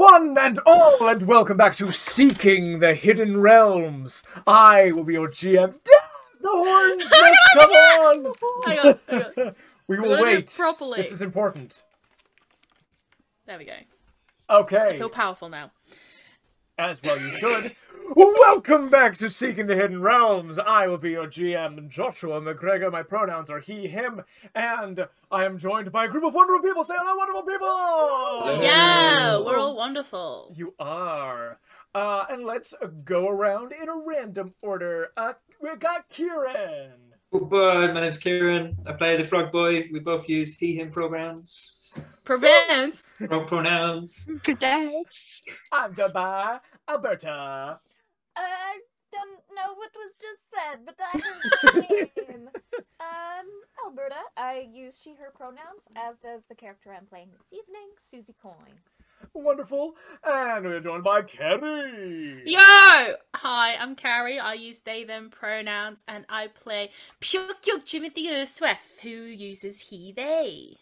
One and all, and welcome back to Seeking the Hidden Realms. I will be your GM. The horns must come on! Hang on. We will wait. Do it properly. This is important. There we go. Okay. I feel powerful now. As well you should. Welcome back to Seeking the Hidden Realms. I will be your GM, Joshua McGregor. My pronouns are he, him, and I am joined by a group of wonderful people. Say hello, wonderful people! Yeah, we're all wonderful. You are. And let's go around in a random order. We got Kieran. Good boy, my name's Kieran. I play the Frog Boy. We both use he, him pronouns. Pronouns. Pronouns. I'm joined by Alberta. I don't know what was just said, but I'm name. Alberta. I use she, her pronouns, as does the character I'm playing this evening, Suzie Coin. Wonderful. And we're joined by Carrie. Yo! Hi, I'm Carrie. I use they, them pronouns, and I play Piuwhgieawrg, who uses he, they.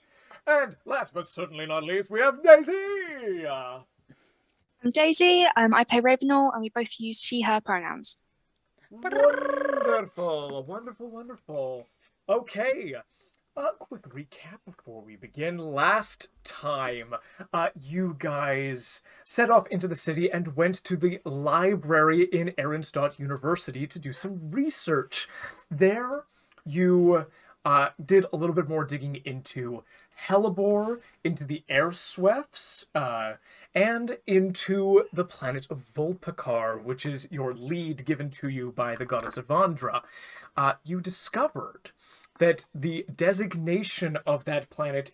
And last but certainly not least, we have Daisy. I'm Daisy. I play Ravenel, and we both use she, her pronouns. Wonderful, wonderful, wonderful. Okay, a quick recap before we begin. Last time, you guys set off into the city and went to the library in Arensdott University to do some research. There, you did a little bit more digging into Hellebore, into the Airswefts, and into the planet of Vulpikar, which is your lead given to you by the goddess Avandra. You discovered that the designation of that planet,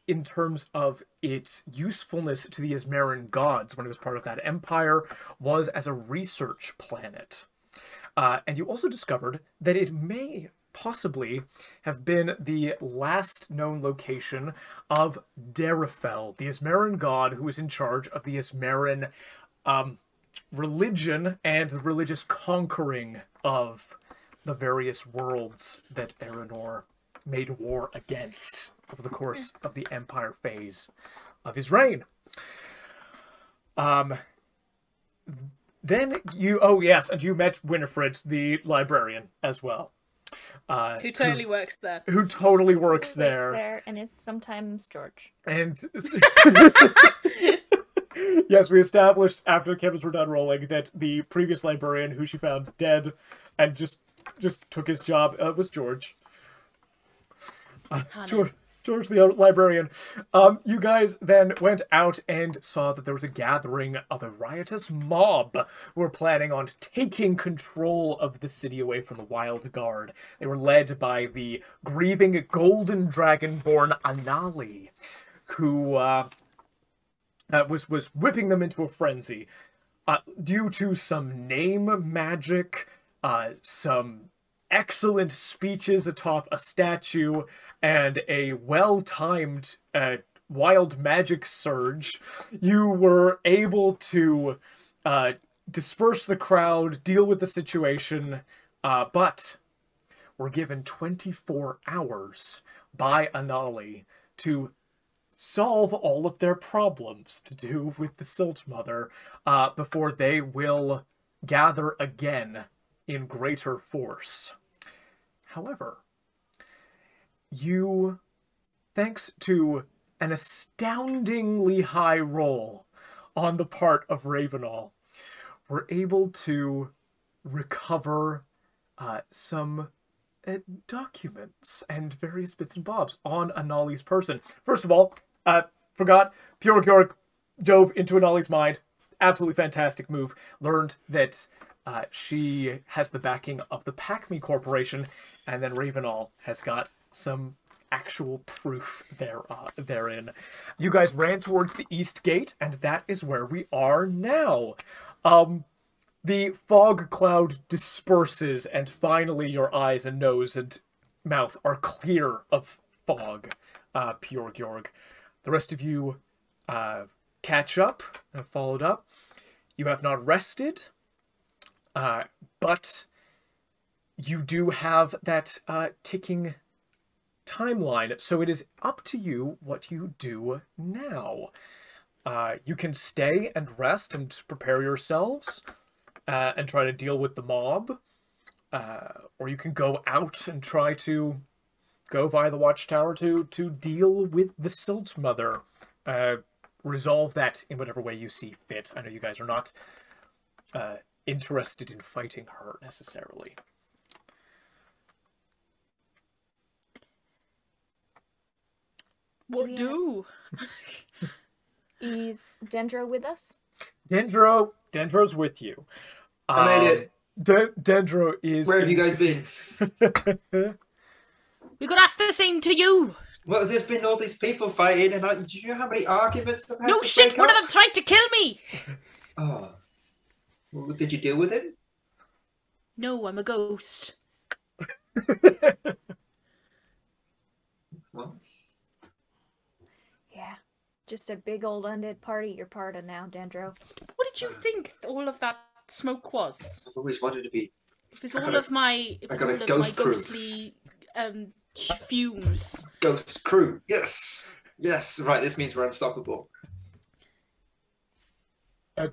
in terms of its usefulness to the Ismaran gods when it was part of that empire, was as a research planet. And you also discovered that it may possibly have been the last known location of Derifel, the Ismaran god who is in charge of the Ismaran religion and the religious conquering of the various worlds that Aranor made war against over the course of the Empire phase of his reign. Then you, oh yes, and you met Winifred, the librarian, as well. Who totally works there. Who totally works there. And is sometimes George. And yes, we established after the cameras were done rolling that the previous librarian, who she found dead and just took his job, was George. George the librarian. You guys then went out and saw that there was a gathering of a riotous mob who were planning on taking control of the city away from the Wild Guard. They were led by the grieving golden dragonborn Anali, who was whipping them into a frenzy. Due to some name magic, some excellent speeches atop a statue, and a well-timed wild magic surge, you were able to disperse the crowd, deal with the situation, but were given 24 hours by Anali to solve all of their problems to do with the Silt Mother before they will gather again in greater force. However, you, thanks to an astoundingly high roll on the part of Ravenel, were able to recover some documents and various bits and bobs on Anali's person. First of all, forgot, Piuwhgieawrg dove into Anali's mind. Absolutely fantastic move. Learned that she has the backing of the Pack-Me Corporation, and then Ravenel has got some actual proof therein. You guys ran towards the East Gate, and that is where we are now. The fog cloud disperses, and finally your eyes and nose and mouth are clear of fog, Piuwhgieawrg. The rest of you catch up and followed up. You have not rested, but you do have that ticking timeline, so it is up to you what you do now. You can stay and rest and prepare yourselves and try to deal with the mob. Or you can go out and try to go via the Watchtower to deal with the Silt Mother. Resolve that in whatever way you see fit. I know you guys are not interested in fighting her necessarily. What do? Is Dendro with us? Dendro's with you. I made it. Dendro is... Where have you guys been? We could ask the same to you. Well, there's been all these people fighting, and do you know how many arguments I've had No to shit, break one of up? them tried to kill me. Oh. Well, did you deal with him? No, I'm a ghost. Well, Yeah. Just a big old undead party you're part of now, Dendro. What did you think all of that smoke was? I've always wanted to be. It was all of my ghostly fumes. Ghost crew. Yes. Yes. Right. This means we're unstoppable.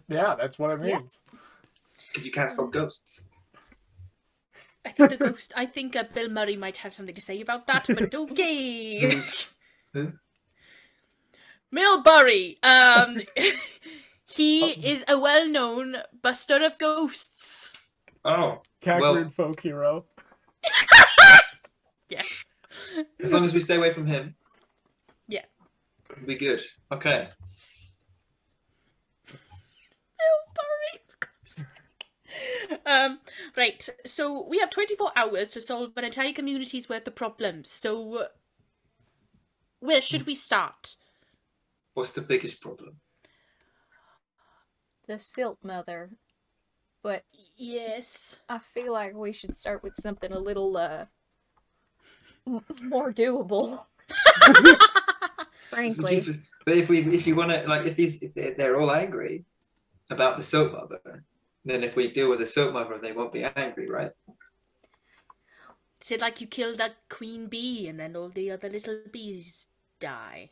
Yeah, that's what it means. Because you can't stop ghosts. I think Bill Murray might have something to say about that, but okay. Who? Milbury. He is a well-known buster of ghosts. Oh. Cagrid folk hero. Yes. As long as we stay away from him. Yeah. We'll be good. Okay. Right, so we have 24 hours to solve an entire community's worth of problems. So, where should we start? What's the biggest problem? The Silt Mother. But Yes. I feel like we should start with something a little, more doable. Frankly. But if you want to, like, if they're all angry about the Soap Mother, then if we deal with the Soap Mother, they won't be angry, right? Is it like you kill that queen bee and then all the other little bees die?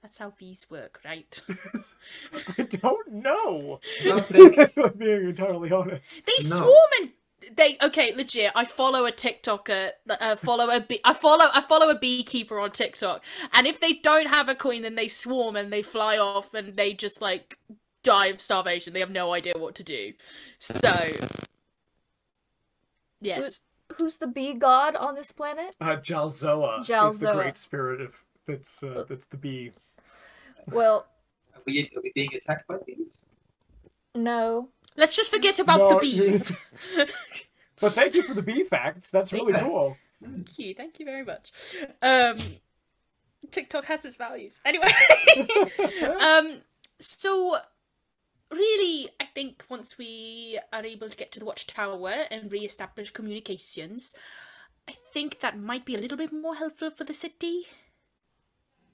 That's how bees work, right? I don't know. Nothing. If I'm being entirely honest. They No. swarm and okay, legit. I follow a TikToker. I follow a beekeeper on TikTok, and if they don't have a queen, then they swarm and they fly off and they just like die of starvation. They have no idea what to do. So, yes. Who's the bee god on this planet? Jalzoa is the Jalzoa. great spirit of that's the bee. Well, Are we being attacked by bees? no. Let's just forget about No, the bees. But thank you for the bee facts. That's really Yes. cool. Thank you very much. TikTok has its values. Anyway, so really, I think once we are able to get to the Watchtower and re-establish communications, I think that might be a little bit more helpful for the city.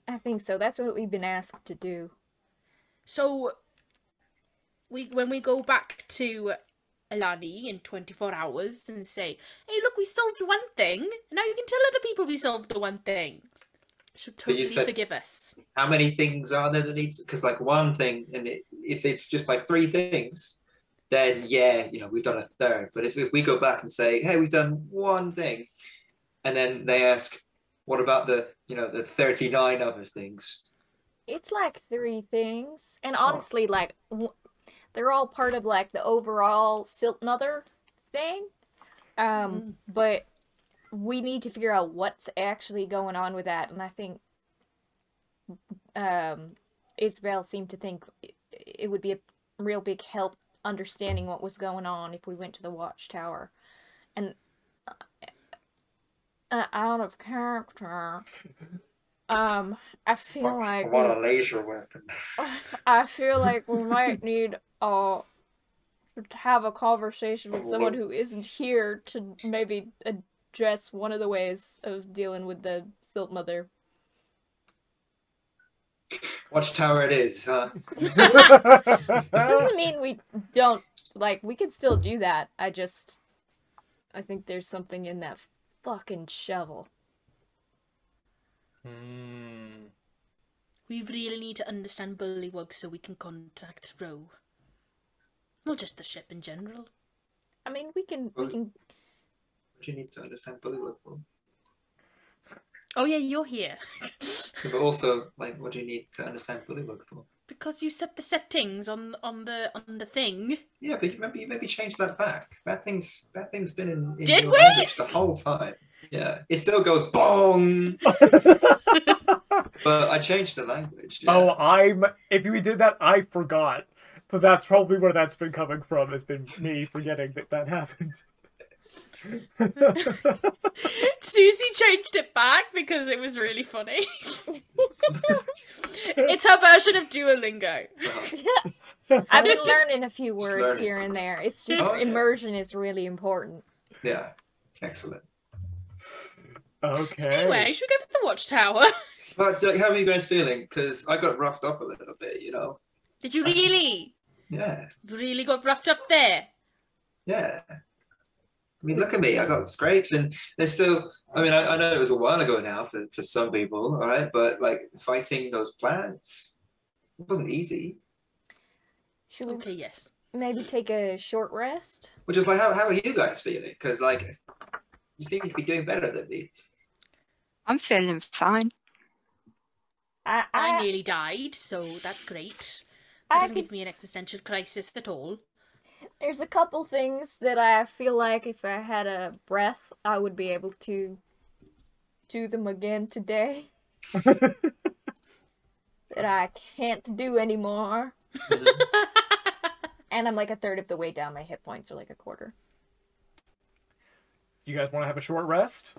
I think so. That's what we've been asked to do. So, when we go back to Alani in 24 hours and say, hey, look, we solved one thing, now you can tell other people we solved the one thing. She'll totally forgive us. How many things are there that needs? Because like one thing, and if it's just like 3 things, then yeah, we've done a third. But if we go back and say, hey, we've done one thing, and then they ask, what about the 39 other things? It's like 3 things. And honestly, like, they're all part of, like, the overall Silt Mother thing. But we need to figure out what's actually going on with that. And I think Isabel seemed to think it would be a real big help understanding what was going on if we went to the Watchtower. And out of character, I feel like I want a laser weapon. I feel like we might need to have a conversation with someone who isn't here to maybe address one of the ways of dealing with the Silt Mother. Watchtower it is, huh? Doesn't mean we don't, like, we can still do that. I think there's something in that fucking shovel. We really need to understand Bullywug so we can contact Roe. Not just the ship in general. I mean, we can. What do you need to understand Bullywug for? Oh yeah, you're here. But also, like, what do you need to understand Bullywug for? Because you set the settings on the thing. Yeah, but you maybe change that back. That thing's been in Did your we? language the whole time. Yeah, it still goes bong. But I changed the language. Yeah. Oh, if we did that, I forgot. So that's probably where that's been coming from. Has been me forgetting that happened. Suzie changed it back because it was really funny. It's her version of Duolingo. I've been learning a few words Learning. here and there. It's just Oh, yeah. immersion is really important. Yeah, excellent. Okay. Anyway, should we go for the Watchtower? But like, how are you guys feeling? Because I got roughed up a little bit, you know. Did you really? Yeah, You really got roughed up there? yeah. I mean, look at me. I got scrapes, and there's still. I mean, I know it was a while ago now for some people, all right? But like fighting those plants, it wasn't easy. Should we Okay, yes. maybe take a short rest? Which is like, how are you guys feeling? Because like, you seem to be doing better than me. I'm feeling fine. I nearly died, so that's great. That doesn't give me an existential crisis at all. There's a couple things that I feel like if I had a breath, I would be able to do them again today. That I can't do anymore. And I'm like a third of the way down. My hit points are like a quarter. You guys want to have a short rest?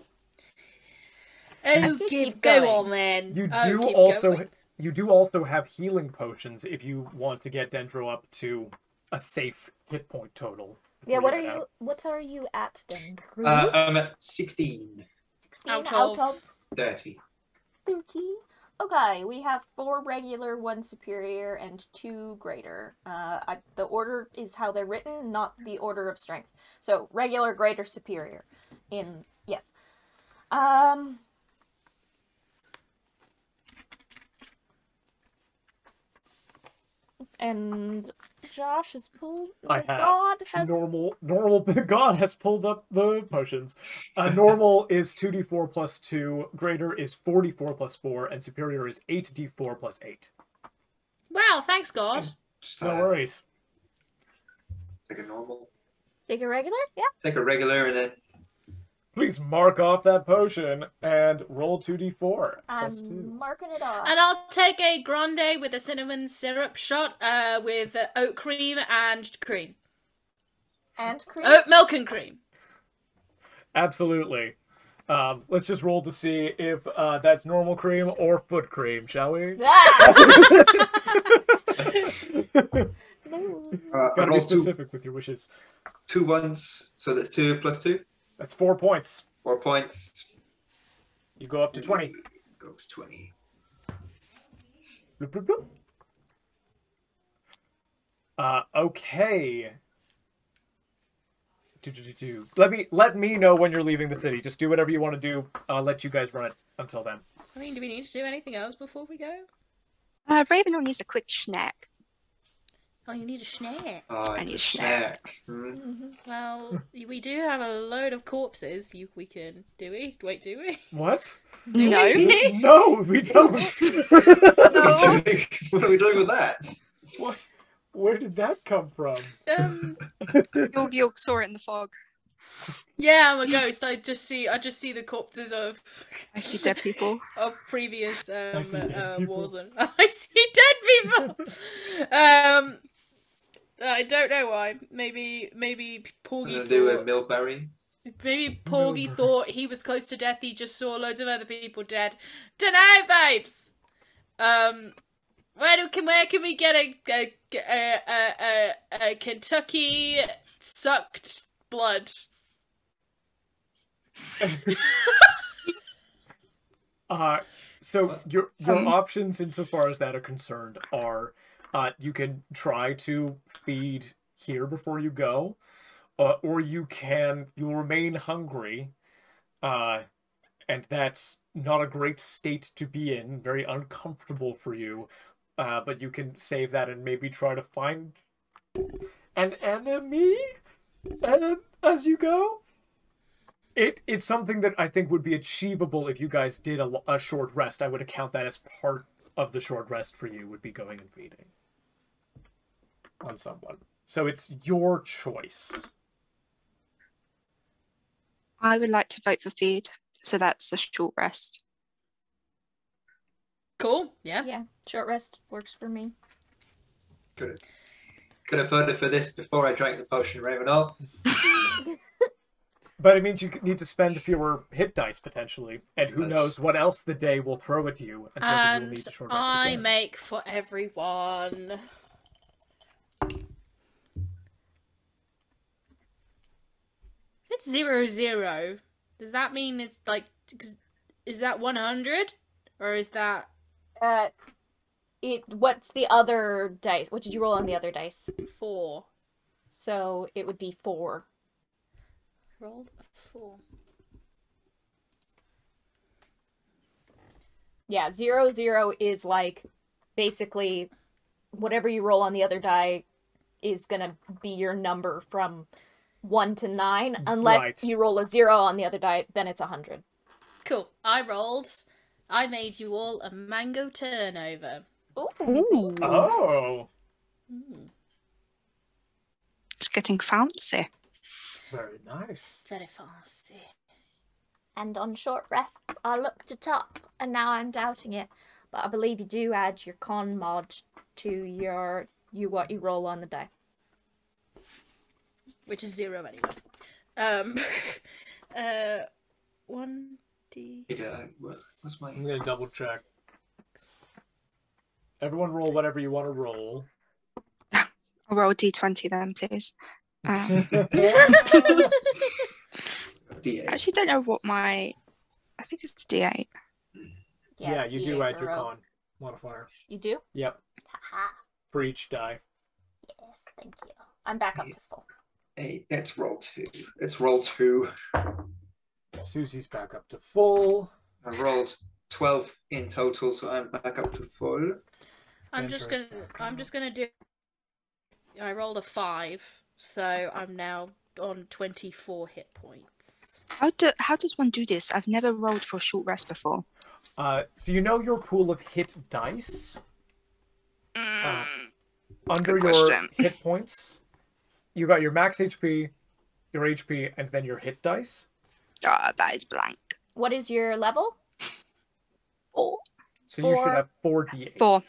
Oh, keep go going. on then. You Oh, do keep also going. you do also have healing potions if you want to get Dendro up to a safe hit point total. Yeah, before what are head you? out. What are you at, Dendro? I'm at 16, 16 out out of- of 30. 30. Okay, we have 4 regular, 1 superior, and 2 greater. The order is how they're written, not the order of strength. So regular, greater, superior. Yes. And Josh has pulled. I have. God So has. normal God has pulled up the potions. Normal is 2d4 plus 2, greater is 44 plus 4, and superior is 8d4 plus 8. Wow, thanks, God. Just, No worries. Take a normal. Take a regular? Yeah. Take a regular and then. Please mark off that potion and roll 2d4 plus 2. I'm marking it off. And I'll take a grande with a cinnamon syrup shot with oat cream and cream. And cream. Oat milk and cream. Absolutely. Let's just roll to see if that's normal cream or foot cream, shall we? Ah! No. I Gotta be rolled specific with your wishes. 2 1s, so that's 2 plus 2. That's 4 points. 4 points. You go up to 20. Go to 20. Bloop, bloop, bloop. Okay. Let me know when you're leaving the city. Just do whatever you want to do. I'll let you guys run it until then. I mean, do we need to do anything else before we go? Ravenel needs a quick snack. Oh, you need a snack. Oh, I need a snack. Well, we do have a load of corpses. We can... Do we? Wait, do we? What? No. No, we don't. What are we doing with that? What? Where did that come from? Piuwhgieawrg saw it in the fog. Yeah, I'm a ghost. I just see the corpses of I see dead people. of previous see dead people. wars. And I see dead people. I don't know why. Maybe Porgy Does it do with thought, Millberry? maybe Porgy Milburn. thought he was close to death. He just saw loads of other people dead. Dunno, babes. Where can we get a Kentucky sucked blood? So your options insofar as that are concerned are you can try to feed here before you go, or you'll remain hungry and that's not a great state to be in, very uncomfortable for you. But you can save that and maybe try to find an enemy as you go. It's something that I think would be achievable if you guys did a short rest. I would account that as part of the short rest for you, would be going and feeding on someone. So it's your choice. I would like to vote for feed, so that's a short rest. Cool. Yeah. Yeah, short rest works for me. Could have voted for this before I drank the potion, Ravenall. But it means you need to spend fewer hit dice, potentially. And who Yes. knows what else the day will throw at you. And whether you'll And need to short rest I again. make for everyone. It's 0-0. Does that mean it's like... Is that 100? Or is that... What's the other dice? What did you roll on the other dice? 4? So it would be 4. Rolled a 4. Yeah, 0-0 is like basically whatever you roll on the other die is gonna be your number from 1 to 9. Unless Right. you roll a 0 on the other die, then it's 100. Cool. I made you all a mango turnover. Ooh, Oh, it's getting fancy. very nice. Very fancy. And on short rests, I looked it up, and now I'm doubting it. But I believe you do add your con mod to what you roll on the die. Which is 0 anyway. 1d... Yeah, what's my... I'm going to double check. Everyone roll whatever you want to roll. I'll roll a d20 then, please. D8. I actually don't know what I think it's d8. Yeah, it's you D8 do add per your row. con modifier. You do? Yep, Haha. for each die. Yes, thank you. I'm back up to full. 8. Let's roll 2. Let's roll 2. Susie's back up to full. I rolled 12 in total, so I'm back up to full. I'm just gonna do... I rolled a 5, so I'm now on 24 hit points. How does one do this? I've never rolled for a short rest before. So you know your pool of hit dice? Under Good your question. hit points, you got your max HP, your HP, and then your hit dice. That is blank. What is your level? 4. So you should 4. have 4d8. 4.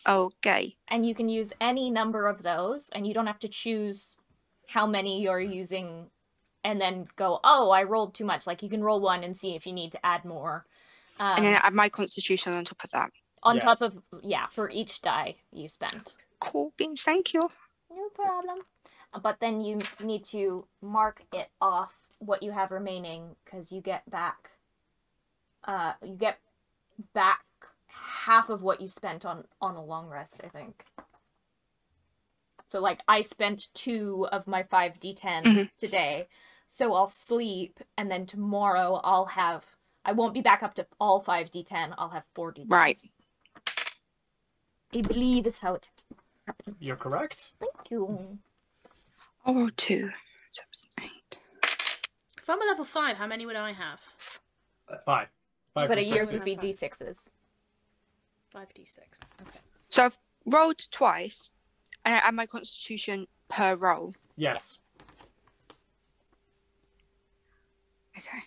Okay. And you can use any number of those, and you don't have to choose how many you're using and then go, oh, I rolled too much. Like, you can roll 1 and see if you need to add more. And then add my constitution on top of that. On Yes. top of, yeah, for each die you spend. Cool beans, thank you. No problem. But then you need to mark it off what you have remaining, because you get back half of what you spent on a long rest, I think. So like I spent 2 of my 5d10 today, so I'll sleep, and then tomorrow I won't be back up to all 5d10, I'll have 4d10. Right. I believe it's how it happened. You're correct. Thank you. I'll roll 2. So it's 8. If I'm a level 5, how many would I have? 5. 5 But to a year 6. would be d6s. 5d6. Okay. So I've rolled twice, and I add my constitution per roll. Yes. Okay.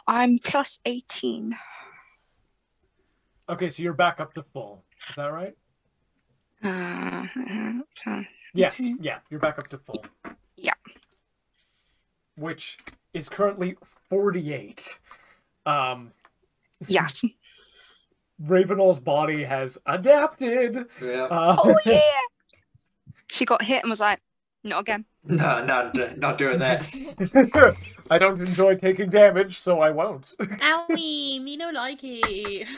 I'm plus 18. Okay, so you're back up to full. Is that right? Uh, Yes. Yeah, you're back up to full. Yeah. Which is currently 48. Yes. Ravenall's body has adapted. Yeah. Oh yeah. She got hit and was like, not again. No, not doing that. I don't enjoy taking damage, so I won't. Owie, me no like it.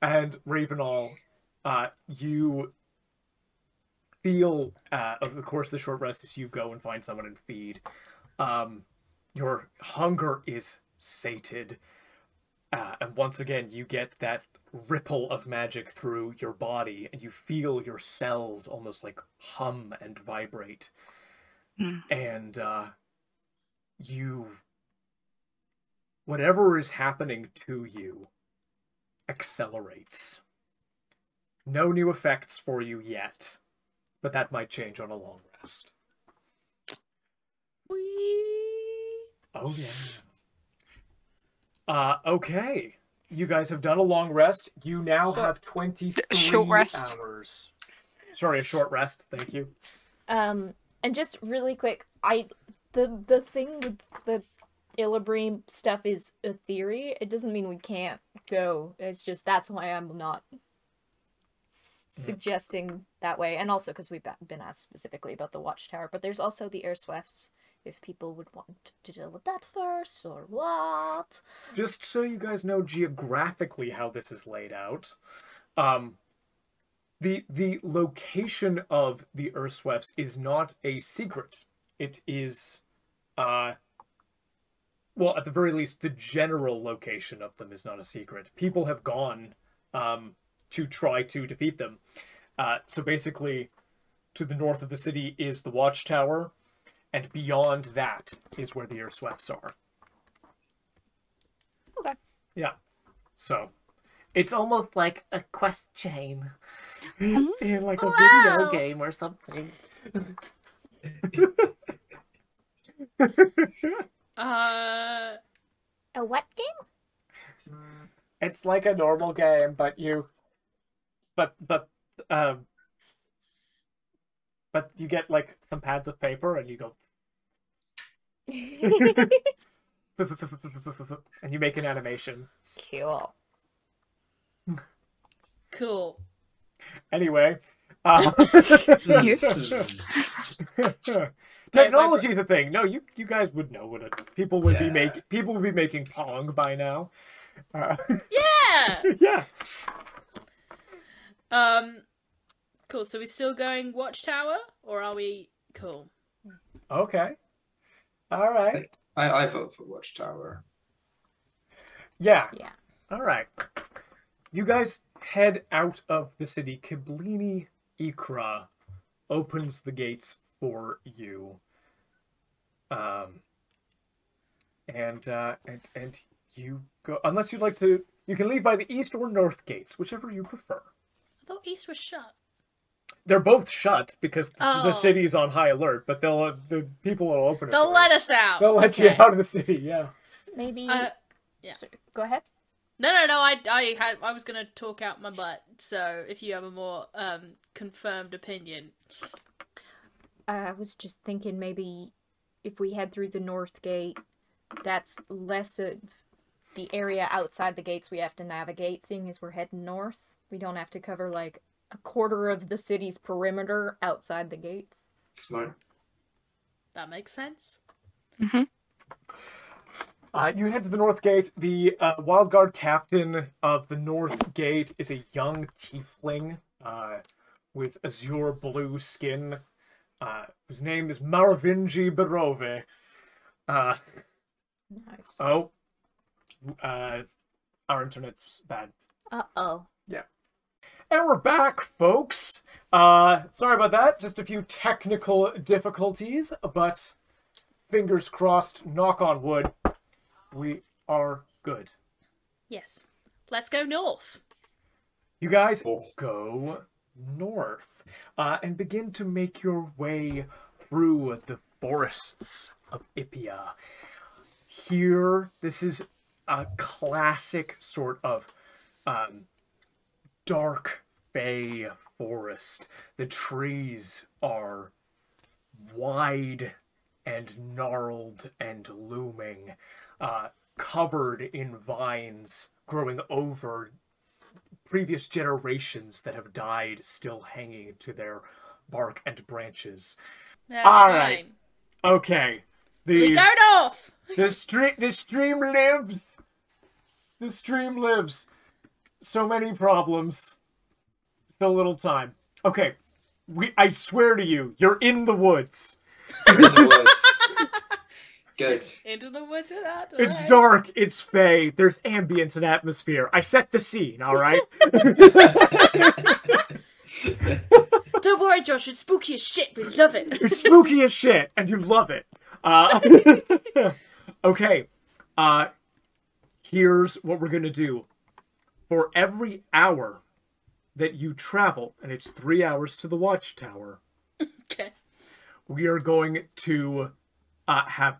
And Ravenall, you feel, of course, the short rest as you go and find someone and feed. Your hunger is sated. And once again, you get that ripple of magic through your body, and you feel your cells almost like hum and vibrate. And whatever is happening to you accelerates. No new effects for you yet, but that might change on a long rest. Oh yeah. Okay. You guys have done a long rest. You now have 23 short rest. hours. Sorry, a short rest. Thank you. And just really quick, the thing with the Illibream stuff is a theory. It doesn't mean we can't go. It's just that's why I'm not suggesting that way, and also because we've been asked specifically about the Watchtower. But there's also the air swifts. If people would want to deal with that first, or what? Just so you guys know geographically how this is laid out, the location of the Urswefs is not a secret. It is, well, at the very least, the general location of them is not a secret. People have gone to try to defeat them. So basically, to the north of the city is the Watchtower, and beyond that is where the Urswefs are. Okay. Yeah. So, it's almost like a quest chain. In like a video game or something. A what game? It's like a normal game, but you get like some pads of paper and you go and you make an animation. Cool. Cool. Anyway, You. technology is a thing. No, you guys would know what people would be making Pong by now. Yeah. Yeah. Cool. So we're still going Watchtower, or are we? Cool. Okay. All right. I vote for Watchtower. Yeah. Yeah. All right. You guys head out of the city. Kiblini Ikra opens the gates for you. And you go, unless you'd like to, you can leave by the east or north gates, whichever you prefer. I thought East was shut. They're both shut because the Oh. city's on high alert, but the people will open it. They'll for let you. us out. They'll let you out of the city, yeah. Maybe. Yeah. Sorry, go ahead. No. I was gonna talk out my butt. So if you have a more confirmed opinion, I was just thinking maybe if we head through the north gate, that's less of the area outside the gates we have to navigate, seeing as we're heading north. We don't have to cover like a quarter of the city's perimeter outside the gates. Smart. that makes sense. Mm-hmm. You head to the north gate. The wild guard captain of the north gate is a young tiefling with azure blue skin, whose name is Maravinji Barove. Nice. Oh, our internet's bad. Uh-oh. Yeah. And we're back, folks. Sorry about that. Just a few technical difficulties, but fingers crossed, knock on wood, we are good. Yes. Let's go north. You guys go north and begin to make your way through the forests of Ipia. Here, this is a classic sort of dark fey forest. The trees are wide and gnarled and looming, covered in vines growing over previous generations that have died, still hanging to their bark and branches. That's All fine. right. Okay. We go north. The stream lives. The stream lives. So many problems. So little time. Okay. I swear to you, you're in the woods. In the woods. Good. Into the woods without the It's light. dark, it's fey, there's ambience and atmosphere. I set the scene, alright? Don't worry, Josh. It's spooky as shit. We love it. It's spooky as shit, and you love it. Okay. Here's what we're gonna do. For every hour that you travel, and it's 3 hours to the Watchtower, Okay. we are going to have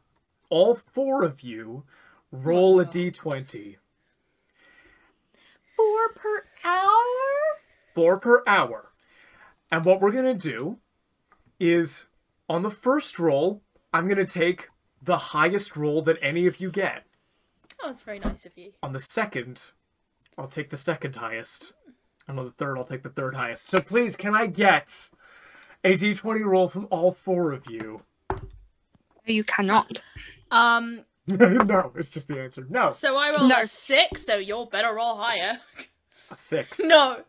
all 4 of you roll a d20. 4 per hour? 4 per hour. And what we're going to do is, on the first roll, I'm going to take the highest roll that any of you get. Oh, that's very nice of you. On the second, I'll take the second highest. And on the third, I'll take the third highest. So please, can I get a d20 roll from all 4 of you? You cannot. No, it's just the answer. No. So I rolled No. a 6, so you'll better roll higher. A 6. No.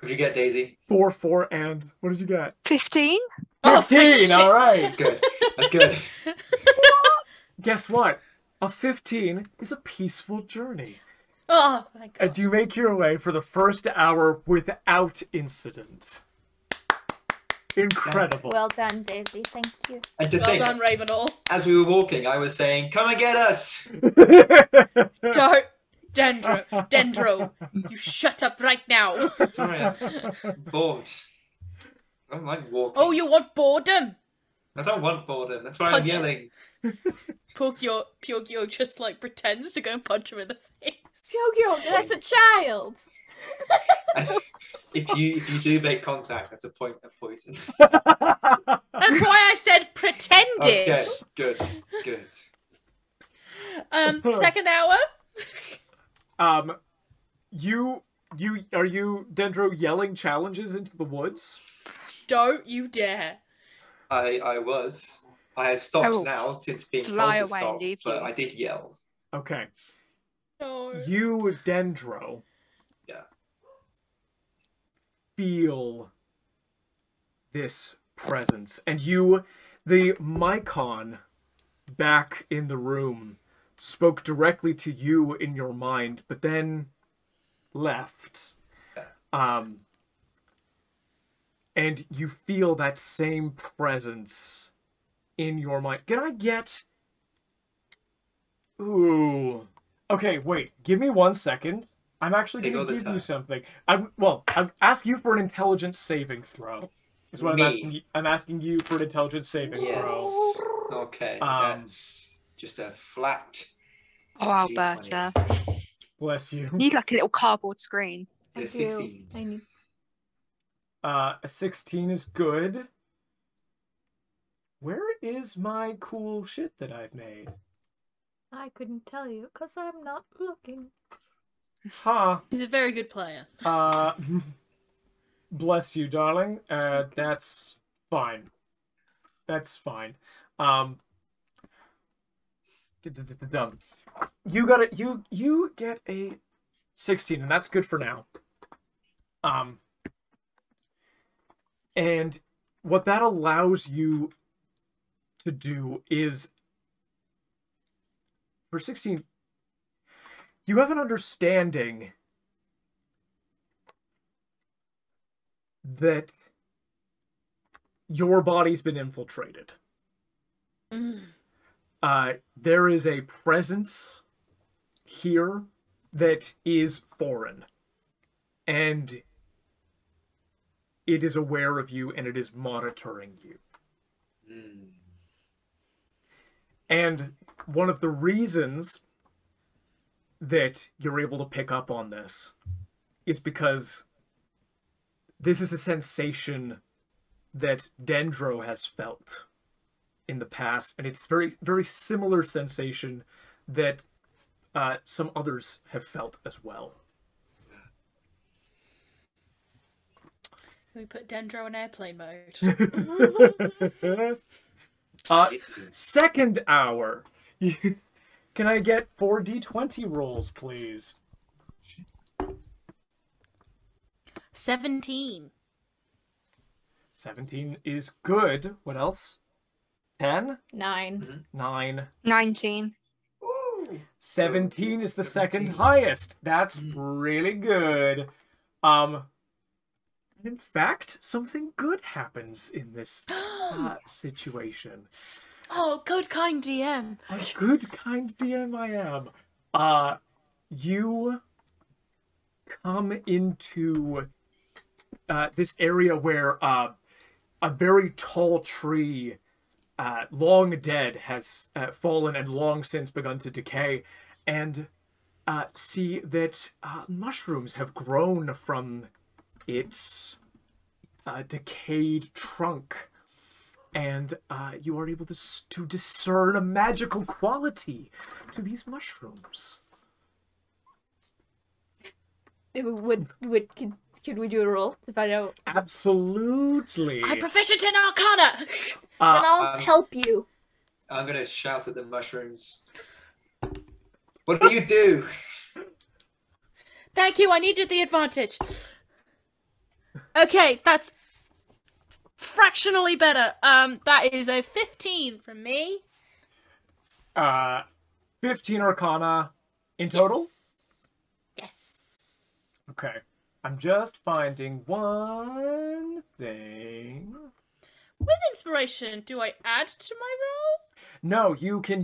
What did you get, Daisy? 4, 4, and what did you get? 15? Oh, 15, shit. all right. That's good. That's good. Guess what? A 15 is a peaceful journey. Oh, my God. And you make your way for the first hour without incident. Incredible. Well done, Daisy. Thank you. And to Well think, done, Ravenall. as we were walking, I was saying, "Come and get us." Don't. Dendro, you shut up right now. Sorry, I'm bored. I don't like walking. Oh, you want boredom? I don't want boredom. That's why Punch. I'm yelling. Piuwhgieawrg just like pretends to go and punch him in the face. Piuwhgieawrg, that's a child. If you do make contact, that's a point of poison. That's why I said pretended. Okay, good. Second hour. You are you Dendro yelling challenges into the woods? Don't you dare. I was. I have stopped will now since being told fly to away stop, and leave but you. I did yell. Okay. No. You, Dendro, Yeah. feel this presence. And you, the Mycon back in the room, spoke directly to you in your mind, but then left. And you feel that same presence in your mind. Can I get... Ooh. Okay, wait. Give me 1 second. I'm actually Take going all to the give you time. something. I'm asking you for an intelligence saving throw. Is what I'm Me? asking you. I'm asking you for an intelligence saving Yes. throw. Okay. Um, That's just a flat. Oh, Alberta. Bless you. You need like a little cardboard screen. I Yeah, do. 16. I need. A 16 is good. Where is my cool shit that I've made? I couldn't tell you because I'm not looking. Huh. He's a very good player. Bless you, darling. That's fine. That's fine. You got it. You get a 16, and that's good for now. And what that allows you to do is, for 16, you have an understanding that your body's been infiltrated. There is a presence here that is foreign, and it is aware of you, and it is monitoring you. Mm. And one of the reasons that you're able to pick up on this is because this is a sensation that Dendro has felt in the past, and it's very, very similar sensation that some others have felt as well. Can we put Dendro in airplane mode? Second hour. Can I get 4 d20 rolls, please? 17. 17 is good. What else? 10? 9. 9. 19. Ooh. 17 is the 17. second highest. That's really good. In fact, something good happens in this situation. Oh, good kind DM. A good, kind DM I am. You come into this area where a very tall tree, long dead, has fallen and long since begun to decay, and see that mushrooms have grown from its decayed trunk. And you are able to discern a magical quality to these mushrooms. Could we do a roll to find out? Absolutely. I'm proficient in Arcana. Then I'll help you. I'm gonna shout at the mushrooms. What do you do? Thank you. I needed the advantage. Okay, that's fractionally better. That is a 15 from me. 15 Arcana in total? Yes. Okay. I'm just finding one thing. With inspiration, do I add to my roll? No, you can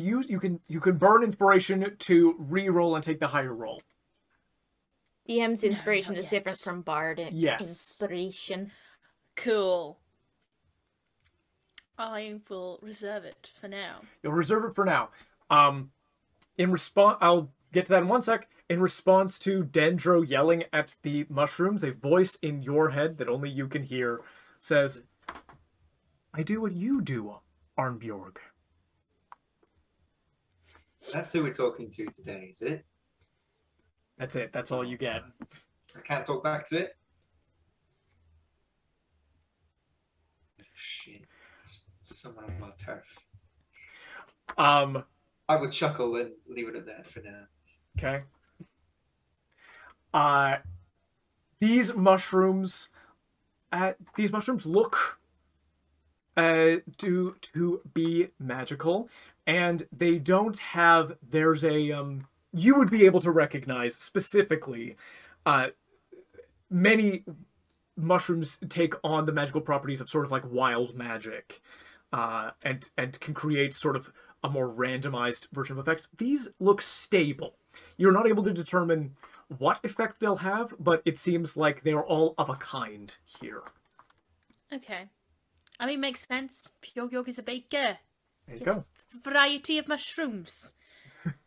burn inspiration to re-roll and take the higher roll. DM's inspiration not is yet. different from Bard Yes. inspiration. Cool. I will reserve it for now. You'll reserve it for now. In response, I'll get to that in one sec. In response to Dendro yelling at the mushrooms, a voice in your head that only you can hear says, "I do what you do, Arnbjorg." That's who we're talking to today, is it? That's it. That's all you get. I can't talk back to it. Shit. Someone on my turf. I would chuckle and leave it at that for now. Okay. These mushrooms look to be magical, and they don't have. There's a you would be able to recognize specifically. Many mushrooms take on the magical properties of sort of like wild magic, and can create sort of a more randomized version of effects. These look stable. You're not able to determine what effect they'll have, but it seems like they're all of a kind here. Okay. I mean, makes sense. Piuwhgieawrg is a baker. There you It's go. a variety of mushrooms.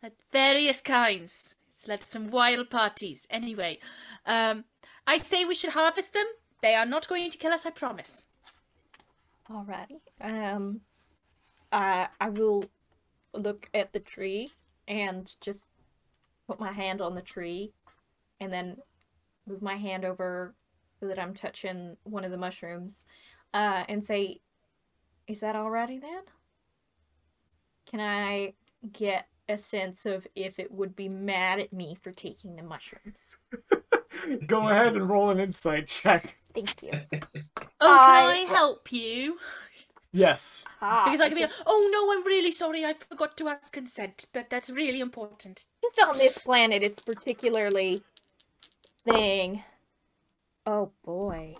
At various kinds. It's led to some wild parties. Anyway, I say we should harvest them. They are not going to kill us, I promise. Alrighty. I will look at the tree and just put my hand on the tree and then move my hand over so that I'm touching one of the mushrooms and say, "Is that alrighty then? Can I get a sense of if it would be mad at me for taking the mushrooms?" Go ahead and roll an insight check. Thank you. Oh, can I help you? Yes. Because I can be like, oh no, I'm really sorry, I forgot to ask consent. That's really important. Just on this planet, it's particularly thing. Oh boy.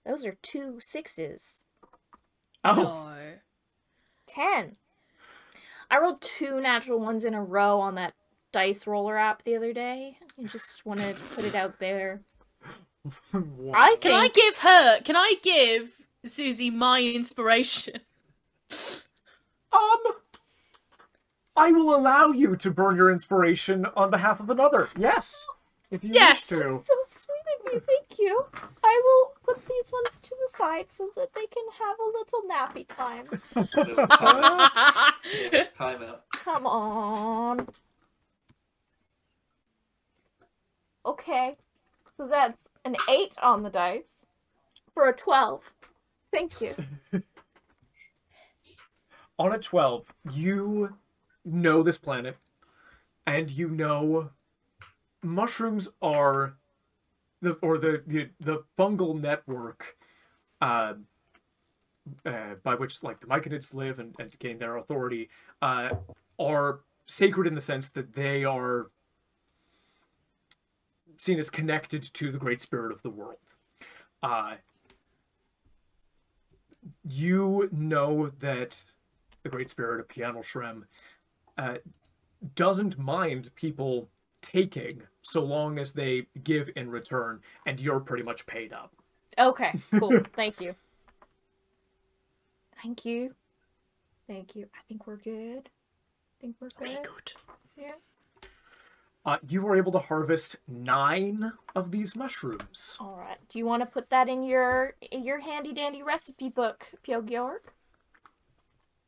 Those are 2 6s. Oh. No. 10. I rolled 2 natural ones in a row on that dice roller app the other day. I just want to put it out there. Wow. Can I give Suzie my inspiration? I will allow you to burn your inspiration on behalf of another. Yes. If you Yes! wish to. So sweet of you, thank you. I will put these ones to the side so that they can have a little nappy time. Little time, yeah, time out. Come on. Okay. So that's an 8 on the dice for a 12. Thank you. On a 12, you know this planet, and you know mushrooms are the fungal network by which like the Myconids live and gain their authority are sacred in the sense that they are seen as connected to the Great Spirit of the world. You know that the Great Spirit of Piuwhgieawrg doesn't mind people taking so long as they give in return and you're pretty much paid up. Okay, cool. Thank you. Thank you. Thank you. I think we're good. Okay, good. Yeah. You were able to harvest 9 of these mushrooms. All right. Do you want to put that in your handy dandy recipe book, Piuwhgieawrg?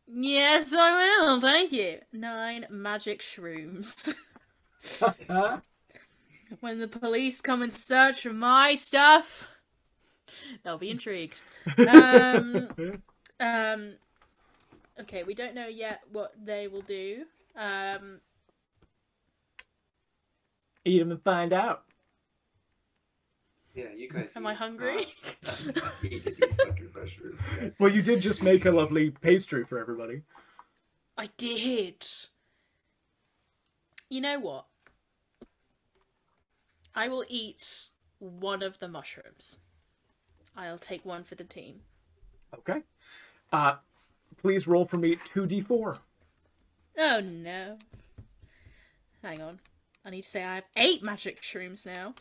Yes, I will. Thank you. 9 magic shrooms. When the police come and search for my stuff, they'll be intrigued. Okay, we don't know yet what they will do. Eat them and find out. Yeah, you guys. Am I hungry? Eat these fucking mushrooms. Yeah. Well, you did just make a lovely pastry for everybody. I did. You know what? I will eat one of the mushrooms. I'll take one for the team. Okay. Please roll for me 2d4. Oh no. Hang on. I need to say I have 8 magic shrooms now.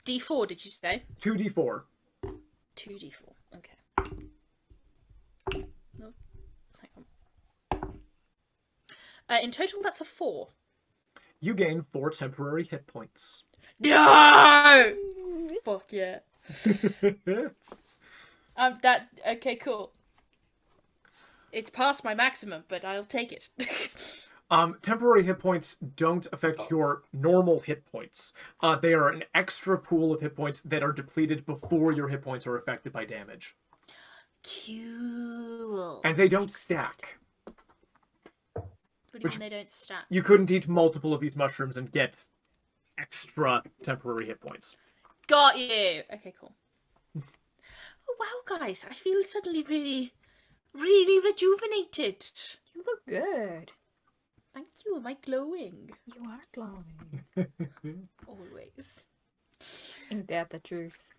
D4, did you say? 2d4. 2d4. Okay. No. Hang on. In total, that's a 4. You gain 4 temporary hit points. No! Fuck yeah. Okay, cool. It's past my maximum, but I'll take it. Temporary hit points don't affect your normal hit points. They are an extra pool of hit points that are depleted before your hit points are affected by damage. Cool. And they don't stack. What do you mean they don't stack? You couldn't eat multiple of these mushrooms and get extra temporary hit points. Got you! Okay, cool. Oh, wow, guys. I feel suddenly really, really rejuvenated. You look good. Thank you. Am I glowing? You are glowing. Always. Ain't that the truth?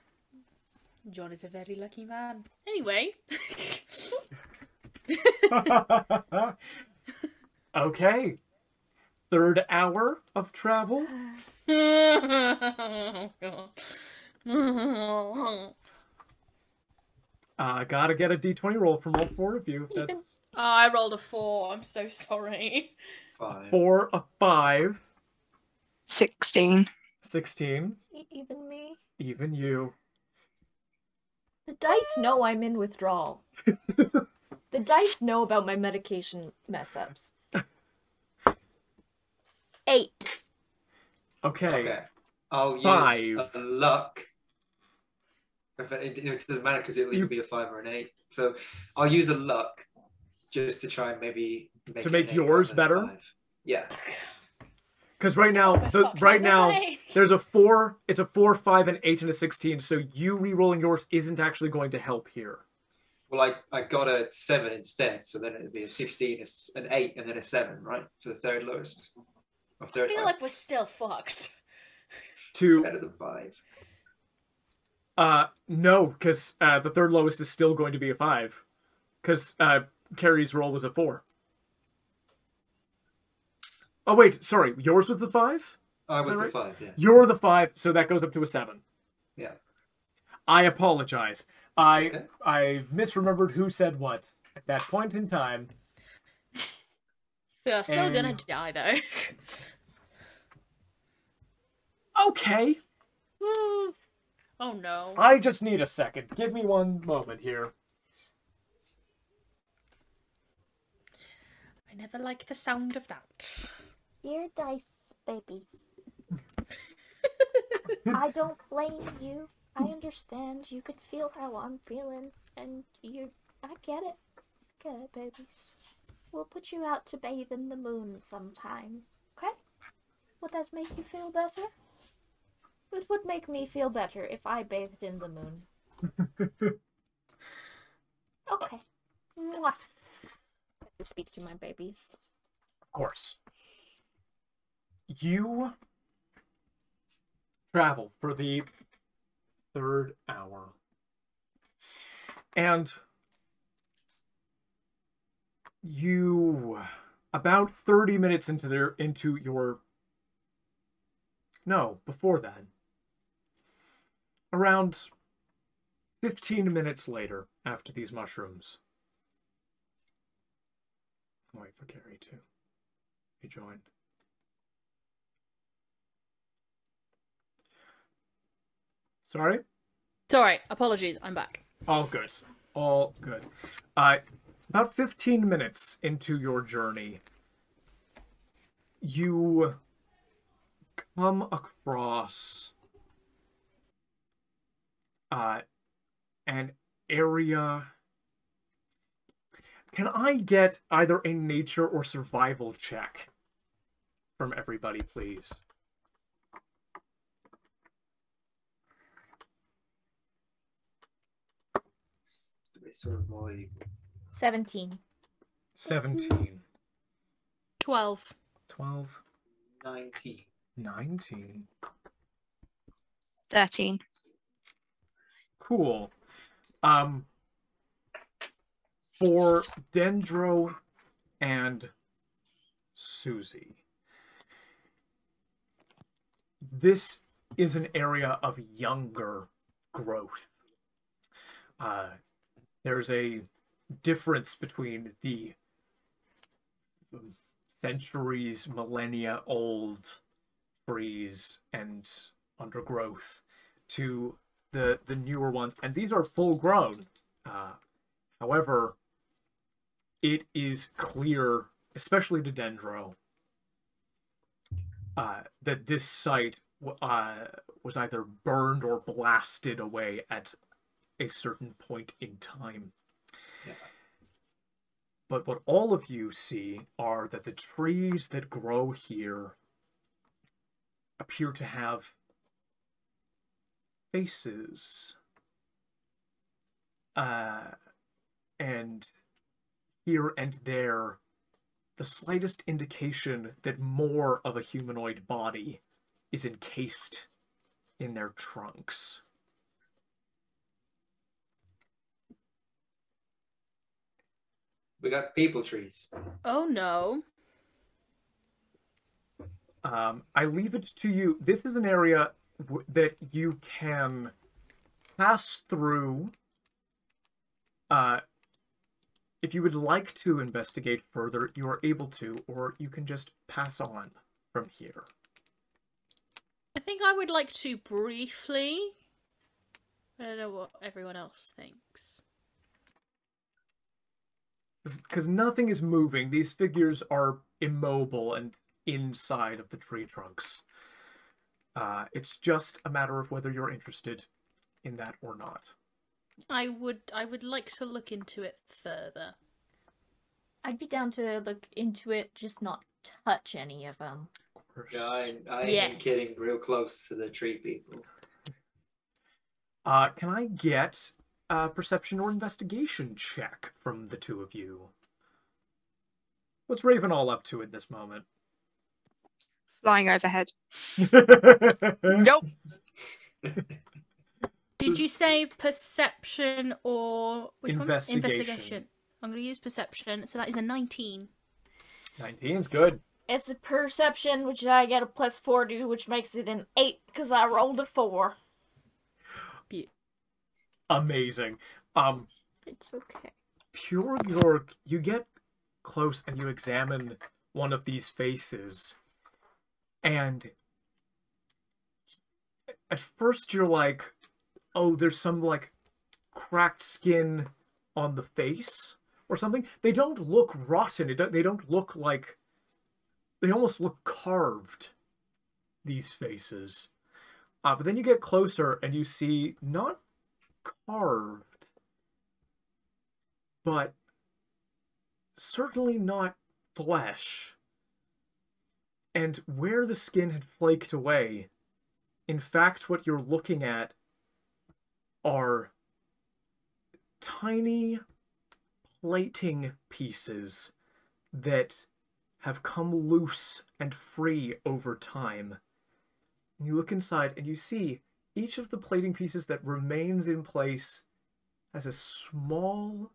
John is a very lucky man. Anyway. Okay. 3rd hour of travel. Gotta get a d20 roll from all 4 of you. That's Oh, I rolled a 4. I'm so sorry. 5. 4, a 5, 16. 16. Even me. Even you. The dice know I'm in withdrawal. The dice know about my medication mess-ups. 8. Okay. I'll use 5. a luck. It doesn't matter because it'll either be a 5 or an 8. So I'll use a luck just to try and maybe make, To make yours better? 5. Yeah. Because right now, there's a 4. It's a 4, 5, and 8, and a 16. So you re-rolling yours isn't actually going to help here. Well, I got a 7 instead, so then it'd be a 16, an 8, and then a 7, right? For the 3rd lowest. I feel like we're still fucked. Better than 5. No, because the 3rd lowest is still going to be a 5. Because Carrie's roll was a 4. Oh, wait, sorry. Yours was the 5? I was the 5, yeah. You're the 5, so that goes up to a 7. Yeah. I apologize. I misremembered who said what at that point in time. We are still gonna die, though. Okay. Oh, no. I just need a second. Give me one moment here. I never like the sound of that. Dear dice, babies. I don't blame you. I understand. You could feel how I'm feeling, and I get it. Get it, babies. We'll put you out to bathe in the moon sometime, okay? Would that make you feel better? It would make me feel better if I bathed in the moon. Okay. Mwah. Get to speak to my babies. Of course. You travel for the 3rd hour. And you, about 30 minutes into your, no, before that, around 15 minutes later, after these mushrooms, I'll wait for Carrie to rejoin. Sorry? Sorry, apologies, I'm back. All good. All good. About 15 minutes into your journey, you come across an area. Can I get either a nature or survival check from everybody, please? Survive. 17. 17. 12. 12. 19. 19. 13. Cool. For Dendro and Suzie, this is an area of younger growth. There's a difference between the centuries, millennia old trees and undergrowth to the newer ones, and these are full grown. However, it is clear, especially to Dendro, that this site was either burned or blasted away at a certain point in time. Yeah. But what all of you see are that the trees that grow here appear to have faces. And here and there, the slightest indication that more of a humanoid body is encased in their trunks. We got people trees. Oh no. I leave it to you. This is an area that you can pass through. If you would like to investigate further, you are able to, or you can just pass on from here. I think I would like to briefly. I don't know what everyone else thinks. Because nothing is moving. These figures are immobile and inside of the tree trunks. It's just a matter of whether you're interested in that or not. I would like to look into it further. I'd be down to look into it, just not touch any of them. Of course. Yeah, I Yes. am getting real close to the tree people. Can I get a perception or investigation check from the two of you? What's Raven all up to at this moment? Flying overhead. Nope. Did you say perception or which Investigation. one? Investigation. I'm going to use perception, so that is a 19. 19's good. It's a perception, which I get a +4 to, which makes it an 8, because I rolled a 4. Amazing. It's okay. Piuwhgieawrg, you get close and you examine one of these faces, and at first you're like, oh, there's some like cracked skin on the face or something. They don't look rotten. They don't look like, they almost look carved, these faces. But then you get closer and you see not carved, but certainly not flesh. And where the skin had flaked away, in fact, what you're looking at are tiny plating pieces that have come loose and free over time. And you look inside and you see each of the plating pieces that remains in place has a small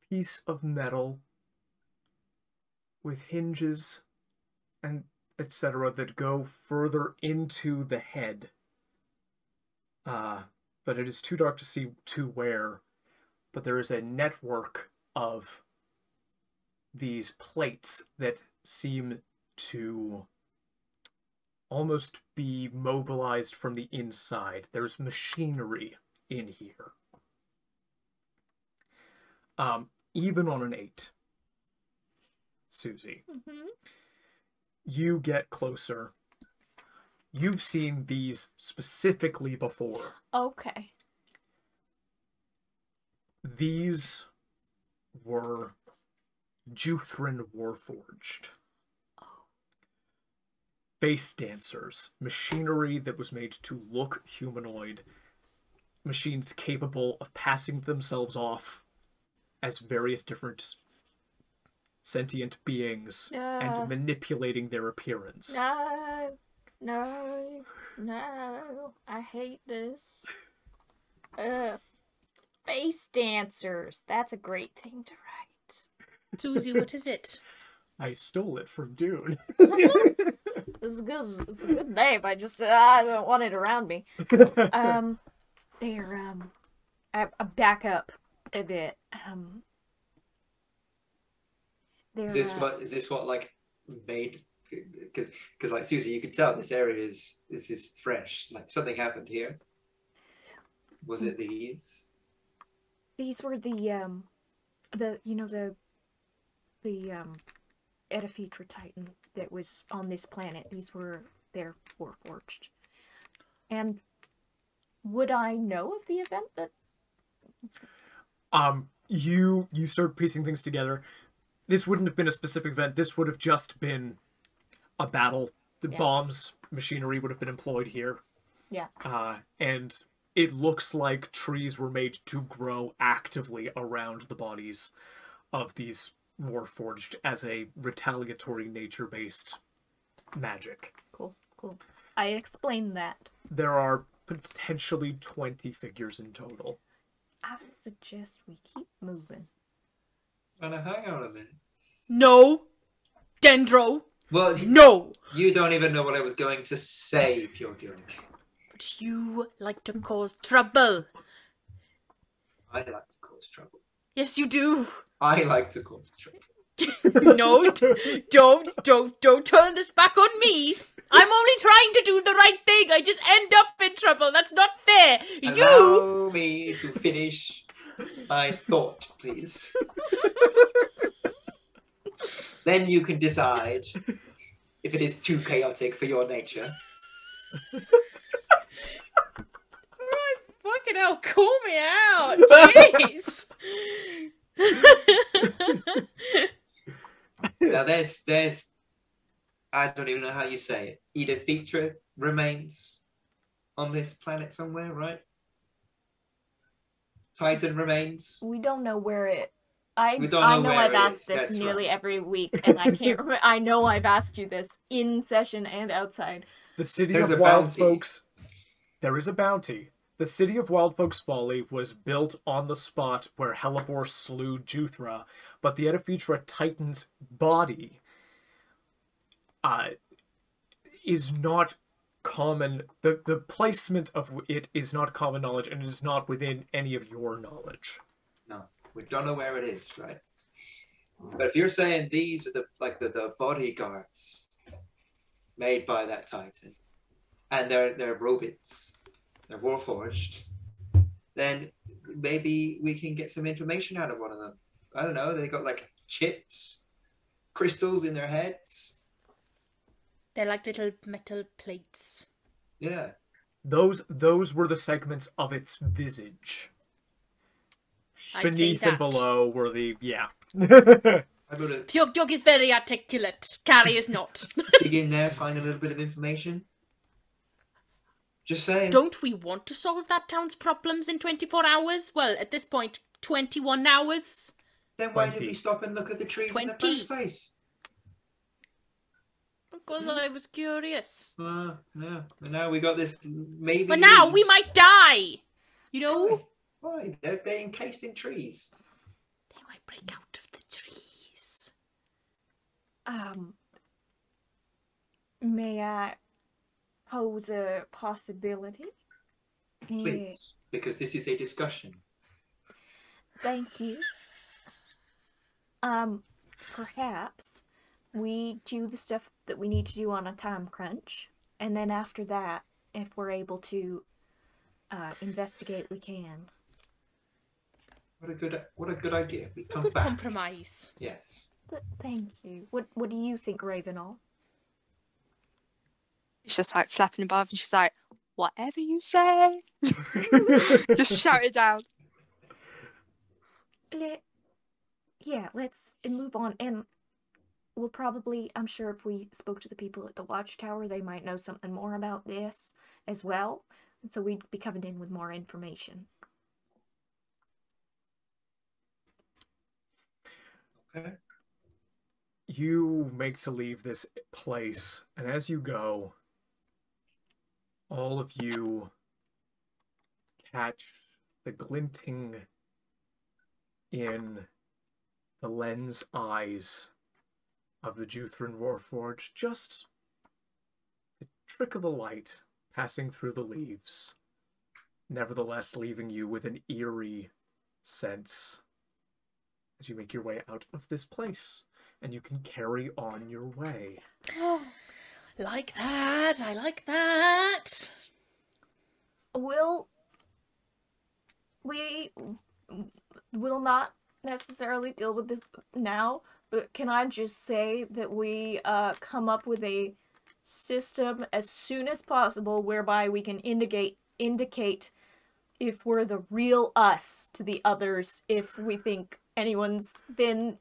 piece of metal with hinges and etc. that go further into the head. But it is too dark to see to where. But there is a network of these plates that seem to almost be mobilized from the inside. There's machinery in here. Even on an 8, Suzie, you get closer. You've seen these specifically before. Okay. These were Juthran warforged. Face dancers, machinery that was made to look humanoid, machines capable of passing themselves off as various different sentient beings and manipulating their appearance. No, I hate this. Face dancers. That's a great thing to write. Suzie, what is it? I stole it from Dune. This is good. It's a good name. I don't want it around me. They're I back up a bit. They're, Is this what like made? Because like Suzie, you could tell this area is fresh. Like something happened here. Was it these? These were the Edifetra Titan that was on this planet. They're warforged. And would I know of the event that? You start piecing things together. This wouldn't have been a specific event. This would have just been a battle. The bombs, machinery would have been employed here. Yeah. And it looks like trees were made to grow actively around the bodies of these warforged as a retaliatory nature-based magic. Cool. I explained that. There are potentially 20 figures in total. I suggest we keep moving. Wanna hang on a minute? No! Dendro! Well, No! You don't even know what I was going to say, Piuwhgieawrg. But you like to cause trouble. I like to cause trouble. Yes, you do. I like to cause trouble. No, don't turn this back on me. I'm only trying to do the right thing. I just end up in trouble. That's not fair. Allow me to finish my thought, please. Then you can decide if it is too chaotic for your nature. Right, fucking hell, call me out. Jeez. Now there's I don't even know how you say it. Edifetra remains on this planet somewhere, right? Titan remains. We don't know where it. I We don't know know where I've it asked is, this that's nearly right. every week, and I can't remember. I know I've asked you this in session and outside. The city There's of a Wild bounty. Folks. There is a bounty. The city of Wild Folks Folly was built on the spot where Hellebore slew Juthra, but the Edifetra Titan's body is not common. The placement of it is not common knowledge, and it is not within any of your knowledge. No, we don't know where it is, right? But if you're saying these are the bodyguards made by that Titan, and they're robots, they're warforged, then maybe we can get some information out of one of them. I don't know, they got like chips, crystals in their heads. They're like little metal plates. Yeah. Those were the segments of its visage. I see Beneath and that. below were the I'm gonna Piuwhgieawrg is very articulate. Carrie is not. dig in there, find a little bit of information. Just saying. Don't we want to solve that town's problems in 24 hours? Well, at this point, 21 hours. Then why did 20. we stop and look at the trees in the 20. first place? Because I was curious. Yeah. And now we got this maybe. But now lead. we might die. You know? Why? They're encased in trees. They might break out of the trees. May I pose a possibility? Please, because this is a discussion. Thank you. Perhaps we do the stuff that we need to do on a time crunch, and then after that, if we're able to investigate, we can. What a good idea. We come Good back. compromise. Yes. But thank you. What do you think, Ravenall? It's just like flapping above, and she's like, "Whatever you say." Just shout it down. Let's move on. And we'll probably, I'm sure if we spoke to the people at the Watchtower, they might know something more about this as well. And so we'd be coming in with more information. Okay. You make to leave this place, and as you go, all of you catch the glinting in the lens eyes of the Juthran warforged, just the trick of the light passing through the leaves, nevertheless leaving you with an eerie sense as you make your way out of this place, and you can carry on your way. Like that. I like that. We will not necessarily deal with this now, but can I just say that we come up with a system as soon as possible whereby we can indicate if we're the real us to the others, if we think anyone's been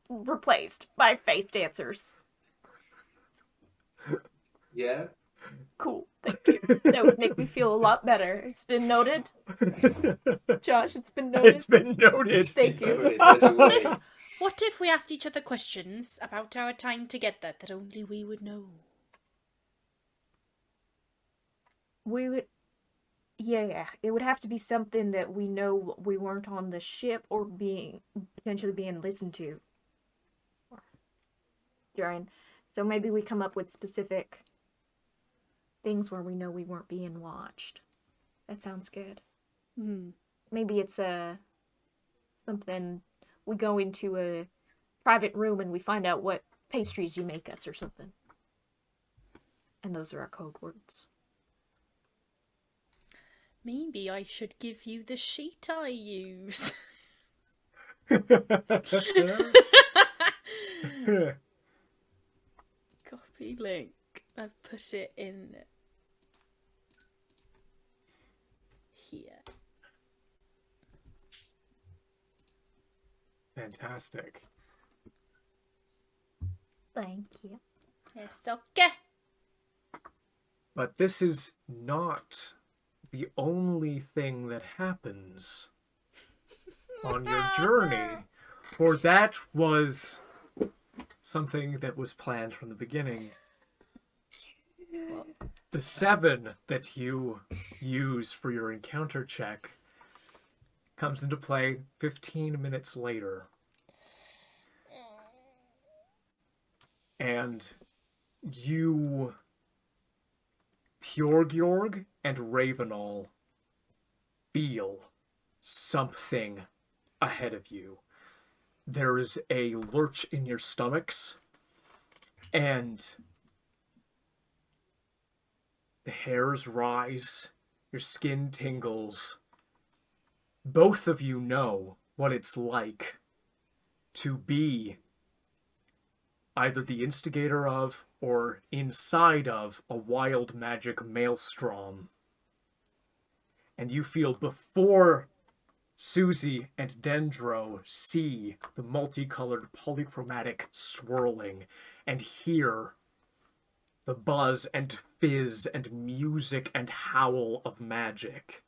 replaced by face dancers. Yeah. Cool, thank you. That would make me feel a lot better. It's been noted. Josh, it's been noted. It's been noted. Thank you. What if we asked each other questions about our time together that only we would know? We would... Yeah, it would have to be something that we know we weren't on the ship or potentially being listened to during. So maybe we come up with specific things where we know we weren't being watched. That sounds good. Maybe it's something, we go into a private room and we find out what pastries you make us or something. And those are our code words. Maybe I should give you the sheet I use. Copy link. I've put it in here. Fantastic. Thank you. Yes, okay. But this is not the only thing that happens on your journey, for that was something that was planned from the beginning. The 7 that you use for your encounter check comes into play 15 minutes later. And you, Piuwhgieawrg and Ravenall, feel something ahead of you. There is a lurch in your stomachs, and the hairs rise, your skin tingles. Both of you know what it's like to be either the instigator of or inside of a wild magic maelstrom. And you feel before Suzie and Dendro see the multicolored polychromatic swirling and hear the buzz and fizz and music and howl of magic.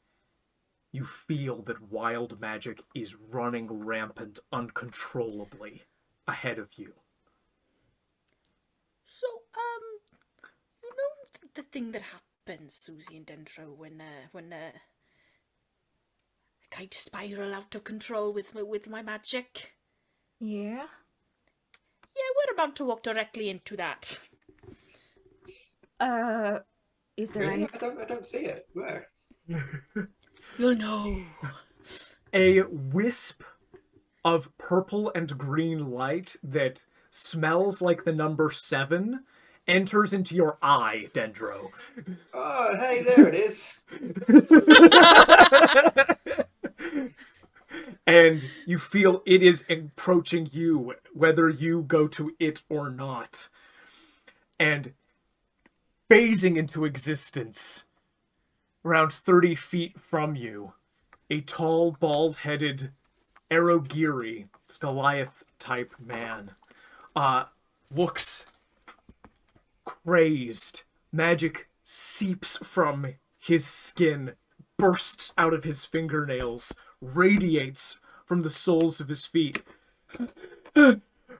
you feel that wild magic is running rampant uncontrollably ahead of you. So, you know the thing that happens, Suzie and Dendro, when I kind of spiral out of control with my magic? Yeah. Yeah, we're about to walk directly into that. Is there Really? any... I don't see it. Where? You'll know. A wisp of purple and green light that smells like the number 7 enters into your eye, Dendro. Oh, hey, there it is. And you feel it is approaching you, whether you go to it or not. And phasing into existence, around 30 feet from you, a tall, bald-headed, Arrowgeary, Goliath-type man, looks crazed. Magic seeps from his skin, bursts out of his fingernails, radiates from the soles of his feet.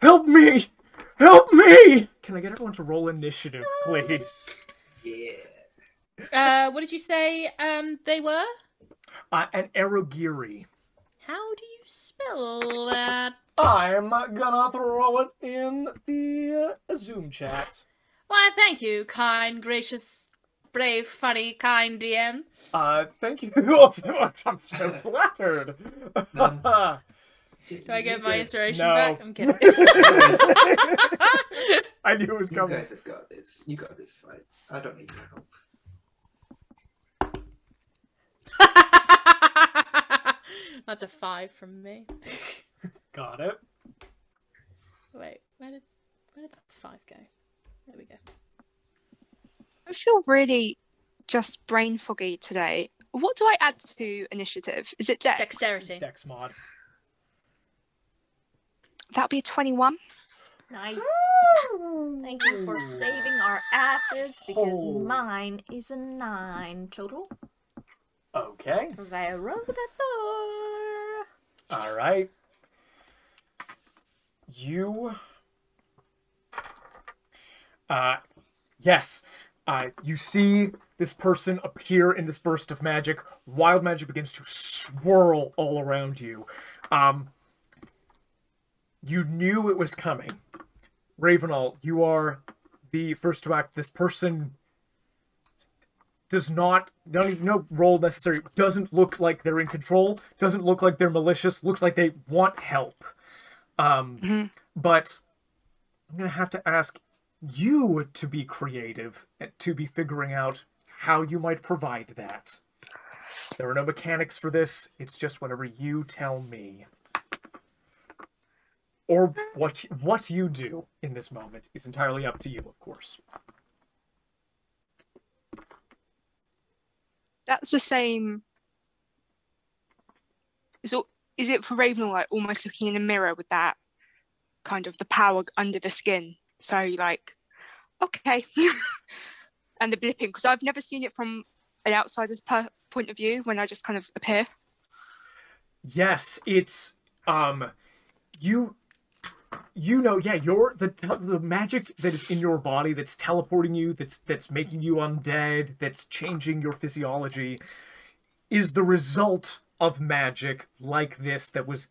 Help me! Help me! Can I get everyone to roll initiative, please? Yeah. What did you say, they were? An Arrowgeary. How do you spell that? I'm gonna throw it in the Zoom chat. Why, thank you, kind, gracious, brave, funny, kind DM. Thank you. I'm so flattered. Do I get my inspiration No. back? I'm kidding. I knew it was You coming. guys have got this. You got this fight. I don't need your help. That's a 5 from me. Got it. Wait, where did that 5 go? There we go. I feel really just brain foggy today. What do I add to initiative? Is it Dex? Dexterity. Dex mod. That'll be a 21. Nice. Thank you for saving our asses, because Oh. mine is a 9 total. Okay. Because I rolled a 4. All right. You. Yes. You see this person appear in this burst of magic. Wild magic begins to swirl all around you. You knew it was coming. Ravenall, you are the first to act. This person does not even no role necessary, doesn't look like they're in control, doesn't look like they're malicious, looks like they want help. But I'm going to have to ask you to be creative, to be figuring out how you might provide that. There are no mechanics for this, it's just whatever you tell me. Or what you do in this moment is entirely up to you, of course. That's the same. So, is it for Ravenall, like almost looking in a mirror with that kind of the power under the skin? So, like, okay. And the blipping, because I've never seen it from an outsider's point of view when I just kind of appear. Yes, it's you know, yeah, the magic that is in your body that's teleporting you, that's making you undead, that's changing your physiology, is the result of magic like this that was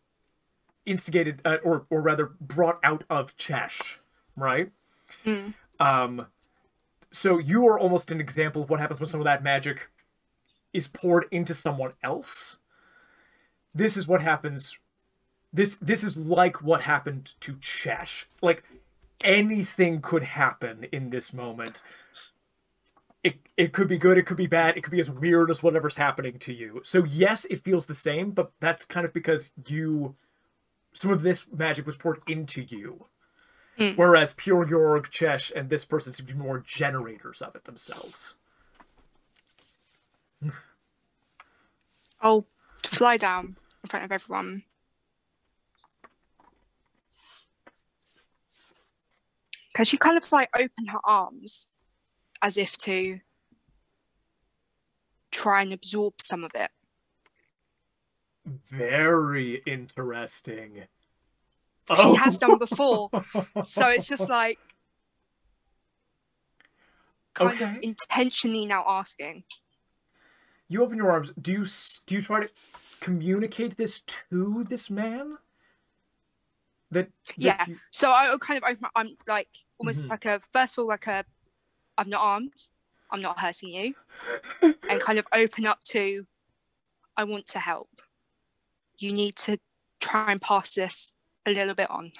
instigated, or rather brought out of Chesh, right? So you are almost an example of what happens when some of that magic is poured into someone else. This is what happens. This is like what happened to Chesh. Like, anything could happen in this moment. It could be good, it could be bad, it could be as weird as whatever's happening to you. So yes, it feels the same, but that's kind of because some of this magic was poured into you. Whereas Piuwhgieawrg, Chesh, and this person seem to be more generators of it themselves. I'll fly down in front of everyone. Because she kind of like opened her arms as if to try and absorb some of it. Very interesting. She has done before. So it's just like kind of intentionally now asking. You open your arms. Do you try to communicate this to this man? Yeah. So I kind of open. I'm like almost like a first of all like a. I'm not armed. I'm not hurting you, and kind of open up to. I want to help. You need to try and pass this a little bit on.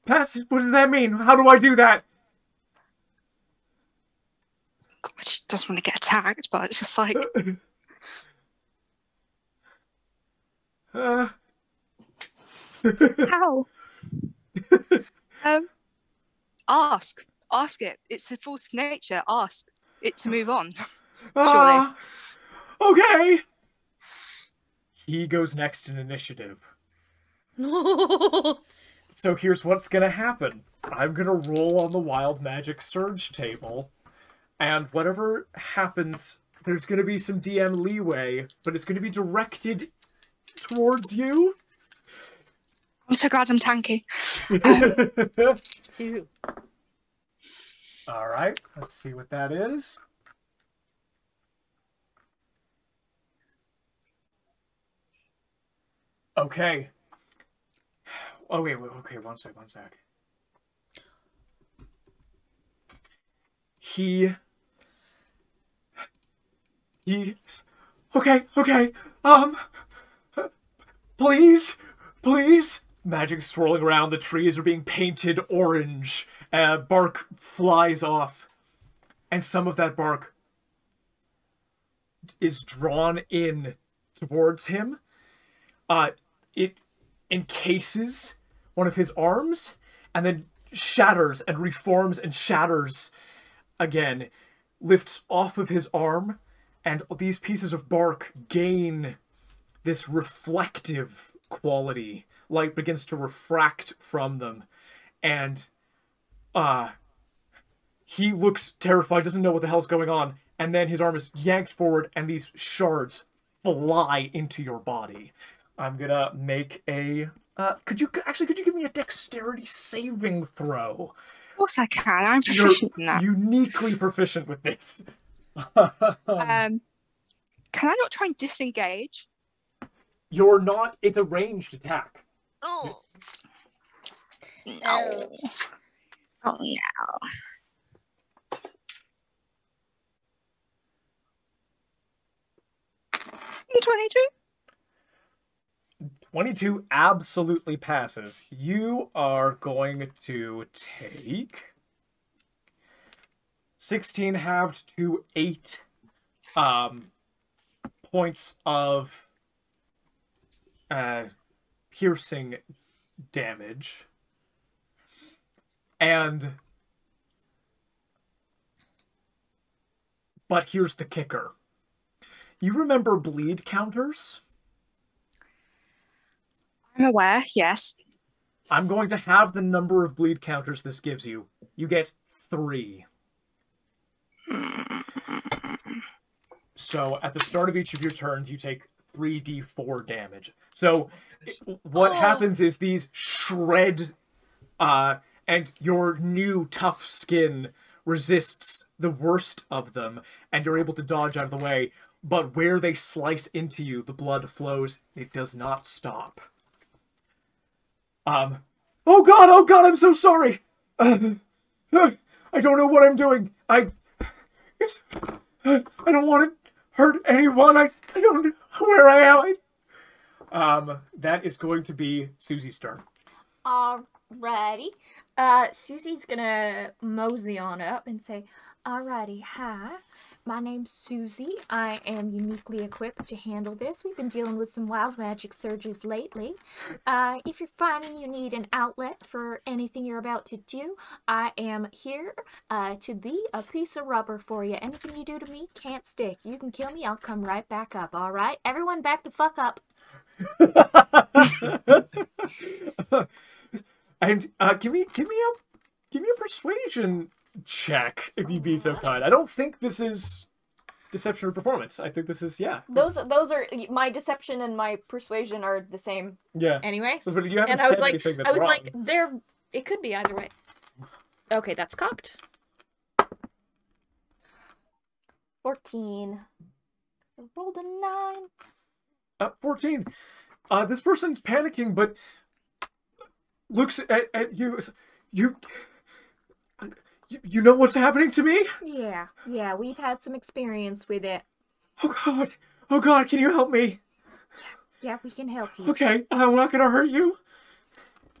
Pass? What does that mean? How do I do that? God, she doesn't want to get attacked, but it's just like. How? Ask it. It's a force of nature. Ask it to move on. Surely. Okay. He goes next in initiative. So here's what's gonna happen. I'm gonna roll on the Wild Magic Surge table, and whatever happens, there's gonna be some DM leeway, but it's gonna be directed towards you. I'm so glad I'm tanky. 2. Alright, let's see what that is. Okay. Oh, wait, okay, one sec. He... Okay, please, Magic's swirling around, the trees are being painted orange, bark flies off, and some of that bark is drawn in towards him. It encases one of his arms, and then shatters and reforms and shatters again, lifts off of his arm, and these pieces of bark gain this reflective quality. Light begins to refract from them, and he looks terrified, doesn't know what the hell's going on, and then his arm is yanked forward, and these shards fly into your body. I'm gonna make a... could you give me a dexterity saving throw? Of course I can. I'm proficient in that. Uniquely proficient with this. Can I not try and disengage? You're not... It's a ranged attack. Oh. No. Oh, no. 22? 22 absolutely passes. You are going to take 16 halved to 8 points of piercing damage. But here's the kicker. You remember bleed counters? I'm aware, yes. I'm going to have the number of bleed counters this gives you. You get 3. So at the start of each of your turns, you take 3d4 damage. So what happens is these shred, and your new tough skin resists the worst of them, and you're able to dodge out of the way. But where they slice into you, the blood flows. It does not stop. Oh god, I'm so sorry! I don't know what I'm doing. I don't want to hurt anyone. I don't know where I am. That is going to be Susie's turn. Alrighty. Susie's gonna mosey on up and say, alrighty, hi. My name's Suzie. I am uniquely equipped to handle this. We've been dealing with some wild magic surges lately. If you're finding you need an outlet for anything you're about to do, I am here to be a piece of rubber for you. Anything you do to me can't stick. You can kill me, I'll come right back up, alright? Everyone back the fuck up. And give me a persuasion check, if you'd be so kind. I don't think this is deception or performance. I think this is, yeah. Those are my deception and my persuasion are the same. Yeah. Anyway. But you haven't And I was said like, anything that's wrong. it could be either way. Okay, that's cocked. 14. I rolled a 9. 14. This person's panicking, but looks at you. You know what's happening to me? Yeah, we've had some experience with it. Oh God, can you help me? Yeah, we can help you. Okay, I'm not gonna hurt you.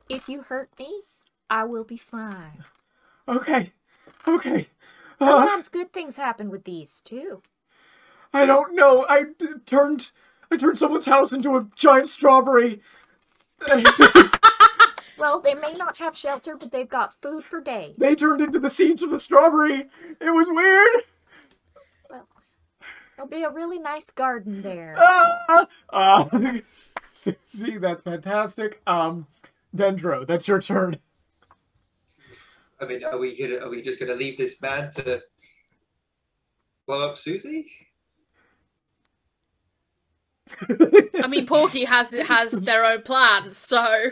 If you hurt me, I will be fine. Okay. Sometimes good things happen with these, too. I don't know. I turned someone's house into a giant strawberry. Well, they may not have shelter, but they've got food for days. They turned into the seeds of the strawberry. It was weird. Well, there'll be a really nice garden there. Suzie, that's fantastic. Dendro, that's your turn. I mean, are we just gonna leave this man to blow up Suzie? I mean, Porky has their own plans, so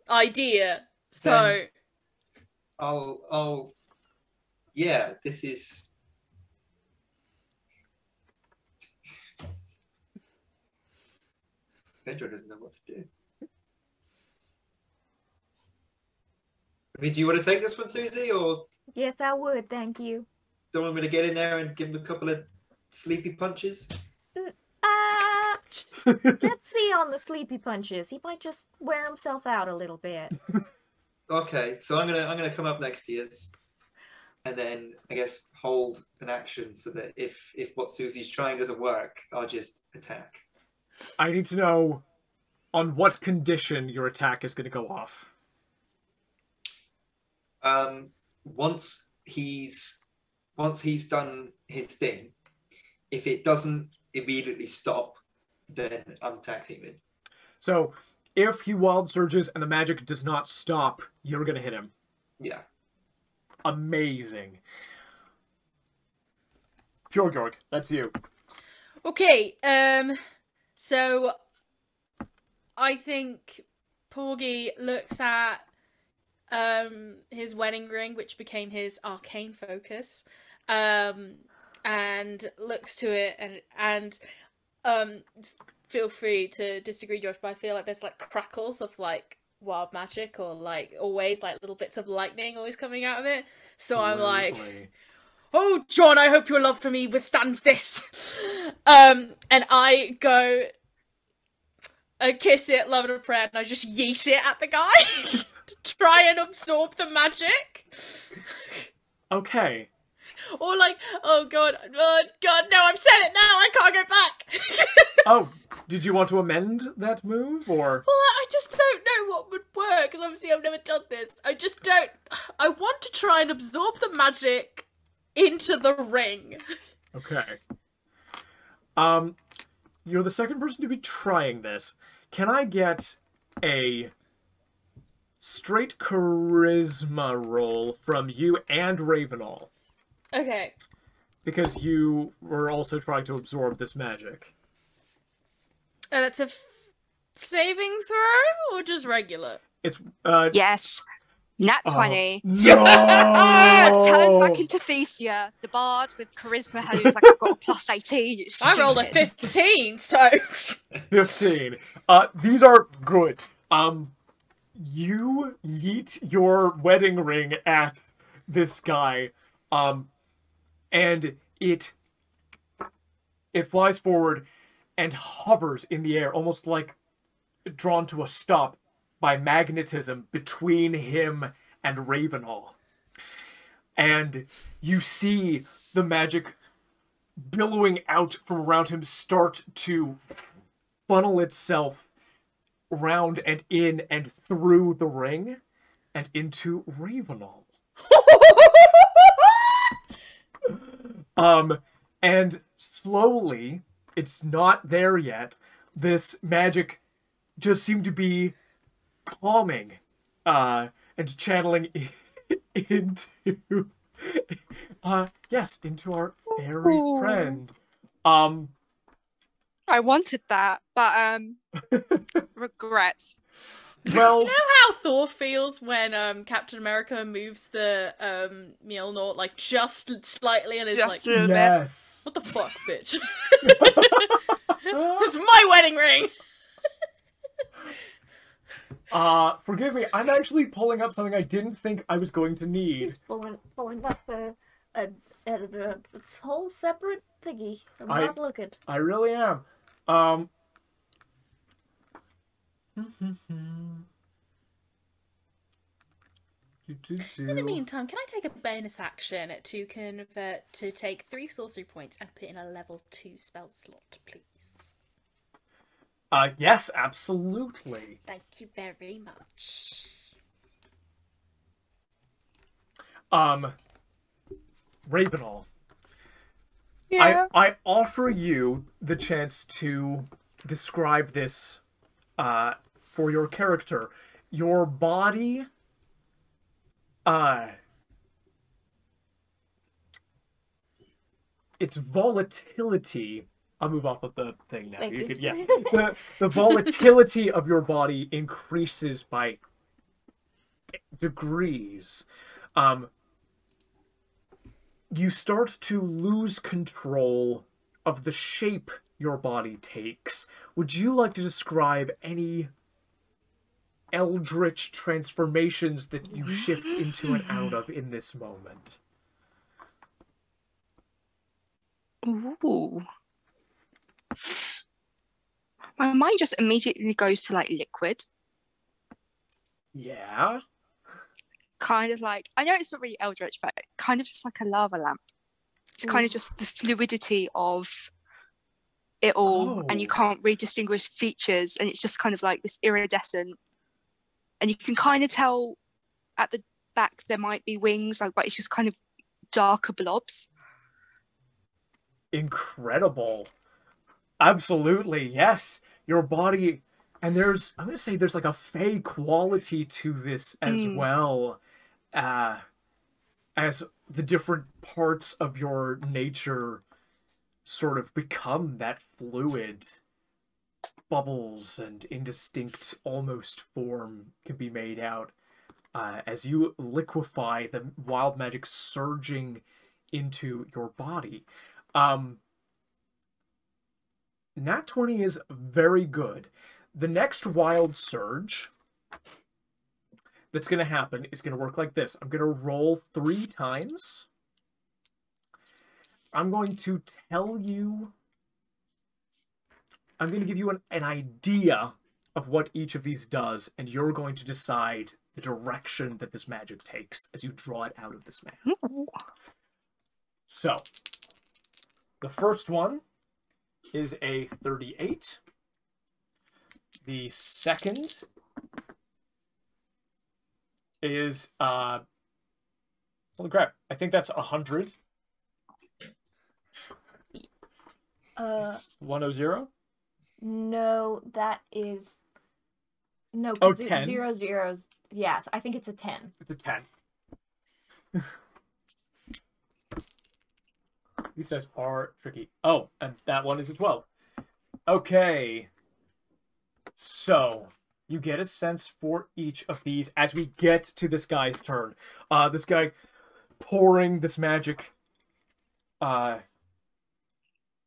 idea. So Then yeah, this is. Dendro doesn't know what to do. I mean, do you want to take this one, Suzie, or Yes, I would, thank you. don't want me to get in there and give him a couple of sleepy punches? Let's see on the sleepy punches. He might just wear himself out a little bit. Okay, so I'm gonna come up next to you, and then I guess hold an action so that if what Susie's trying doesn't work, I'll just attack. I need to know on what condition your attack is going to go off. Once he's done his thing, if it doesn't immediately stop, then I'm attack teaming. So, if he wild surges and the magic does not stop, you're going to hit him. Yeah. Amazing. Piuwhgieawrg, that's you. okay, so I think Porgy looks at his wedding ring, which became his arcane focus, and looks to it and feel free to disagree, Josh, but I feel like there's like crackles of like wild magic or like always like little bits of lightning always coming out of it. So I'm like, oh, John, I hope your love for me withstands this. And I go, I kiss it, love and a prayer, and I just yeet it at the guy to try and absorb the magic. Okay. Or like, oh god, no, I've said it now, I can't go back. Oh, did you want to amend that move, or? Well, I just don't know what would work, because obviously I've never done this. I just don't, I want to try and absorb the magic into the ring. Okay. You're the second person to be trying this. Can I get a straight charisma roll from you and Ravenall? Okay. Because you were also trying to absorb this magic. That's a saving throw, or just regular? It's, Yes. Nat 20. No! Turn back into Thesia, the bard with charisma who's like, I've got a plus 18. It's I rolled a stupid. 15, so... 15. These are good. You yeet your wedding ring at this guy, and it flies forward and hovers in the air, almost like drawn to a stop by magnetism between him and Ravenall. And you see the magic billowing out from around him start to funnel itself round and in and through the ring and into Ravenall. And slowly, it's not there yet, this magic just seemed to be calming, and channeling into Yes, into our fairy Ooh. friend. I wanted that, but regret. Well, You know how Thor feels when Captain America moves the Mjolnir like just slightly and is Just like, a little bit. yes. "What the fuck, bitch? It's my wedding ring." Forgive me. I'm actually pulling up something I didn't think I was going to need. He's pulling up a whole separate thingy. I'm not looking. I really am. In the meantime, can I take a bonus action to convert to take 3 sorcery points and put in a level 2 spell slot, please? Yes, absolutely. Thank you very much. Ravenall. Yeah. I offer you the chance to describe this for your character. Your body its volatility. I'll move off of the thing now. Thank you. Yeah. The volatility of your body increases by degrees. You start to lose control of the shape your body takes. Would you like to describe any eldritch transformations that you shift into and out of in this moment? Ooh. My mind just immediately goes to like liquid. Yeah. Kind of like, I know it's not really eldritch, but kind of just like a lava lamp. It's kind of just the fluidity of it all, and you can't really distinguish features, and it's just kind of like this iridescent, and you can kind of tell at the back there might be wings, like, but it's just kind of darker blobs. Incredible. Absolutely, yes. Your body, and I'm going to say there's like a fey quality to this as well, as the different parts of your nature sort of become that fluid. Bubbles and indistinct almost form can be made out as you liquefy, the wild magic surging into your body. Nat 20 is very good. The next wild surge that's going to happen is going to work like this. I'm going to roll 3 times. I'm going to tell you... I'm going to give you an idea of what each of these does, and you're going to decide the direction that this magic takes as you draw it out of this man. So, the first one is a 38. The second is, holy crap, I think that's 100. 100? No, that is... No, Oh, because 10? 0 zeros... Yes, I think it's a 10. It's a 10. These dice are tricky. Oh, and that one is a 12. Okay. So, you get a sense for each of these as we get to this guy's turn. This guy pouring this magic. Oh,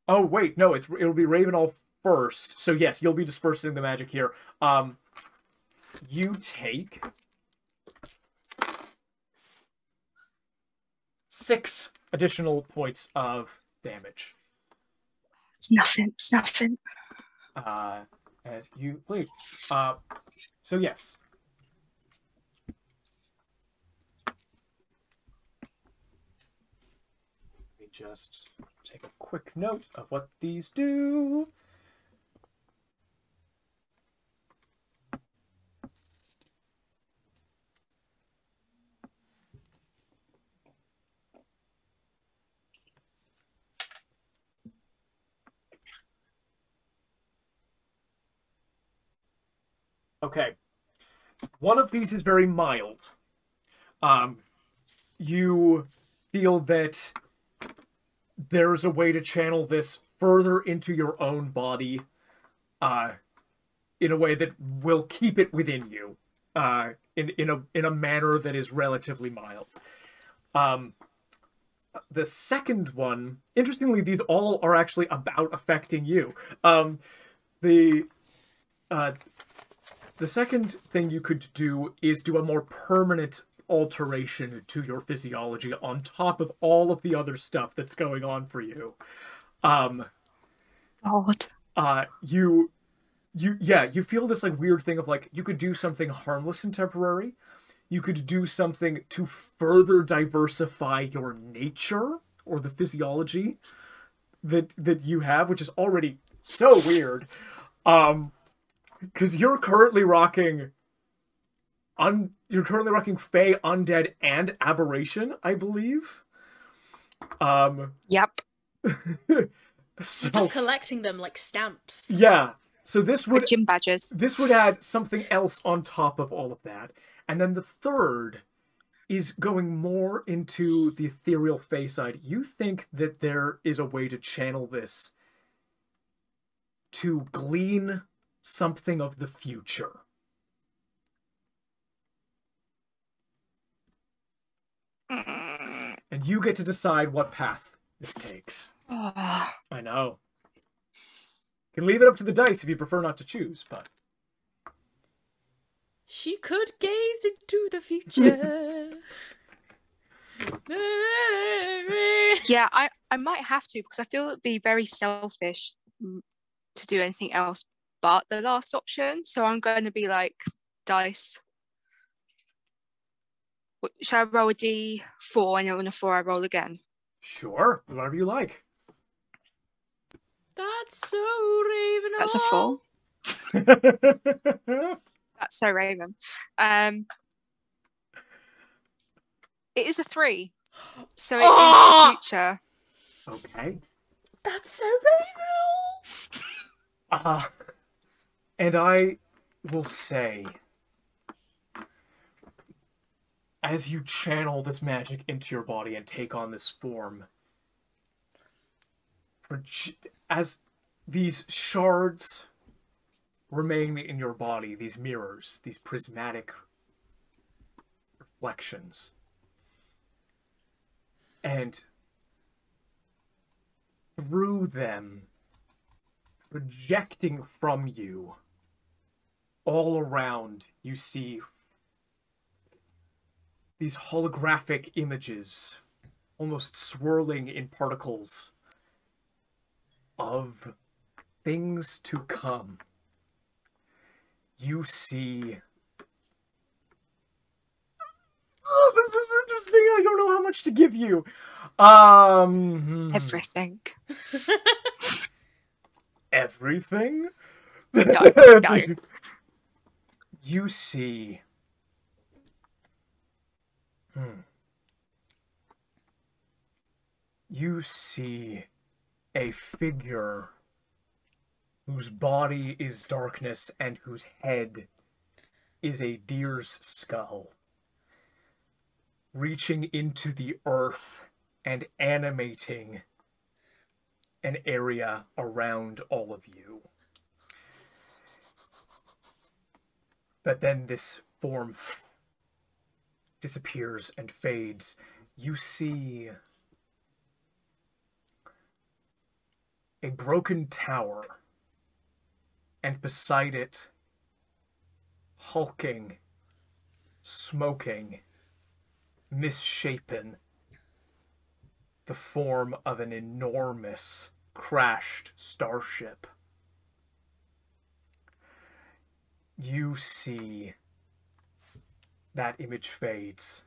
wait, no, it'll be Ravenall first. So, yes, you'll be dispersing the magic here. You take 6 additional points of damage. It's nothing. It's nothing. As you bleed. So yes. Let me just take a quick note of what these do. Okay. One of these is very mild. You feel that there's a way to channel this further into your own body in a way that will keep it within you in a manner that is relatively mild. The second one, interestingly, these all are actually about affecting you. The second thing you could do is do a more permanent alteration to your physiology on top of all of the other stuff that's going on for you. God. You feel this like weird thing of like you could do something harmless and temporary. You could do something to further diversify your nature or the physiology that you have, which is already so weird. Because you're currently rocking Fey, Undead, and Aberration, I believe. Yep. So, You're just collecting them like stamps. yeah. So this would Gym badges. This would add something else on top of all of that. And then the third is going more into the ethereal Fey side. You think that there is a way to channel this to glean something of the future. And you get to decide what path this takes. I know. You can leave it up to the dice if you prefer not to choose, but... She could gaze into the future. Yeah, I might have to, because I feel it'd be very selfish to do anything else but the last option. So I'm going to be like, dice. Shall I roll a d4 and on a 4 I roll again? Sure, whatever you like. That's so Raven. That's a 4. That's so Raven. It is a 3. So it is the future. Okay. That's so Raven. And I will say, as you channel this magic into your body and take on this form, as these shards remain in your body, these mirrors, these prismatic reflections, and through them, projecting from you, all around, you see these holographic images, almost swirling in particles, of things to come. You see... Oh, this is interesting. I don't know how much to give you. Everything. Everything? No. You see... You see a figure whose body is darkness and whose head is a deer's skull, reaching into the earth and animating an area around all of you. But then this form disappears and fades. You see a broken tower, and beside it, hulking, smoking, misshapen, the form of an enormous, crashed starship. You see that image fades,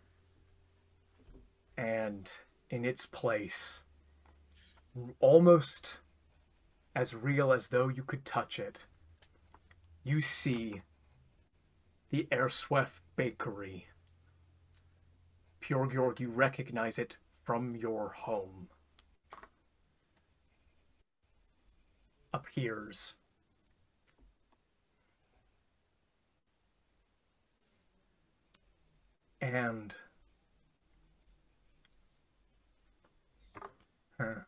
and in its place, almost as real as though you could touch it, you see the Erswef Bakery. Piuwhgieawrg, you recognize it from your home. Appears. And Huh.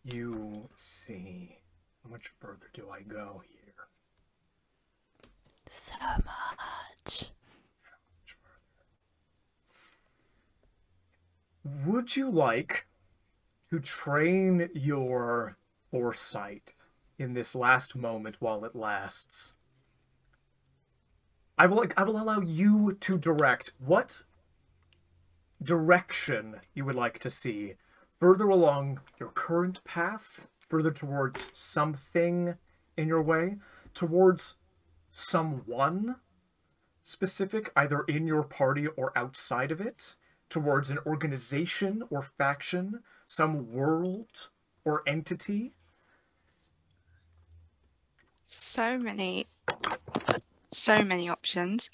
You see. How much further do I go here? So much. Would you like to train your foresight in this last moment while it lasts? I will allow you to direct what direction you would like to see further along your current path, further towards something in your way, towards someone specific, either in your party or outside of it, towards an organization or faction, some world or entity. So many options.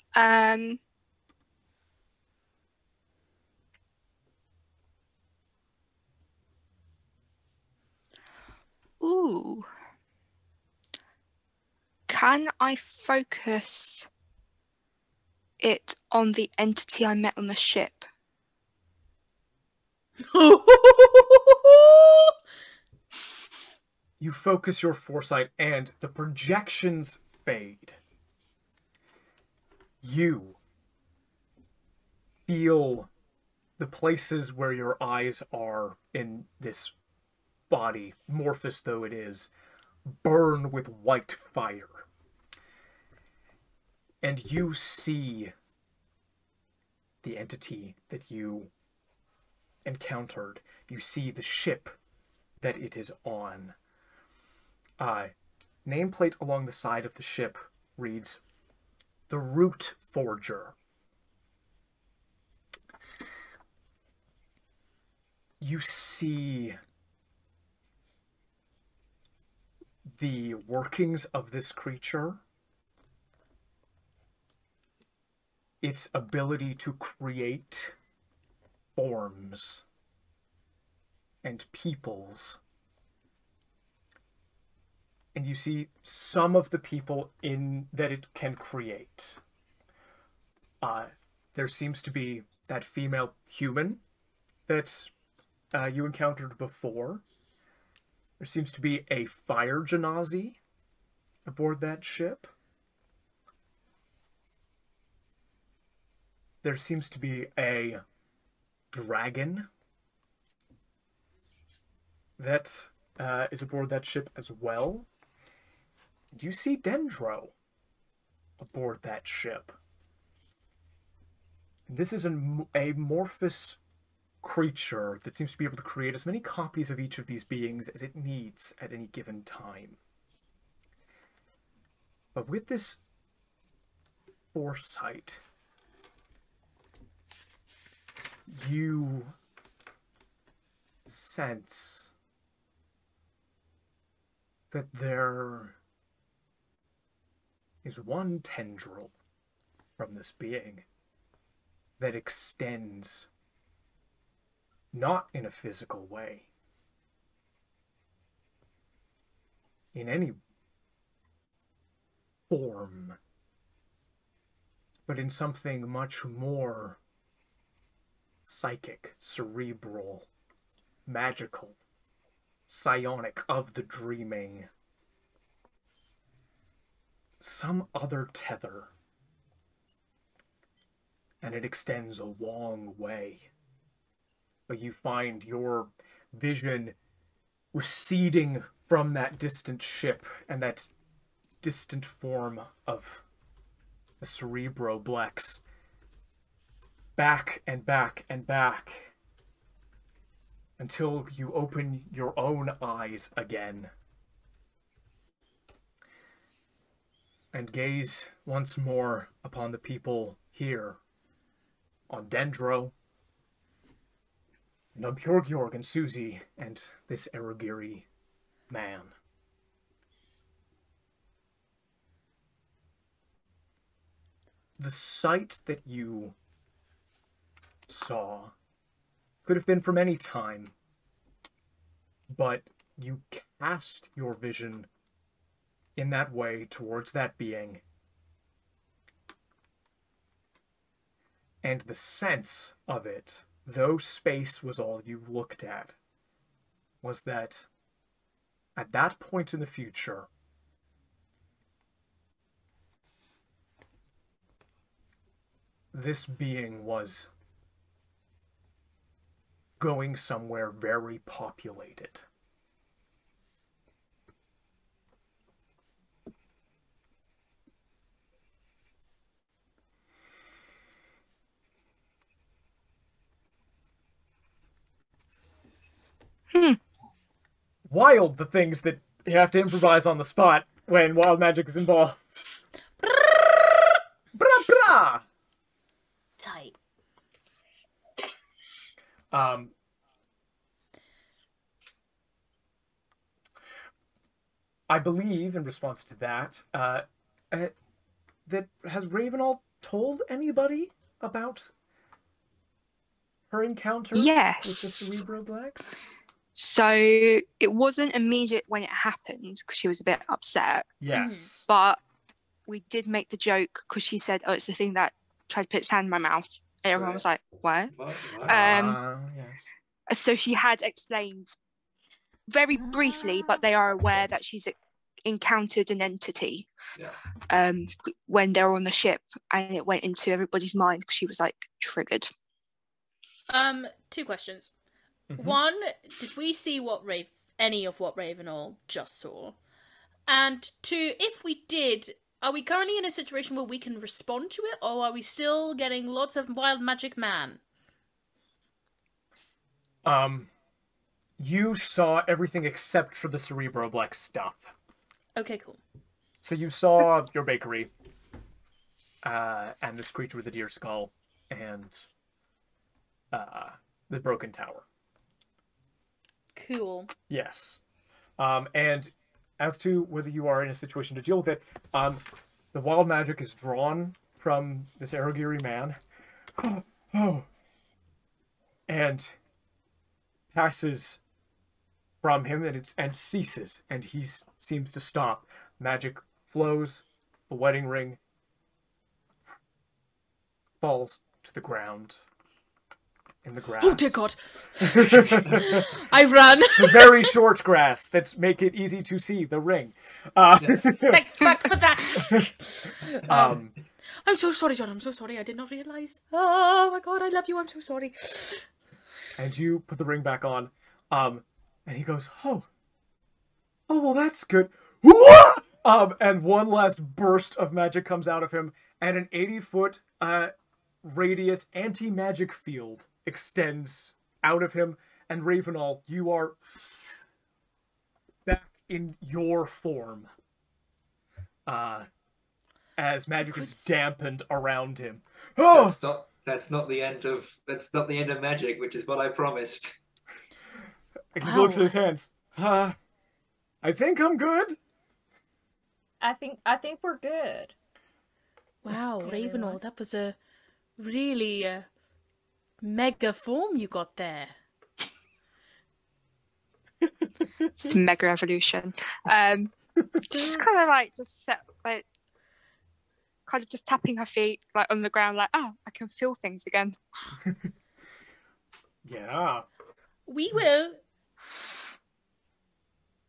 Ooh. Can I focus it on the entity I met on the ship? You focus your foresight and the projections fade. You feel the places where your eyes are in this body, amorphous though it is, burn with white fire. And you see the entity that you encountered. You see the ship that it is on. Nameplate along the side of the ship reads, "The Root Forger." You see the workings of this creature, its ability to create forms and peoples. And you see some of the people in that it can create. There seems to be that female human that you encountered before. There seems to be a fire genasi aboard that ship. There seems to be a dragon that is aboard that ship as well. You see Dendro aboard that ship. This is an amorphous creature that seems to be able to create as many copies of each of these beings as it needs at any given time. But with this foresight, you sense that there is one tendril from this being that extends not in a physical way, in any form, but in something much more psychic, cerebral, magical, psionic, of the dreaming. Some other tether. And it extends a long way. But you find your vision receding from that distant ship and that distant form of the Cerebroblex. Back and back and back. Until you open your own eyes again. And gaze once more upon the people here. On Dendro. And on Piuwhgieawrg and Suzie. And this Erogiri man. The sight that you saw could have been from any time, but you cast your vision in that way towards that being, and the sense of it though space was all you looked at, was that at that point in the future, this being was going somewhere very populated. Wild, the things that you have to improvise on the spot when wild magic is involved. Bra bra! Tight. I believe, in response to that, that has Ravenall told anybody about her encounter with the Yes. Cerebro-Blacks? So it wasn't immediate when it happened because she was a bit upset, Yes. but we did make the joke because she said, "Oh, it's the thing that tried to put its hand in my mouth," and everyone was like, "What?" Yes. So she had explained very briefly, but they are aware that she's encountered an entity when they were on the ship, and it went into everybody's mind because she was like triggered. 2 questions. Mhm. 1, did we see any of what Ravenall just saw? And 2, if we did, are we currently in a situation where we can respond to it, or are we still getting lots of wild magic man? You saw everything except for the Cerebro-Black stuff. Okay, cool. So you saw your bakery, and this creature with the deer skull, and the broken tower. Cool. Yes. And as to whether you are in a situation to deal with it, the wild magic is drawn from this Aragiri man. And passes from him and ceases, and he seems to stop. Magic flows, the wedding ring falls to the ground. In the grass. Oh dear God! I run. The very short grass that make it easy to see the ring. Thank fuck for that. I'm so sorry, John. I'm so sorry. I did not realize. Oh my God, I love you. I'm so sorry. And you put the ring back on, and he goes, "Oh, well, that's good." And one last burst of magic comes out of him, and an 80-foot radius anti-magic field extends out of him, and Ravenall, you are back in your form. As magic is dampened around him. Oh! That's not the end of magic, which is what I promised. He looks at his hands. I think I'm good. I think we're good. Wow, Okay, Ravenall, that was a really mega form you got there. It's mega evolution. Just kind of like kind of just tapping her feet like on the ground, like, oh, I can feel things again. Yeah. We will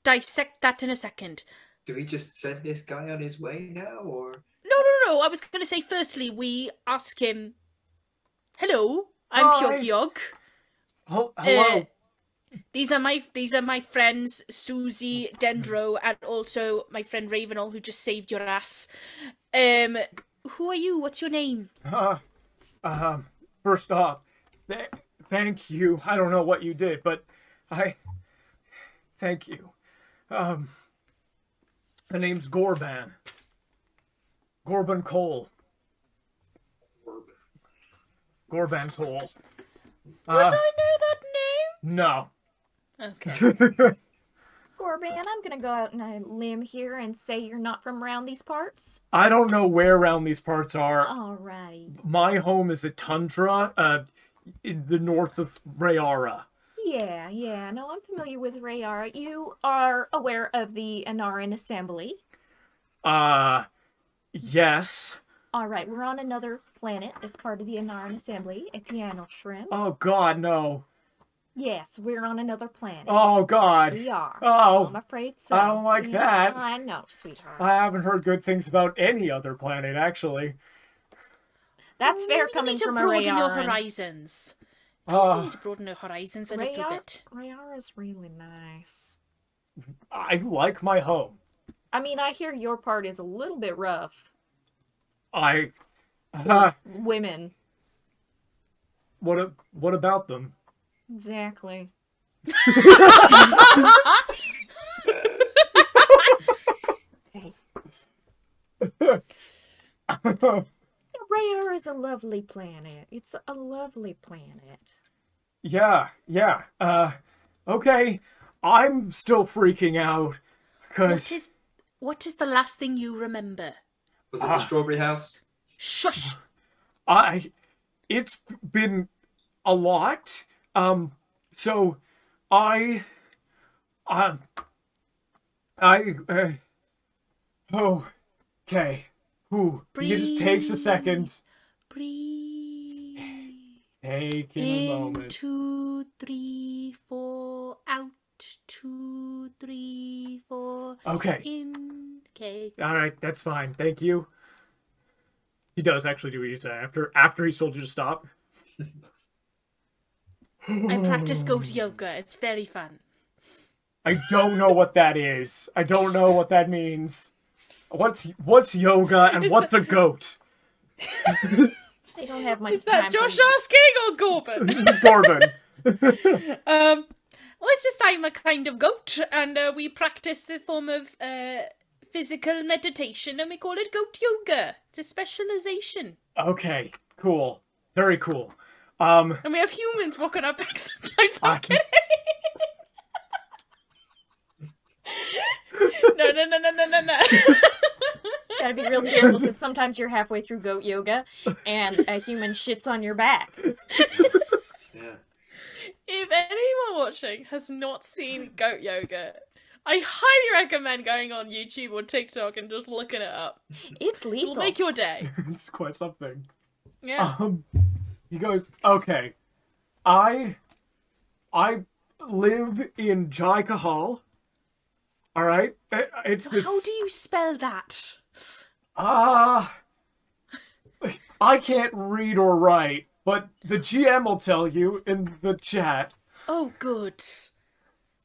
dissect that in a second. Do we just send this guy on his way now, or? No. I was going to say, firstly, we ask him, "Hello, I'm Piuwhgieawrg. Hello. These are my friends Suzie, Dendro, and also my friend Ravenall, who just saved your ass. Who are you? What's your name?" First off, thank you. I don't know what you did, but thank you. The name's Gorban. Gorban Cole. Gorban Cole. Would I know that name? No. Okay. Gorban, I'm gonna go out on a limb here and say you're not from around these parts. I don't know where around these parts are. Alrighty. My home is a tundra, in the north of Rayara. Yeah, no, I'm familiar with Rayara. You are aware of the Anaran Assembly. Yes. Alright, we're on another planet that's part of the Anaran Assembly, a piano shrimp. Oh God, no. Yes, we're on another planet. Oh God. We are. Oh. I'm afraid so. I don't like that. I know, sweetheart. I haven't heard good things about any other planet, actually. That's fair Maybe coming you need to from a broaden your Rayaran. horizons. You need to broaden your horizons a little bit. Rayara's really nice. I like my home. I mean, I hear your part is a little bit rough. Women. What about them? Exactly. Hey. Rayara is a lovely planet. It's a lovely planet. Yeah. Okay. I'm still freaking out. Cause... What is the last thing you remember? Was it the strawberry house? Shush! It's been a lot. So okay. Ooh, it just takes a second. Breathe. Taking a moment. In, 2, 3, 4, out. 2, 3, 4. Okay. In. Okay. Alright, that's fine. Thank you. He does actually do what you say after he's told you to stop. I practice goat yoga. It's very fun. I don't know what that is. I don't know what that means. What's yoga and what's a goat? They don't have much Is that time Josh for asking or Corbin? Corbin. Well, it's just I'm a kind of goat, and we practice a form of physical meditation, and we call it goat yoga. It's a specialization. Okay, cool. Very cool. And we have humans walking our back sometimes. I'm kidding. No. Gotta be real careful because sometimes you're halfway through goat yoga and a human shits on your back. Yeah. If anyone watching has not seen goat yoga, I highly recommend going on YouTube or TikTok and just looking it up. It's lethal. It'll make your day. It's quite something. Yeah. He goes, okay, I live in Jai Kahal. All right, it's this. How do you spell that? I can't read or write, but the GM will tell you in the chat. Oh, good.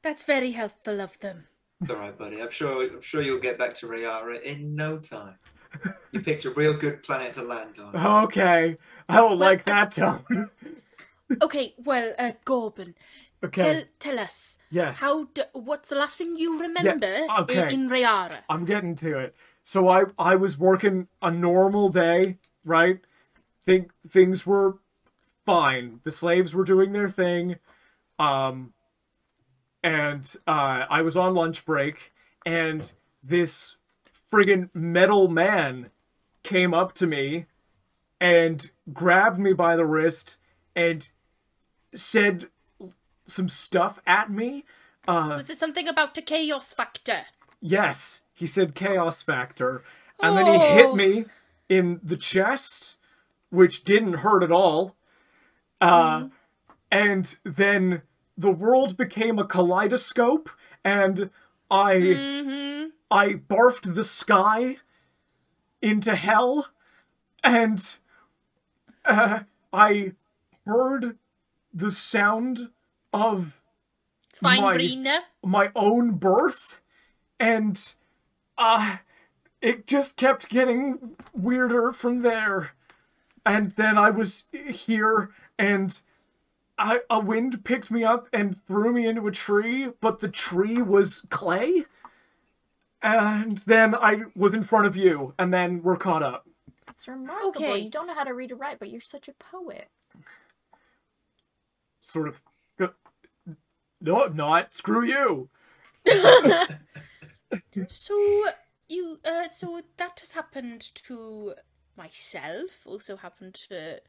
That's very helpful of them. It's all right, buddy. I'm sure you'll get back to Rayara in no time. You picked a real good planet to land on. Okay, I don't like that tone. Okay, well, Corbin, Okay. tell us. Yes. What's the last thing you remember okay. in Rayara? I'm getting to it. So I was working a normal day, right? Things were fine. The slaves were doing their thing. And I was on lunch break, and this friggin' metal man came up to me and grabbed me by the wrist and said some stuff at me. Was it something about the chaos factor? Yes, he said chaos factor. And then he hit me in the chest, which didn't hurt at all. And then the world became a kaleidoscope, and I barfed the sky into hell, and I heard the sound of my own birth, and it just kept getting weirder from there. And then I was here, and a wind picked me up and threw me into a tree, but the tree was clay. And then I was in front of you, and then we're caught up. It's remarkable. Okay. You don't know how to read or write, but you're such a poet. Sort of. No, I'm not. Screw you. So that has happened to myself. Also happened to.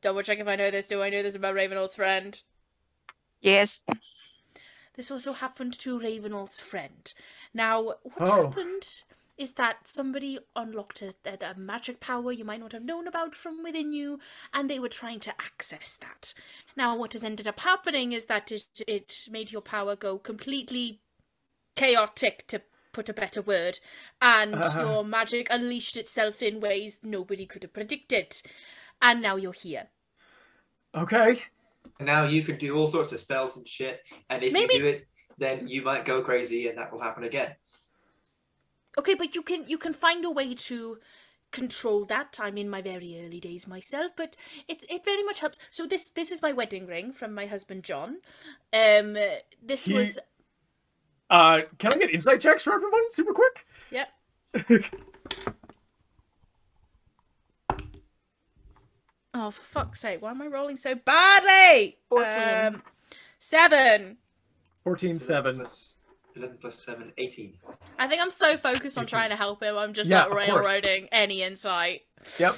Double check if I know this. Do I know this about Ravenel's friend? Yes. This also happened to Ravenel's friend. Now, what Oh. happened is that somebody unlocked a magic power you might not have known about from within you, and they were trying to access that. Now, what has ended up happening is that it made your power go completely chaotic, to put a better word, and your magic unleashed itself in ways nobody could have predicted. And now you're here. Okay. And now you can do all sorts of spells and shit, and if you do it, then you might go crazy, and that will happen again. Okay, but you can find a way to control that. I'm in my very early days myself, but it very much helps. So this is my wedding ring from my husband John. This was. Can I get insight checks for everyone, super quick? Yep. Oh, for fuck's sake! Why am I rolling so badly? 14. 7. 14, 7. 11 plus 7, 18. I think I'm so focused on trying to help him, I'm just Yeah, like of railroading any insight. Yep.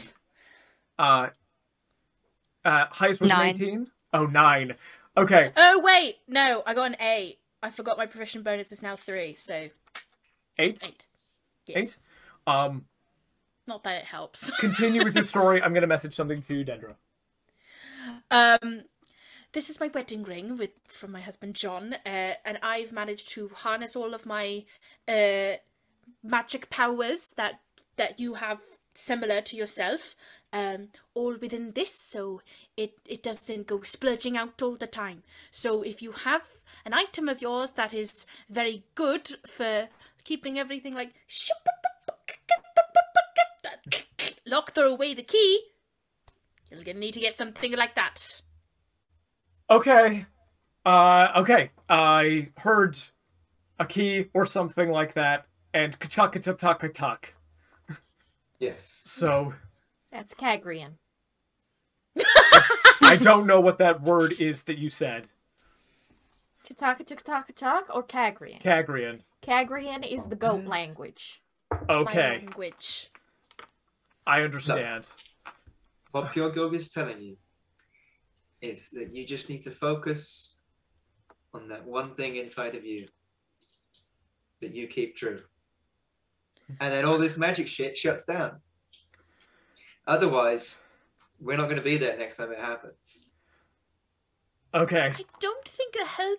Highest was 9. 18? Oh, 9. Okay. Oh wait, no, I got an 8. I forgot my proficient bonus is now 3, so 8? 8. Yes. 8? Not that it helps. Continue with your story. I'm gonna message something to Dendro. This is my wedding ring from my husband John, and I've managed to harness all of my magic powers that you have similar to yourself, all within this, so it doesn't go splurging out all the time. So if you have an item of yours that is very good for keeping everything like lock, throw away the key, you're gonna need to get something like that. Okay. Okay. I heard a key or something like that, and ka-chaka-ta-ta-ka-tak. Yes. So... That's Cagrian. I don't know what that word is that you said. Kataka or Cagrian? Cagrian. Cagrian is the goat language. Okay. My language. I understand. What Piuwhgieawrg is telling you is that you just need to focus on that one thing inside of you that you keep true. And then all this magic shit shuts down. Otherwise, we're not going to be there next time it happens. Okay. I don't think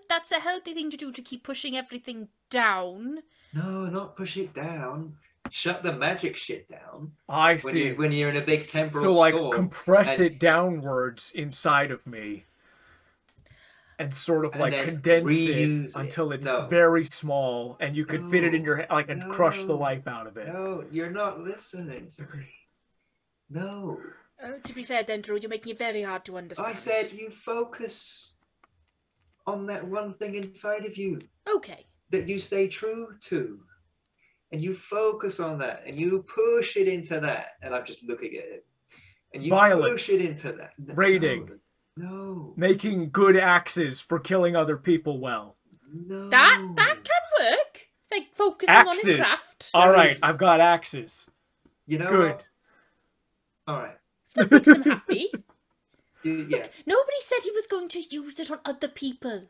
that's a healthy thing to do, to keep pushing everything down. No, not push it down. Shut the magic shit down. I see. When you're in a big temporal So, like, storm, compress it downwards inside of me. And sort of, like, condense it until it's very small, and you could fit it in your head, like, and crush the life out of it. No, you're not listening to me. No. To be fair, Dendro, you're making it very hard to understand. I said you focus on that one thing inside of you. Okay. That you stay true to. And you focus on that, and you push it into that. And I'm just looking at it. And you push it into that. Raiding. No. Making good axes for killing other people well. No. That can work. Like focusing axes. on his craft. All right, I've got axes. You know good. What? All right. That makes him happy. Yeah. Nobody said he was going to use it on other people.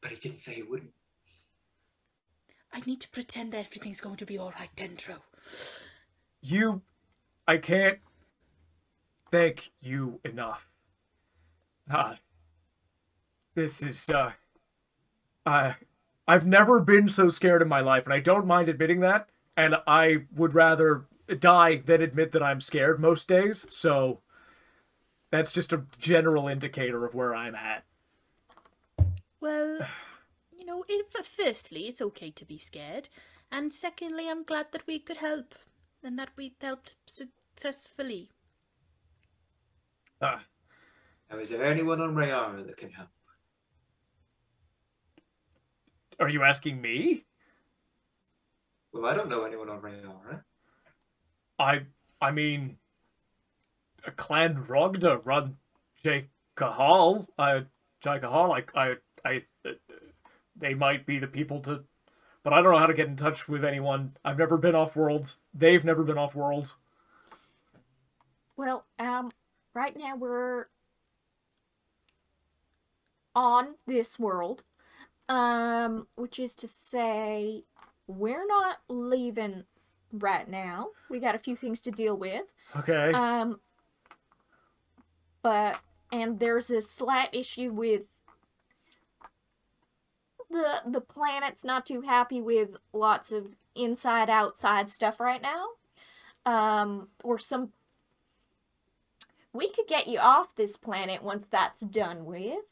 But he didn't say he wouldn't. I need to pretend that everything's going to be all right, Dendro. I can't thank you enough. This is, I've never been so scared in my life, and I don't mind admitting that, and I would rather die than admit that I'm scared most days, so that's just a general indicator of where I'm at. Well, you know, firstly, it's okay to be scared, and secondly, I'm glad that we could help, and that we helped successfully. Now, is there anyone on Rayara that can help? Are you asking me? Well, I don't know anyone on Rayara. I mean, Clan Rogda run Jai-Kahal. Jai-Kahal, they might be the people to, but I don't know how to get in touch with anyone. I've never been off-world. They've never been off-world. Well, right now we're on this world, which is to say, we're not leaving right now. We got a few things to deal with. Okay. And there's a slight issue with the planet's not too happy with lots of inside outside stuff right now. We could get you off this planet once that's done with.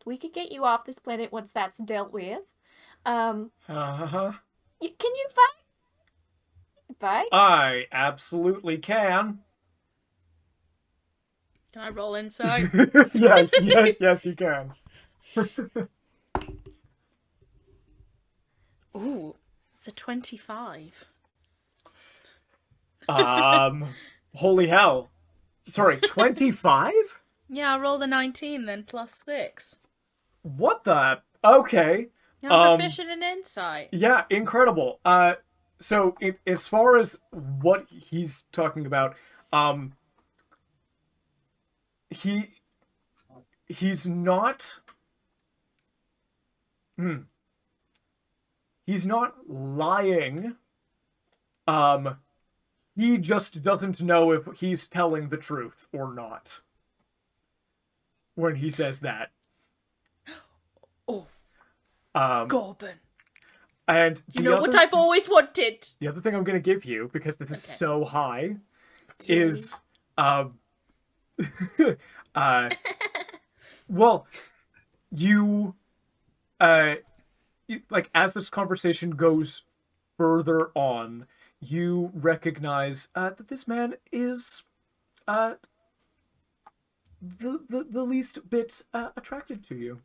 We could get you off this planet once that's dealt with. Can you fight? Fight? I absolutely can. Can I roll insight? yes, you can. Ooh, it's a 25. Holy hell. Sorry, 25? Yeah, I rolled a 19 then plus 6. What the? Okay. I'm proficient in insight. Yeah, incredible. So as far as what he's talking about, he's not he's not lying. He just doesn't know if he's telling the truth or not when he says that. Oh. Gorbin. And you know what I've always wanted. The other thing I'm going to give you, because this is so high, is well, you like, as this conversation goes further on, you recognize that this man is the least bit attracted to you.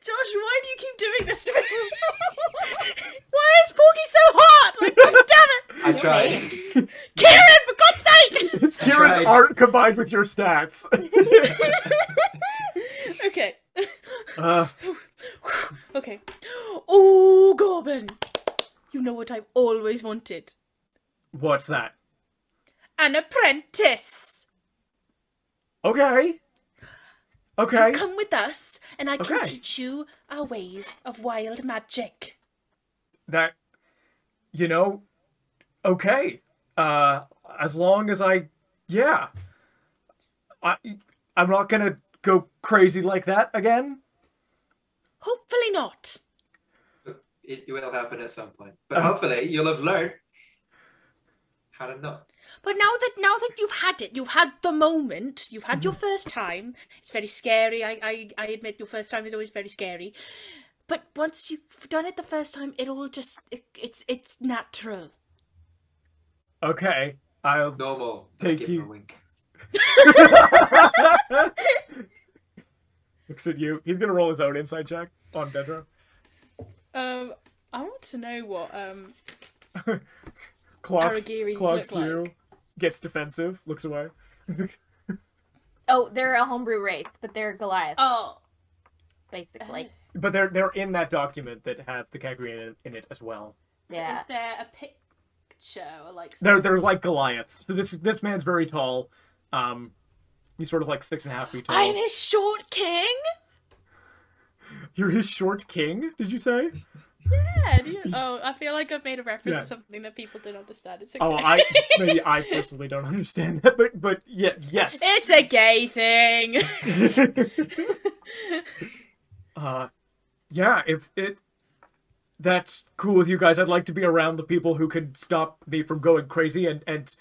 Josh, why do you keep doing this to me? Why is Porky so hot? Like, God damn it! I tried. Kieran, for God's sake! It's Kieran's art combined with your stats. Okay. Okay. Oh, Gorbin! You know what I've always wanted? What's that? An apprentice! Okay. Okay. You come with us, and I can teach you our ways of wild magic. That, you know, okay. As long as I'm not gonna go crazy like that again. Hopefully not. It will happen at some point, but hopefully you'll have learned how to not. But now that you've had it, you've had the moment, you've had your first time. It's very scary. I admit your first time is always very scary. But once you've done it the first time, it all just it's natural. Okay, I'll normal. Take give you. Him a wink. Looks at you. He's gonna roll his own insight check on Dendro. I want to know what clocks Aragiri's you. look like. Gets defensive. Looks away. Oh, they're a homebrew race, but they're Goliath. Oh, basically. But they're in that document that have the Kagri in it as well. Yeah. Is there a picture or like? They're like Goliaths. So this man's very tall. He's sort of like 6.5 feet tall. I'm his short king. You're his short king? Did you say? Yeah. Oh, I feel like I've made a reference to something that people don't understand. It's okay. Oh, maybe I personally don't understand that, but yeah, yes. It's a gay thing. Yeah, if that's cool with you guys, I'd like to be around the people who could stop me from going crazy, and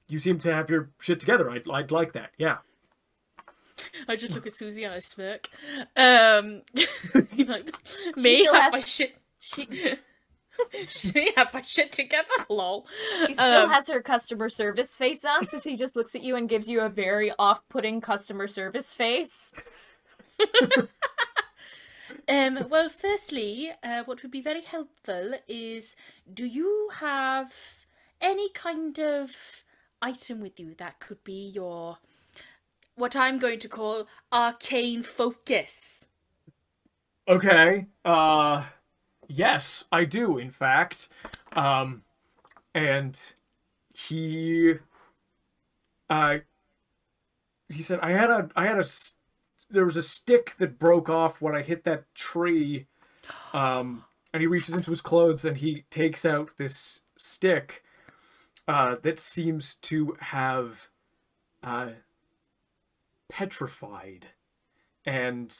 you seem to have your shit together. I'd like that. Yeah. I just look at Suzie and I smirk. Like, me have my shit. She have my shit together. Lol. She still has her customer service face on, so she just looks at you and gives you a very off-putting customer service face. Well, firstly, what would be very helpful is, do you have any kind of item with you that could be your, what I'm going to call, arcane focus? Okay. Yes, I do, in fact. And he said, I had a there was a stick that broke off when I hit that tree. And he reaches into his clothes and he takes out this stick that seems to have petrified, and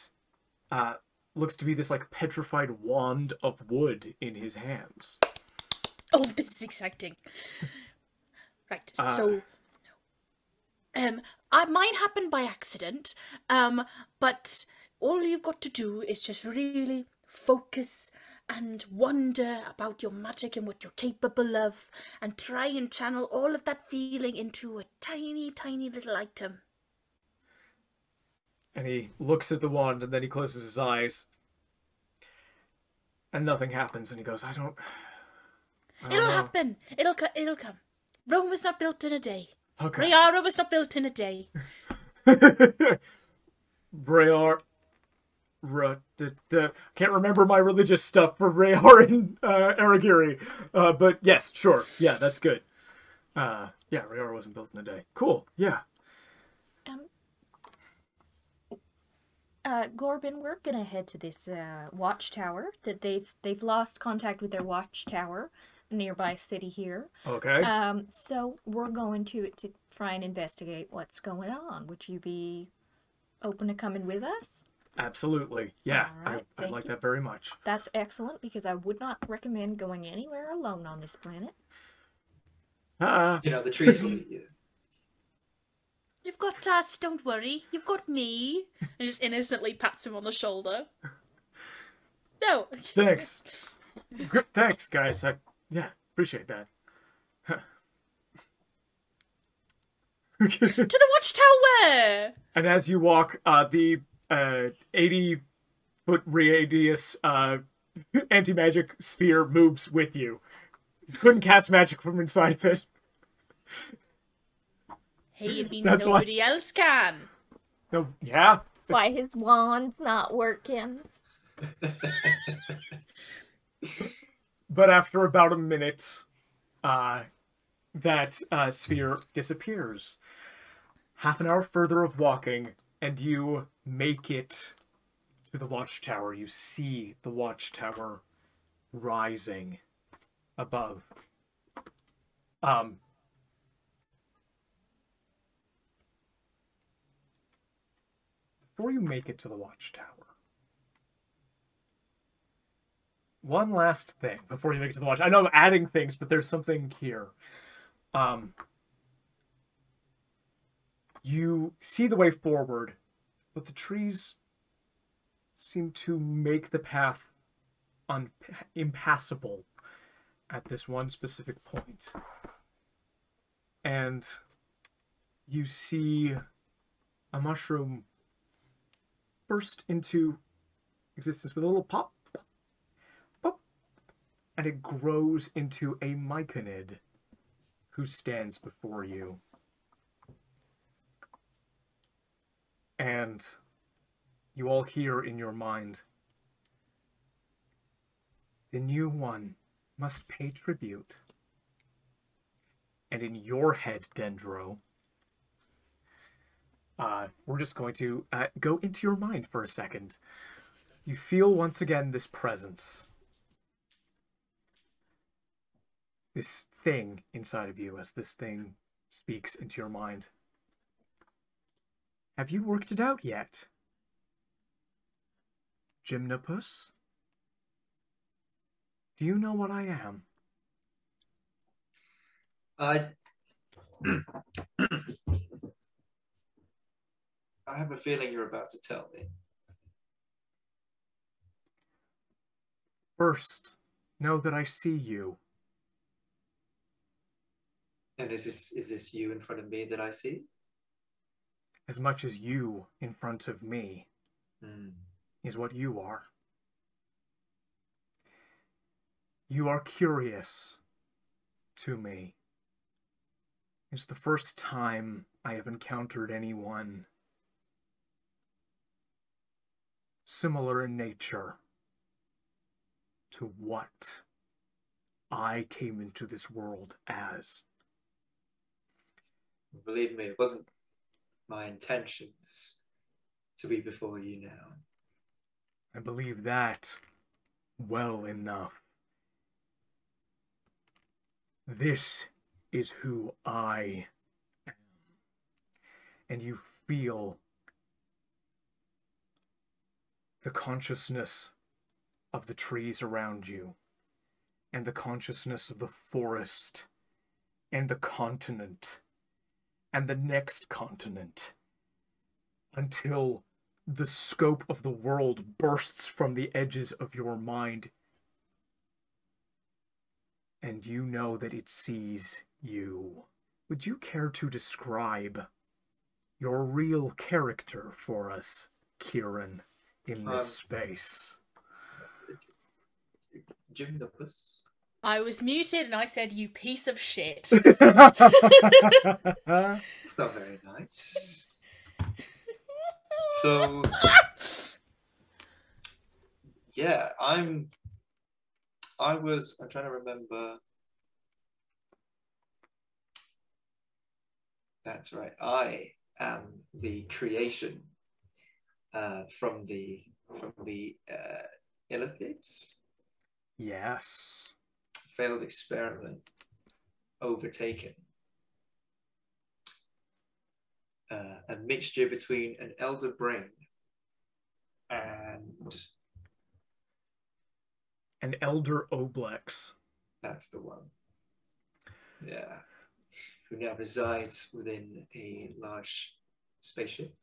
looks to be this like petrified wand of wood in his hands. Oh, this is exciting. Right, so mine happened by accident, but all you've got to do is just really focus and wonder about your magic and what you're capable of, and try and channel all of that feeling into a tiny, tiny little item. And he looks at the wand, and then he closes his eyes. And nothing happens, and he goes, I don't It'll know. happen. It'll come. Rome was not built in a day. Okay. Rayara was not built in a day. Rayar. Can't remember my religious stuff for Rayar and Aragiri. But yes, sure. Yeah, that's good. Yeah, Rayar wasn't built in a day. Cool. Yeah. Gorbin, we're gonna head to this watchtower that they've lost contact with their watchtower, a nearby city here. Okay. So we're going to try and investigate what's going on. Would you be open to coming with us? Absolutely. Yeah, All right, I'd thank like you. that very much. That's excellent, because I would not recommend going anywhere alone on this planet. You know, the trees will eat you. You've got us, don't worry. You've got me. And just innocently pats him on the shoulder. No. Thanks. Thanks, guys. Yeah, appreciate that. To the watchtower! And as you walk, the 80-foot radius anti-magic sphere moves with you. You couldn't cast magic from inside of it. Hey, you mean That's nobody else can? No, yeah. That's why his wand's not working. But after about a minute, that sphere disappears. Half an hour further of walking, and you make it to the watchtower. You see the watchtower rising above. Before you make it to the watchtower, one last thing before you make it to the watch. I know I'm adding things, but there's something here. You see the way forward, but the trees seem to make the path impassable at this one specific point. And you see a mushroom burst into existence with a little pop, pop, and it grows into a myconid who stands before you. And you all hear in your mind, the new one must pay tribute. And in your head, Dendro, we're just going to go into your mind for a second. You feel once again this presence. This thing inside of you as this thing speaks into your mind. Have you worked it out yet? Gymnopus? Do you know what I am? I have a feeling you're about to tell me. First, know that I see you. And is this you in front of me that I see? As much as you in front of me is what you are. You are curious to me. It's the first time I have encountered anyone similar in nature to what I came into this world as. Believe me, it wasn't my intentions to be before you now. I believe that well enough. This is who I am. And you feel the consciousness of the trees around you, and the consciousness of the forest, and the continent, and the next continent, until the scope of the world bursts from the edges of your mind, and you know that it sees you. Would you care to describe your real character for us, Kieran, in this space? Jim Nuppus. I was muted and I said, "You piece of shit." It's not very nice. So, yeah, I'm trying to remember. That's right. I am the creation from the Illithids. Yes. Failed experiment overtaken. A mixture between an elder brain and An elder Oblex. that's the one. Yeah. Who now resides within a large spaceship.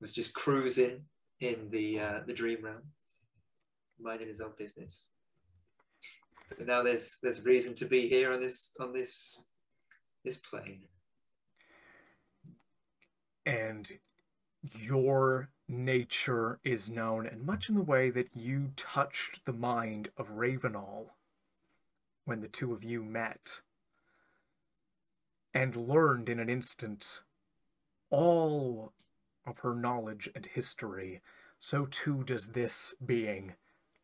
Was just cruising in the dream realm, minding his own business. But now there's reason to be here on this plane. And your nature is known, and much in the way that you touched the mind of Ravenall when the two of you met, and learned in an instant all of her knowledge and history, so too does this being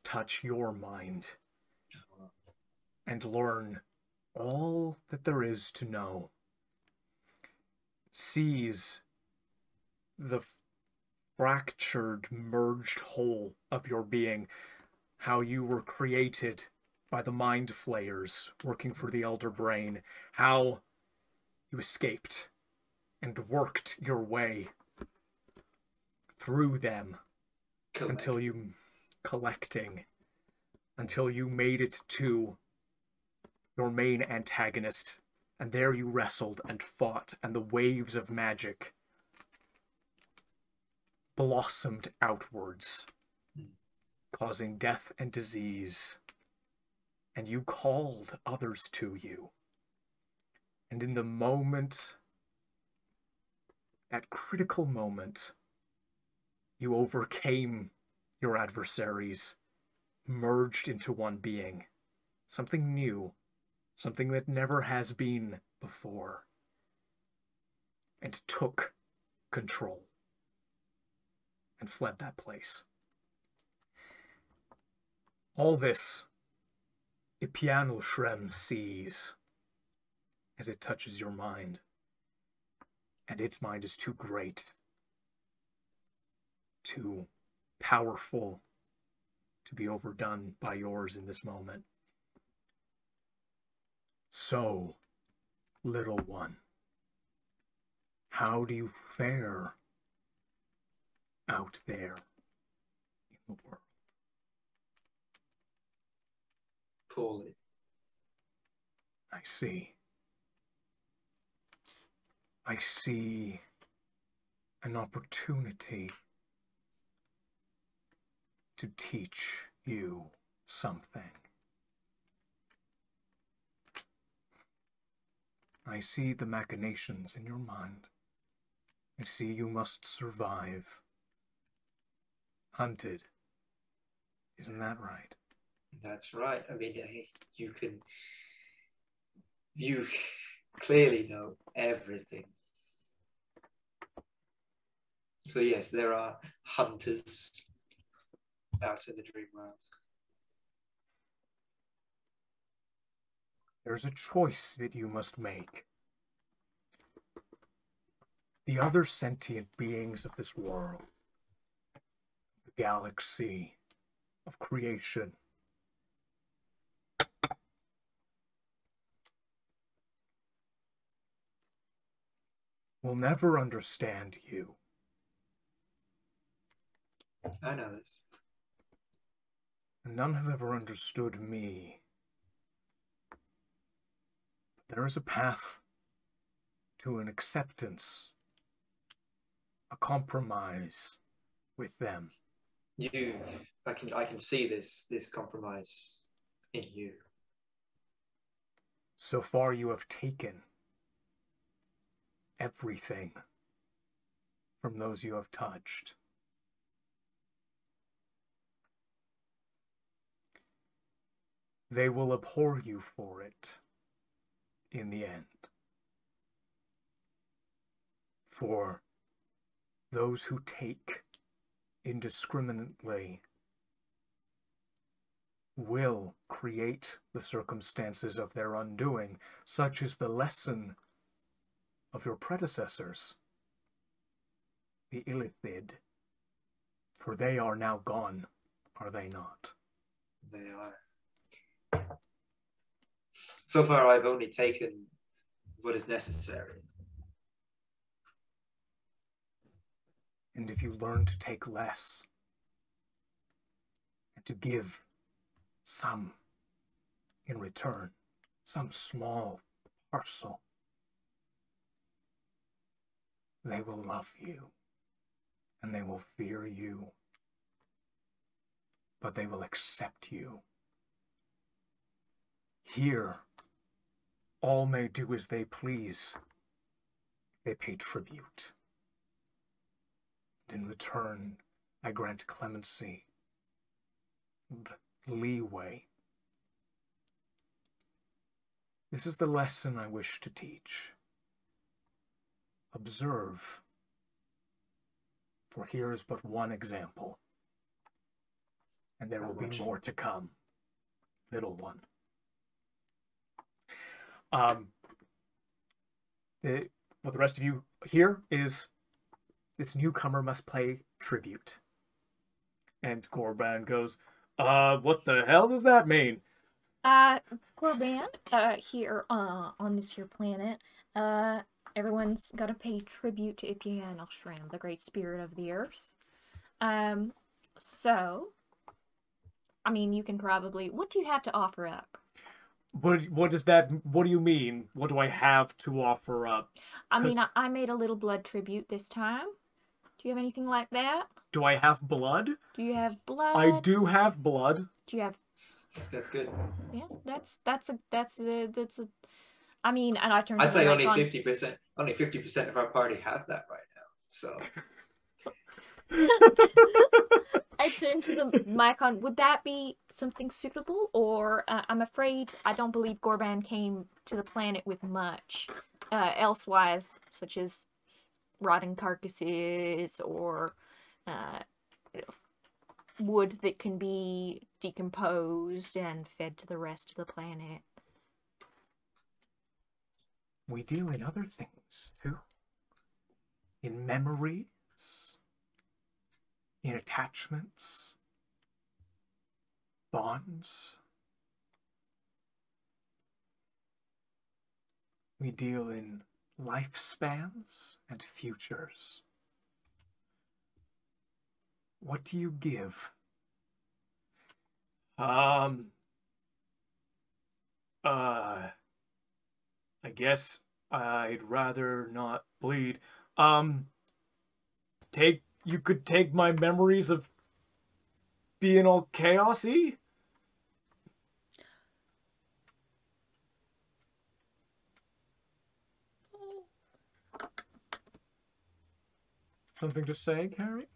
touch your mind and learn all that there is to know. Sees the fractured, merged whole of your being, how you were created by the mind flayers working for the elder brain, how you escaped and worked your way through them until you made it to your main antagonist, and there you wrestled and fought, and the waves of magic blossomed outwards, causing death and disease, and you called others to you. And in the moment, that critical moment, you overcame your adversaries, merged into one being, something new, something that never has been before, and took control and fled that place. All this Piuwhgieawrg sees as it touches your mind, and its mind is too great, too powerful to be overdone by yours in this moment. So, little one, how do you fare out there in the world? Poorly. I see. I see an opportunity to teach you something. I see the machinations in your mind. I see you must survive. Hunted. Isn't that right? That's right. I mean, you clearly know everything. So yes, there are hunters out in the dream world. There's a choice that you must make. the other sentient beings of this world, the galaxy of creation, will never understand you. I know this. And none have ever understood me. But there is a path to an acceptance, a compromise with them. I can see this compromise in you. So far you have taken everything from those you have touched. They will abhor you for it in the end. For those who take indiscriminately will create the circumstances of their undoing. Such is the lesson of your predecessors, the Illithid. For they are now gone, are they not? They are. So far, I've only taken what is necessary. And if you learn to take less, and to give some in return, some small parcel, they will love you, and they will fear you, but they will accept you. Here, all may do as they please. They pay tribute. And in return, I grant clemency, leeway. This is the lesson I wish to teach. Observe, for here is but one example, and there will be more to come, little one. What the rest of you hear is this newcomer must pay tribute. And Corban goes, what the hell does that mean? Corban, here, on this here planet, everyone's gotta pay tribute to Piuwhgieawrg, the great spirit of the earth. So, I mean, you can probably, what do you have to offer up? What does that, what do you mean? What do I have to offer up? I mean, I made a little blood tribute this time. Do you have anything like that? Do I have blood? Do you have blood? I do have blood. Do you have... That's good. Yeah, that's a... I mean, and I turned... I'd say only 50%. Only 50% of our party have that right now. So... I turned to the mic on. Would that be something suitable? Or I'm afraid I don't believe Gorban came to the planet with much elsewise, such as rotting carcasses or wood that can be decomposed and fed to the rest of the planet. We deal in other things too. In memories. In attachments, bonds. We deal in lifespans and futures. What do you give? I guess I'd rather not bleed. You could take my memories of being all chaosy? Something to say, Carrie?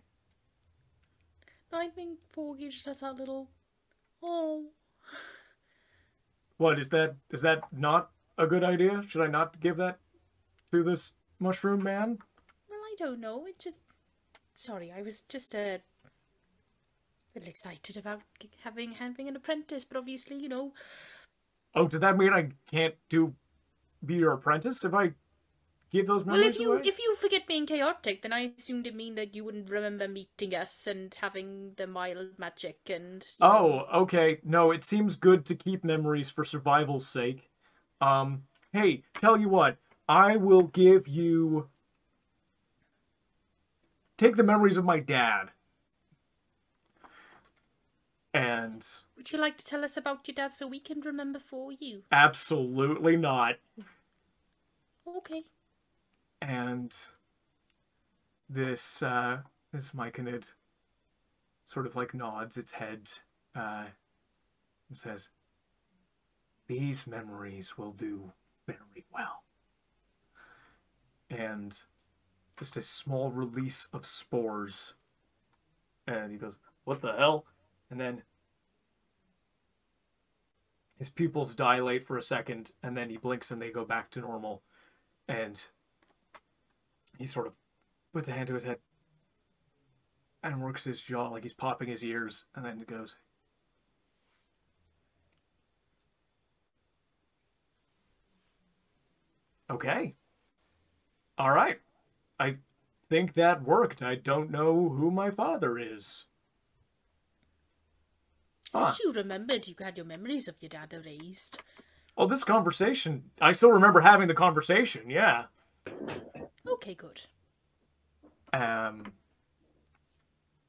I think Porgy just has that little... Oh. What, is that not a good idea? Should I not give that to this mushroom man? Well, I don't know. It just... Sorry, I was just a little excited about having an apprentice, but obviously, you know... Oh, does that mean I can't be your apprentice if I give those Well, memories away? if you forget being chaotic, then I assumed it mean that you wouldn't remember meeting us and having the mild magic and. Oh, okay. No, it seems good to keep memories for survival's sake. Hey, tell you what, I will give you... Take the memories of my dad. And... Would you like to tell us about your dad so we can remember for you? Absolutely not. Okay. And this Myconid sort of like nods its head and says, "These memories will do very well." And just a small release of spores. And he goes, "What the hell?" And then his pupils dilate for a second, and then he blinks and they go back to normal. And he sort of puts a hand to his head and works his jaw like he's popping his ears, and then it goes, "Okay. All right. I think that worked. I don't know who my father is." Yes, you remembered you had your memories of your dad erased. Oh, this conversation, I still remember having the conversation, yeah. Okay, good.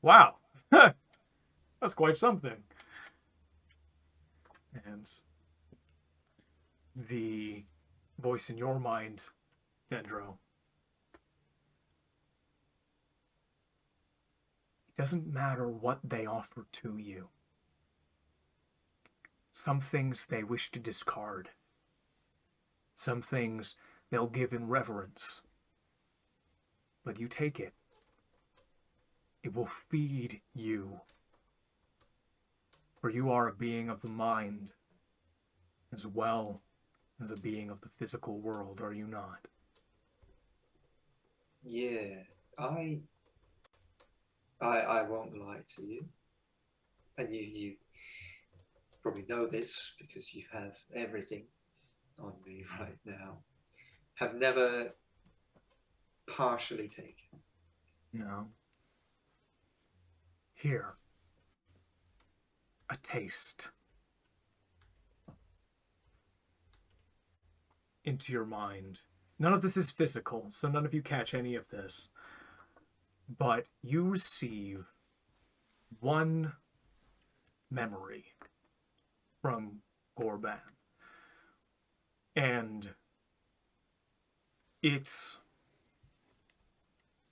Wow. That's quite something. And the voice in your mind, Dendro. It doesn't matter what they offer to you. Some things they wish to discard. Some things they'll give in reverence. But you take it. It will feed you. For you are a being of the mind, as well as a being of the physical world, are you not? Yeah, I won't lie to you. And you probably know this because you have everything on me right now. Have never partially taken. No. Here. A taste. Into your mind. None of this is physical, so none of you catch any of this. But you receive one memory from Gorban. And it's...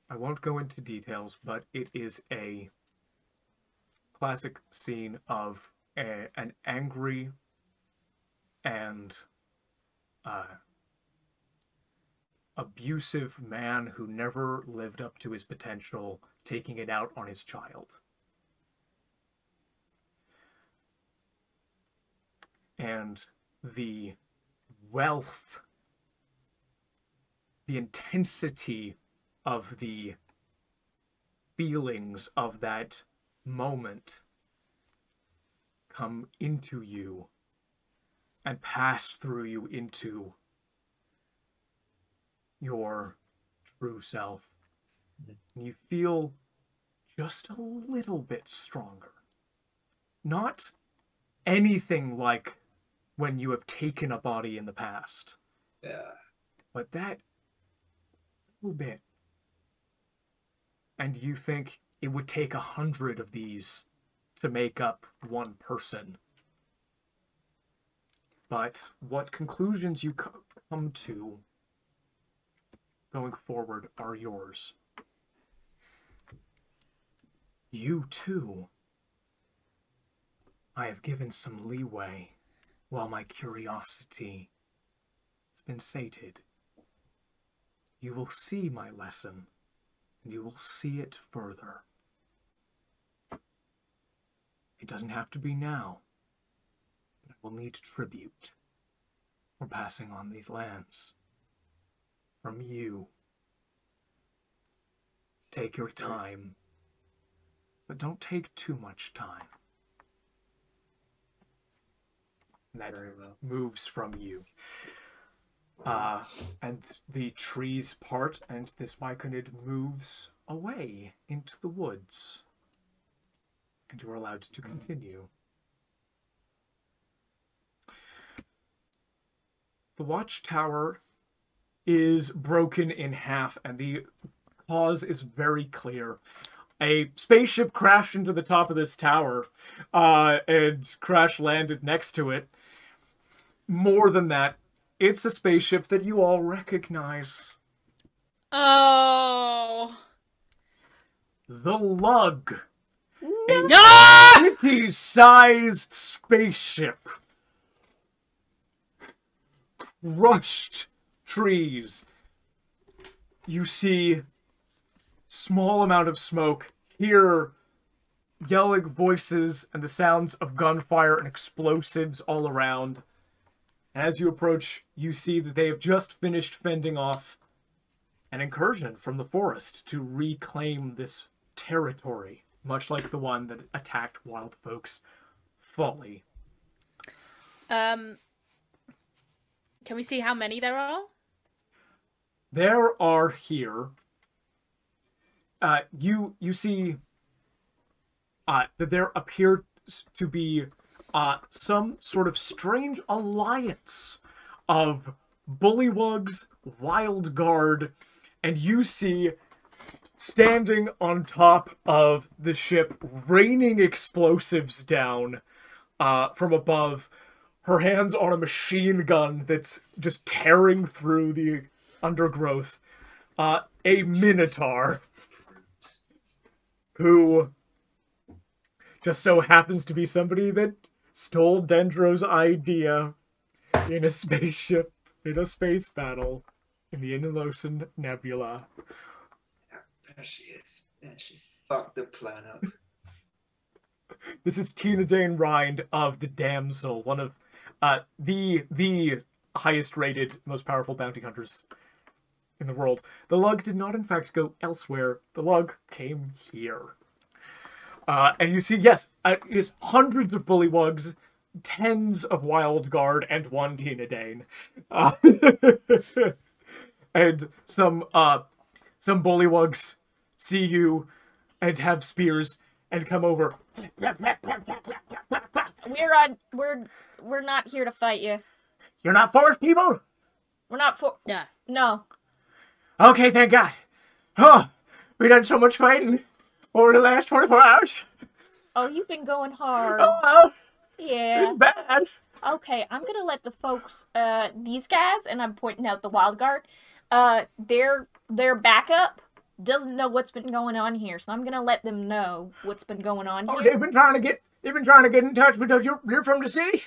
I won't go into details, but it is a classic scene of an angry and abusive man who never lived up to his potential, taking it out on his child. And the wealth, the intensity of the feelings of that moment come into you and pass through you into your true self. And you feel just a little bit stronger. Not anything like when you have taken a body in the past. Yeah. But that little bit. And you think it would take 100 of these to make up one person. But what conclusions you come to going forward are yours. You too. I have given some leeway while my curiosity has been sated. You will see my lesson, and you will see it further. It doesn't have to be now, but I will need tribute for passing on these lands. From you. Take your time, but don't take too much time. And that Very well. moves from you. And the trees part, and this myconid moves away into the woods. And you are allowed to continue. The watchtower is broken in half, and the cause is very clear. A spaceship crashed into the top of this tower, and crash landed next to it. More than that, it's a spaceship that you all recognize. Oh. The Lug. No! A city-sized spaceship. Crushed trees. You see small amount of smoke, hear yelling voices and the sounds of gunfire and explosives all around. As you approach, you see that they have just finished fending off an incursion from the forest to reclaim this territory, much like the one that attacked wild folks' folly. Can we see how many there are? There are here. You see that there appears to be some sort of strange alliance of bullywugs, wild guard, and you see standing on top of the ship, raining explosives down from above, her hands on a machine gun that's just tearing through the undergrowth, a minotaur who just so happens to be somebody that stole Dendro's idea in a spaceship, in a space battle, in the Inalosan Nebula. There she is. And she fucked the plan up. This is Tina Dane Rind of the Damsel, one of the highest rated, most powerful bounty hunters in the world. The Lug did not in fact go elsewhere. The Lug came here. And you see, yes, it is hundreds of bullywugs, tens of wild guard, and one Tina Dane. And some bullywugs see you and have spears and come over. We're not here to fight you. You're not forest people? We're not Yeah. No. Okay, thank God. Oh, we done so much fighting over the last 24 hours. Oh, you've been going hard. Oh, well, Yeah. it's bad. Okay, I'm gonna let the folks, these guys, and I'm pointing out the wild guard, their backup doesn't know what's been going on here, so I'm gonna let them know what's been going on Oh, here. they've been trying to get in touch because you're from the city?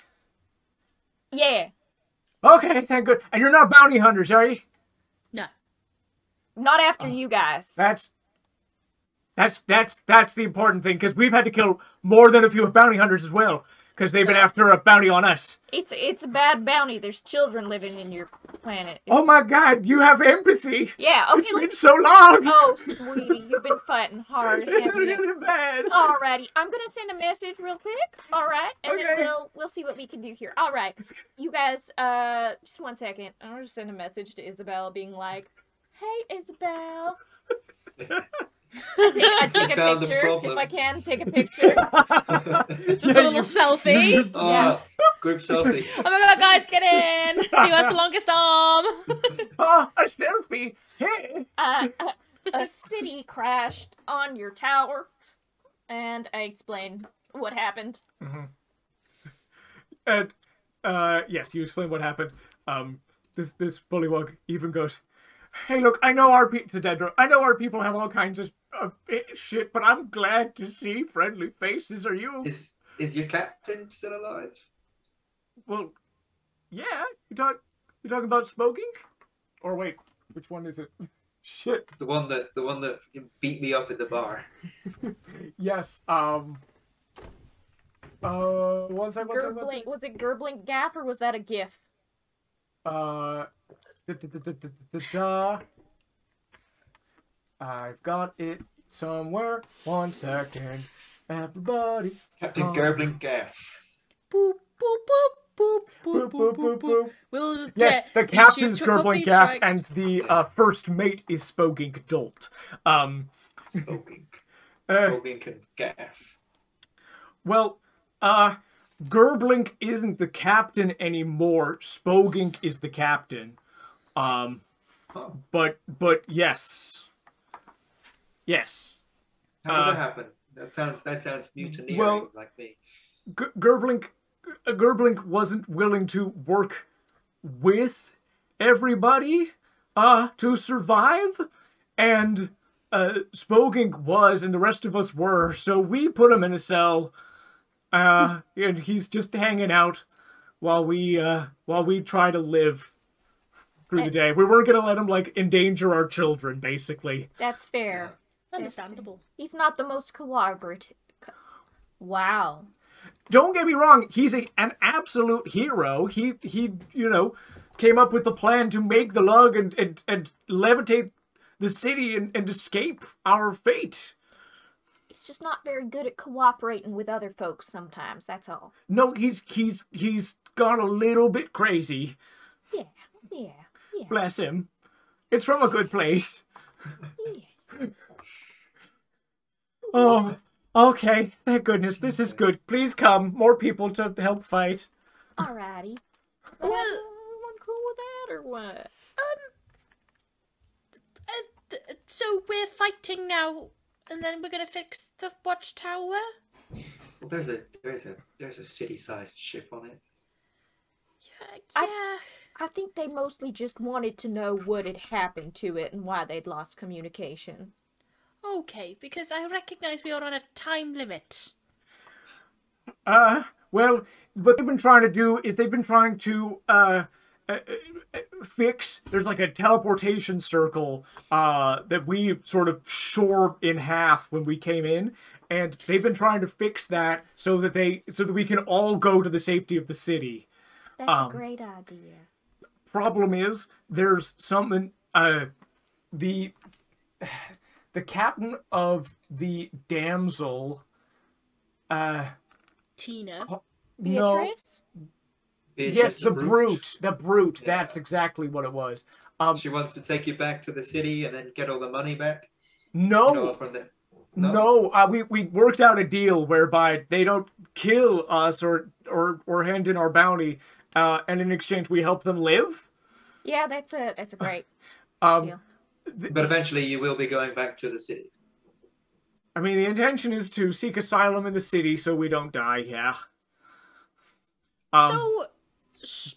Yeah. Okay, thank good. And you're not bounty hunters, are you? No. Not after you guys. That's the important thing, because we've had to kill more than a few bounty hunters as well, because they've been after a bounty on us. It's a bad bounty. There's children living in your planet. Oh my God, you have empathy. Yeah, okay. It's been so long. Oh, sweetie, you've been fighting hard, It's haven't you? really bad. Alrighty, I'm gonna send a message real quick. Alright, and Okay. then we'll see what we can do here. Alright, you guys, just 1 second. I'll just send a message to Isabel being like, "Hey, Isabel." I take a Found the picture problem. if I can. Take a picture. Just a little selfie. Oh, group selfie. Oh my God, guys, get in! Who has the longest arm? Oh, a selfie. Hey. A city crashed on your tower, and I explained what happened. And yes, you explain what happened. This bullywug even goes, "Hey, look, I know our people, to Dendro, I know our people have all kinds of shit, but I'm glad to see friendly faces. Are you?" Is your captain still alive? Well, yeah. You talking about smoking? Or wait, which one is it? Shit. The one that beat me up at the bar. Yes. 1 second. Gerbling, was it Gerbling Gaff or was that a GIF? I've got it somewhere. 1 second. Everybody. Captain Gerbling Gaff. Boop, boop, boop, boop, Boop, boop, boop, boop. We'll Yes, get the into captain's to Gerbling company Gaff strike. and the first mate is Spogink Dolt. Spoking. Uh, Spoking and gaff. Well, Gerblink isn't the captain anymore. Spogink is the captain. Oh. But yes. Yes. How did that happen? That sounds mutineering well- like me. Gerblink wasn't willing to work with everybody to survive, and Spogink was, and the rest of us were, so we put him in a cell, and he's just hanging out while we try to live through the day. We weren't gonna let him like endanger our children, basically. That's fair. Understandable. He's not the most cooperative. Wow. Don't get me wrong, he's an absolute hero. He came up with the plan to make the lug and levitate the city and escape our fate. He's just not very good at cooperating with other folks sometimes, that's all. No, he's gone a little bit crazy. Yeah. Bless him. It's from a good place. Yeah. Oh, okay. Thank goodness. This is good. Please come. More people to help fight. Alrighty. Well- Everyone cool with that or what? So we're fighting now, and then we're gonna fix the watchtower. Well, there's a city-sized ship on it. Yeah. I think they mostly just wanted to know what had happened to it and why they'd lost communication. Okay, because I recognize we are on a time limit. Well, what they've been trying to do is they've been trying to, fix, there's like a teleportation circle, that we sort of shore in half when we came in, and they've been trying to fix that so that we can all go to the safety of the city. That's a great idea. Problem is, there's something, the captain of the damsel, Tina. Beatrice? Yes, the brute. The brute. Yeah. That's exactly what it was. She wants to take you back to the city and then get all the money back. No, From the... no. We worked out a deal whereby they don't kill us or hand in our bounty, and in exchange we help them live. Yeah, that's a great deal. But eventually you will be going back to the city. I mean, the intention is to seek asylum in the city so we don't die. Yeah.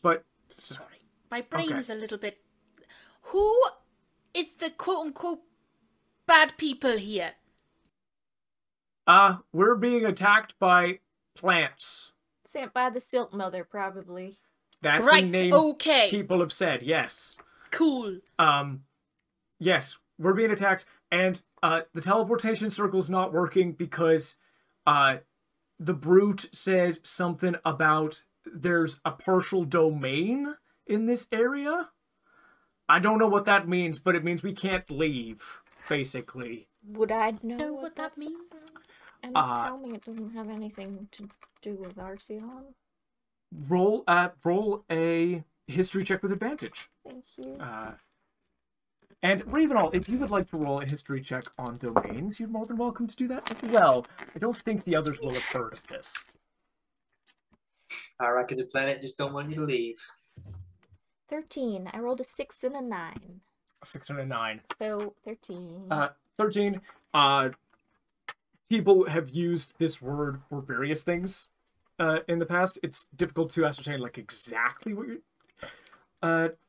But Sorry, my brain Okay. is a little bit. Who is the quote-unquote bad people here? we're being attacked by plants. Sent by the Silt Mother, probably. That's Right, the name okay. people have said. Yes. Cool. Yes, we're being attacked, and the teleportation circle's not working because the brute said something about there's a partial domain in this area. I don't know what that means, but it means we can't leave, basically. Would I know Know what what that that's means? And tell me it doesn't have anything to do with Arceon. Roll a history check with advantage. Thank you. And Ravenall, if you would like to roll a history check on domains, you're more than welcome to do that as well. I don't think the others will have heard of this. I reckon the planet just don't want you to leave. 13. I rolled a 6 and a 9. 6 and a 9. So 13. 13. People have used this word for various things in the past. It's difficult to ascertain like exactly what you're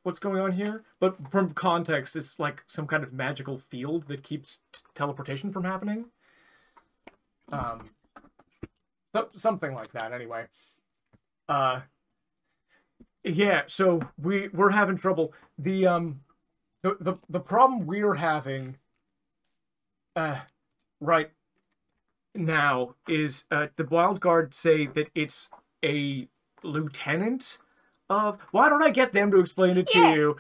what's going on here, but from context, it's like some kind of magical field that keeps teleportation from happening. Something like that, anyway. Yeah, so we're having trouble. The problem we're having right now is the Wild Guard say that it's a lieutenant of... Why don't I get them to explain it to Yeah. you?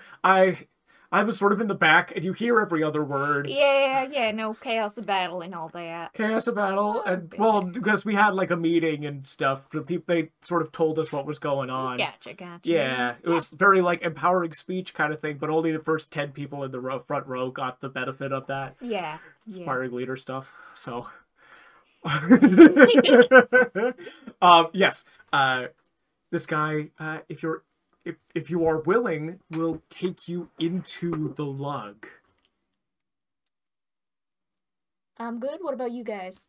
I was sort of in the back, and you hear every other word. Yeah, no chaos of battle and all that. Chaos of battle, and well, because we had like a meeting and stuff. The people they sort of told us what was going on. Gotcha. Yeah, it was very like empowering speech kind of thing, but only the first 10 people in the front row got the benefit of that. Yeah. Inspiring leader stuff. So, yes, this guy, if you are willing, will take you into the lug. I'm good. What about you guys?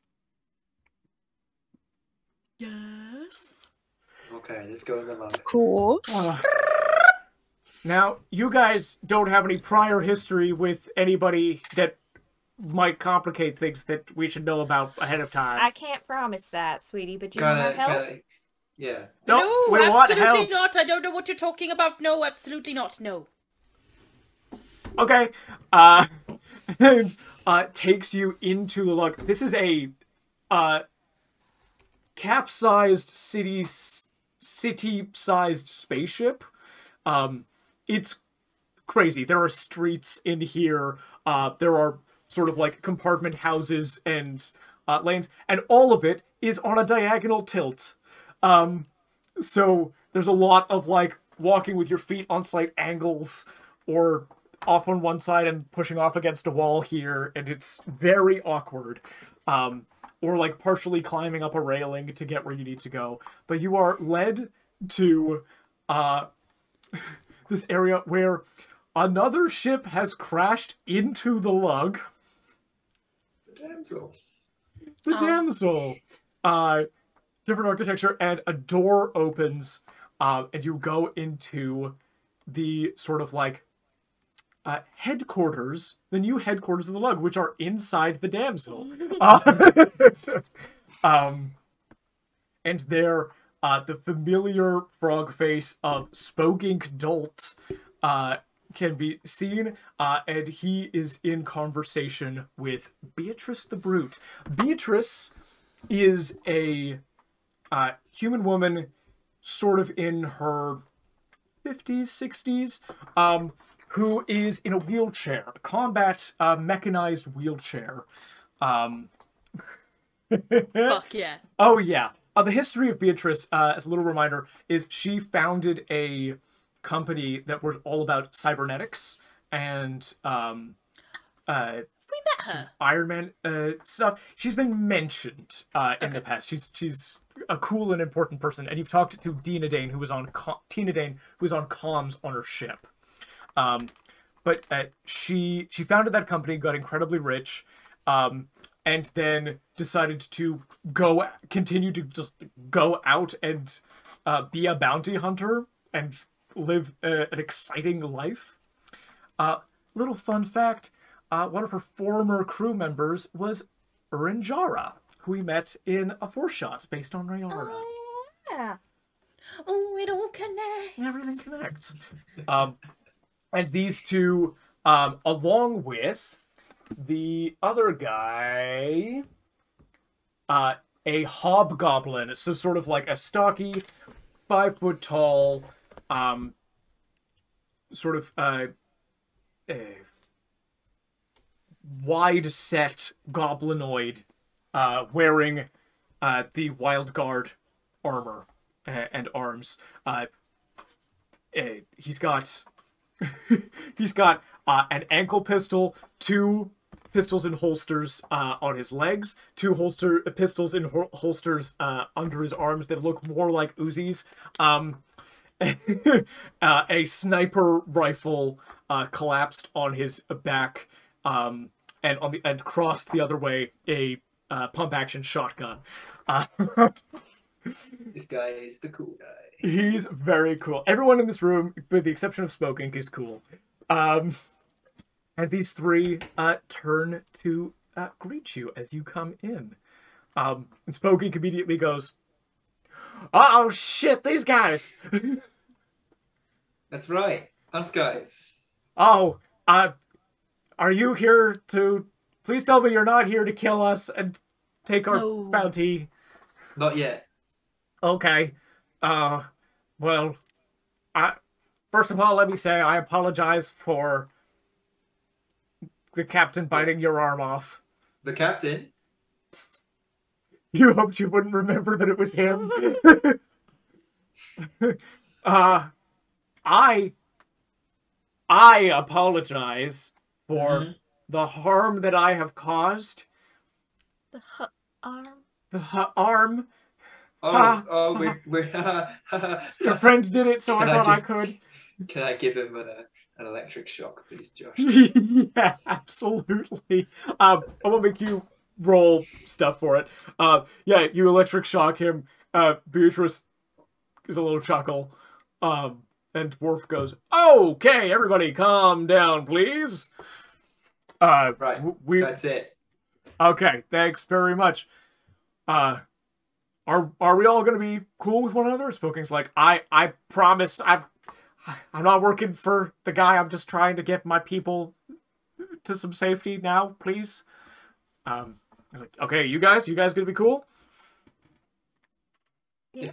Yes. Okay, let's go in the log. Of course. Now, you guys don't have any prior history with anybody that might complicate things that we should know about ahead of time. I can't promise that, sweetie, but you want our help? Yeah. No, we want absolutely help. not. I don't know what you're talking about. No, absolutely not. No. Okay. Takes you into the lug. This is a capsized city-sized spaceship. It's crazy. There are streets in here. There are sort of like compartment houses and lanes, and all of it is on a diagonal tilt. So there's a lot of like walking with your feet on slight angles or off on one side and pushing off against a wall here, and it's very awkward. Or like partially climbing up a railing to get where you need to go. But you are led to this area where another ship has crashed into the lug. The damsel. The damsel. Different architecture, and a door opens, and you go into the sort of like headquarters, the new headquarters of the lug, which are inside the damsel. And there, the familiar frog face of Spogink Dolt can be seen, and he is in conversation with Beatrice the Brute. Beatrice is a human woman, sort of in her 50s, 60s, who is in a wheelchair, a combat mechanized wheelchair. Fuck yeah. Oh yeah. The history of Beatrice, as a little reminder, is she founded a company that was all about cybernetics and We met her. Iron Man stuff. She's been mentioned in the past. She's a cool and important person, and you've talked to Tina Dane, who was on comms on her ship. But she founded that company, got incredibly rich, and then decided to continue to just go out and be a bounty hunter and live an exciting life. Little fun fact, one of her former crew members was Urinjara, who we met in a 4-shot based on Rayara. Oh, yeah. Oh, it all connects. Everything connects. And these two, along with the other guy, a hobgoblin, so sort of like a stocky, 5-foot-tall, sort of wide-set goblinoid, wearing the Wild Guard armor and arms. He's got an ankle pistol, 2 pistols in holsters on his legs, 2 pistols in holsters under his arms that look more like Uzis. A sniper rifle collapsed on his back, and crossed the other way, a pump action shotgun. This guy is the cool guy. He's very cool. Everyone in this room, with the exception of Spokink, is cool. And these 3 turn to greet you as you come in. And Spokink immediately goes, "Oh shit, these guys!" That's right, us guys. "Oh, are you here to... Please tell me you're not here to kill us and take our bounty." Not yet. Okay. Well, first of all, let me say I apologize for the captain biting your arm off. The captain? You hoped you wouldn't remember that it was him. I apologize for the harm that I have caused. The arm. The arm. We're Your friend did it, so I thought I could. Can I give him an electric shock, please, Josh? Yeah, absolutely. I will make you roll stuff for it. Yeah, you electric shock him. Beatrice is a little chuckle. And Worf goes, "Okay, everybody calm down, please." Right, that's it. Okay, thanks very much. Are we all gonna be cool with one another? Smoking's like, I promise I'm not working for the guy, I'm just trying to get my people to some safety now, please. I was like, okay, you guys gonna be cool? Yeah.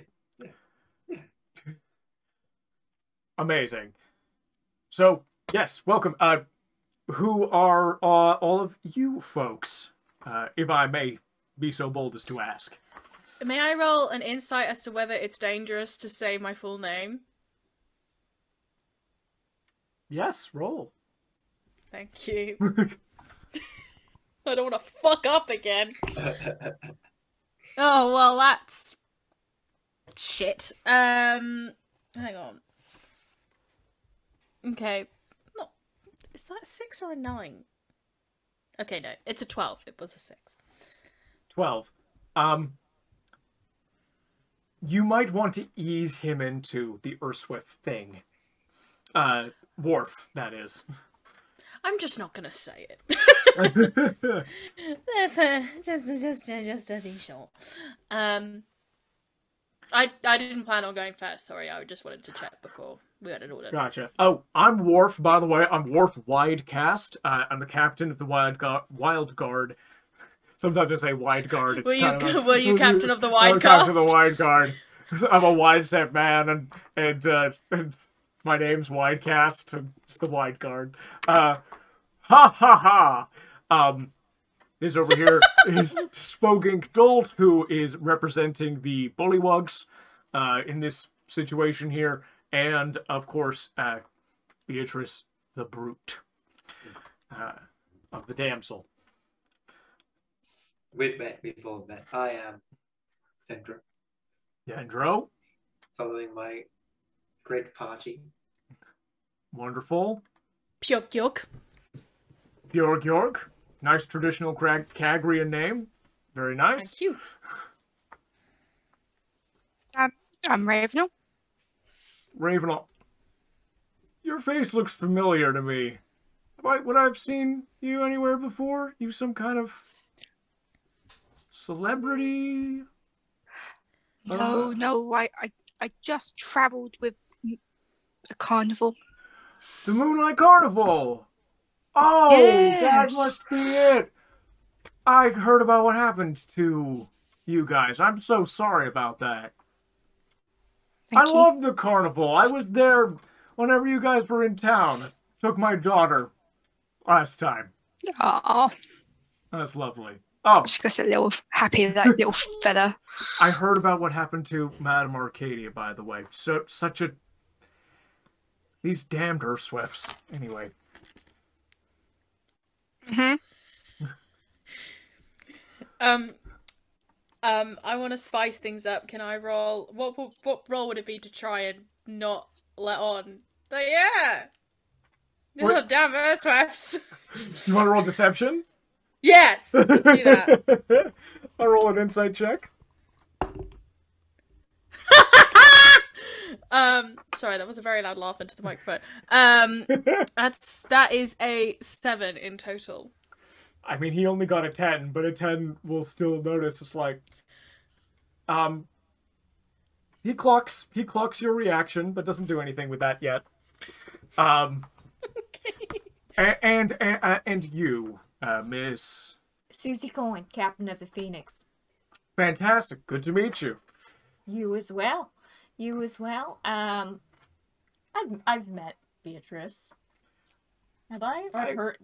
Amazing. So, yes, welcome. Who are all of you folks, if I may be so bold as to ask? May I roll an insight as to whether it's dangerous to say my full name? Yes, roll. Thank you. I don't want to fuck up again. Oh, well, that's... shit. Hang on. Okay. No. Is that a 6 or a 9? Okay, no. It's a 12. It was a 6. 12. You might want to ease him into the Urswift thing. Worf, that is. I'm just not gonna say it. just to be sure. I didn't plan on going first, sorry, I just wanted to check before we had an order. Gotcha. Oh, I'm Worf, by the way. I'm Worf Widecast. I'm the captain of the Wild Guard. Sometimes I say Wide Guard. It's were like, you captain of the I'm Widecast? captain of the Wide Guard. I'm a wide-set man, and my name's Widecast. I'm just the Wide Guard. Ha ha ha! This over here is Smoking Dolt, who is representing the Bullywugs in this situation here, and of course Beatrice the Brute of the Damsel. We've all met. I am Dendro. Dendro. Following my great party. Piuwhgieawrg. Piuwhgieawrg. Nice traditional Kagrian name. Very nice. Thank you. I'm Ravenel. Ravenel. Your face looks familiar to me. Would I have seen you anywhere before? You some kind of celebrity? No, I just travelled with the carnival. The Moonlight Carnival! Oh, yes. That must be it! I heard about what happened to you guys. I'm so sorry about that. I love the carnival. I was there whenever you guys were in town. Took my daughter last time. Oh, That's lovely. Oh, she got a little happy, that little fella. I heard about what happened to Madame Arcadia, by the way. Such a... These damned Urswifts. Anyway. Mm-hmm. I want to spice things up. Can I roll? What role would it be to try and not let on? But yeah, oh, damn Urswifts. You want to roll deception? Yes, let's do that. I'll roll an insight check. Sorry, that was a very loud laugh into the microphone. That is a 7 in total. I mean, he only got a 10, but a 10 will still notice. It's like, he clocks your reaction, but doesn't do anything with that yet. Okay. And you, Miss Suzie Coyne, captain of the Phoenix. Fantastic. Good to meet you. You as well. I've met Beatrice. Have I? I've heard.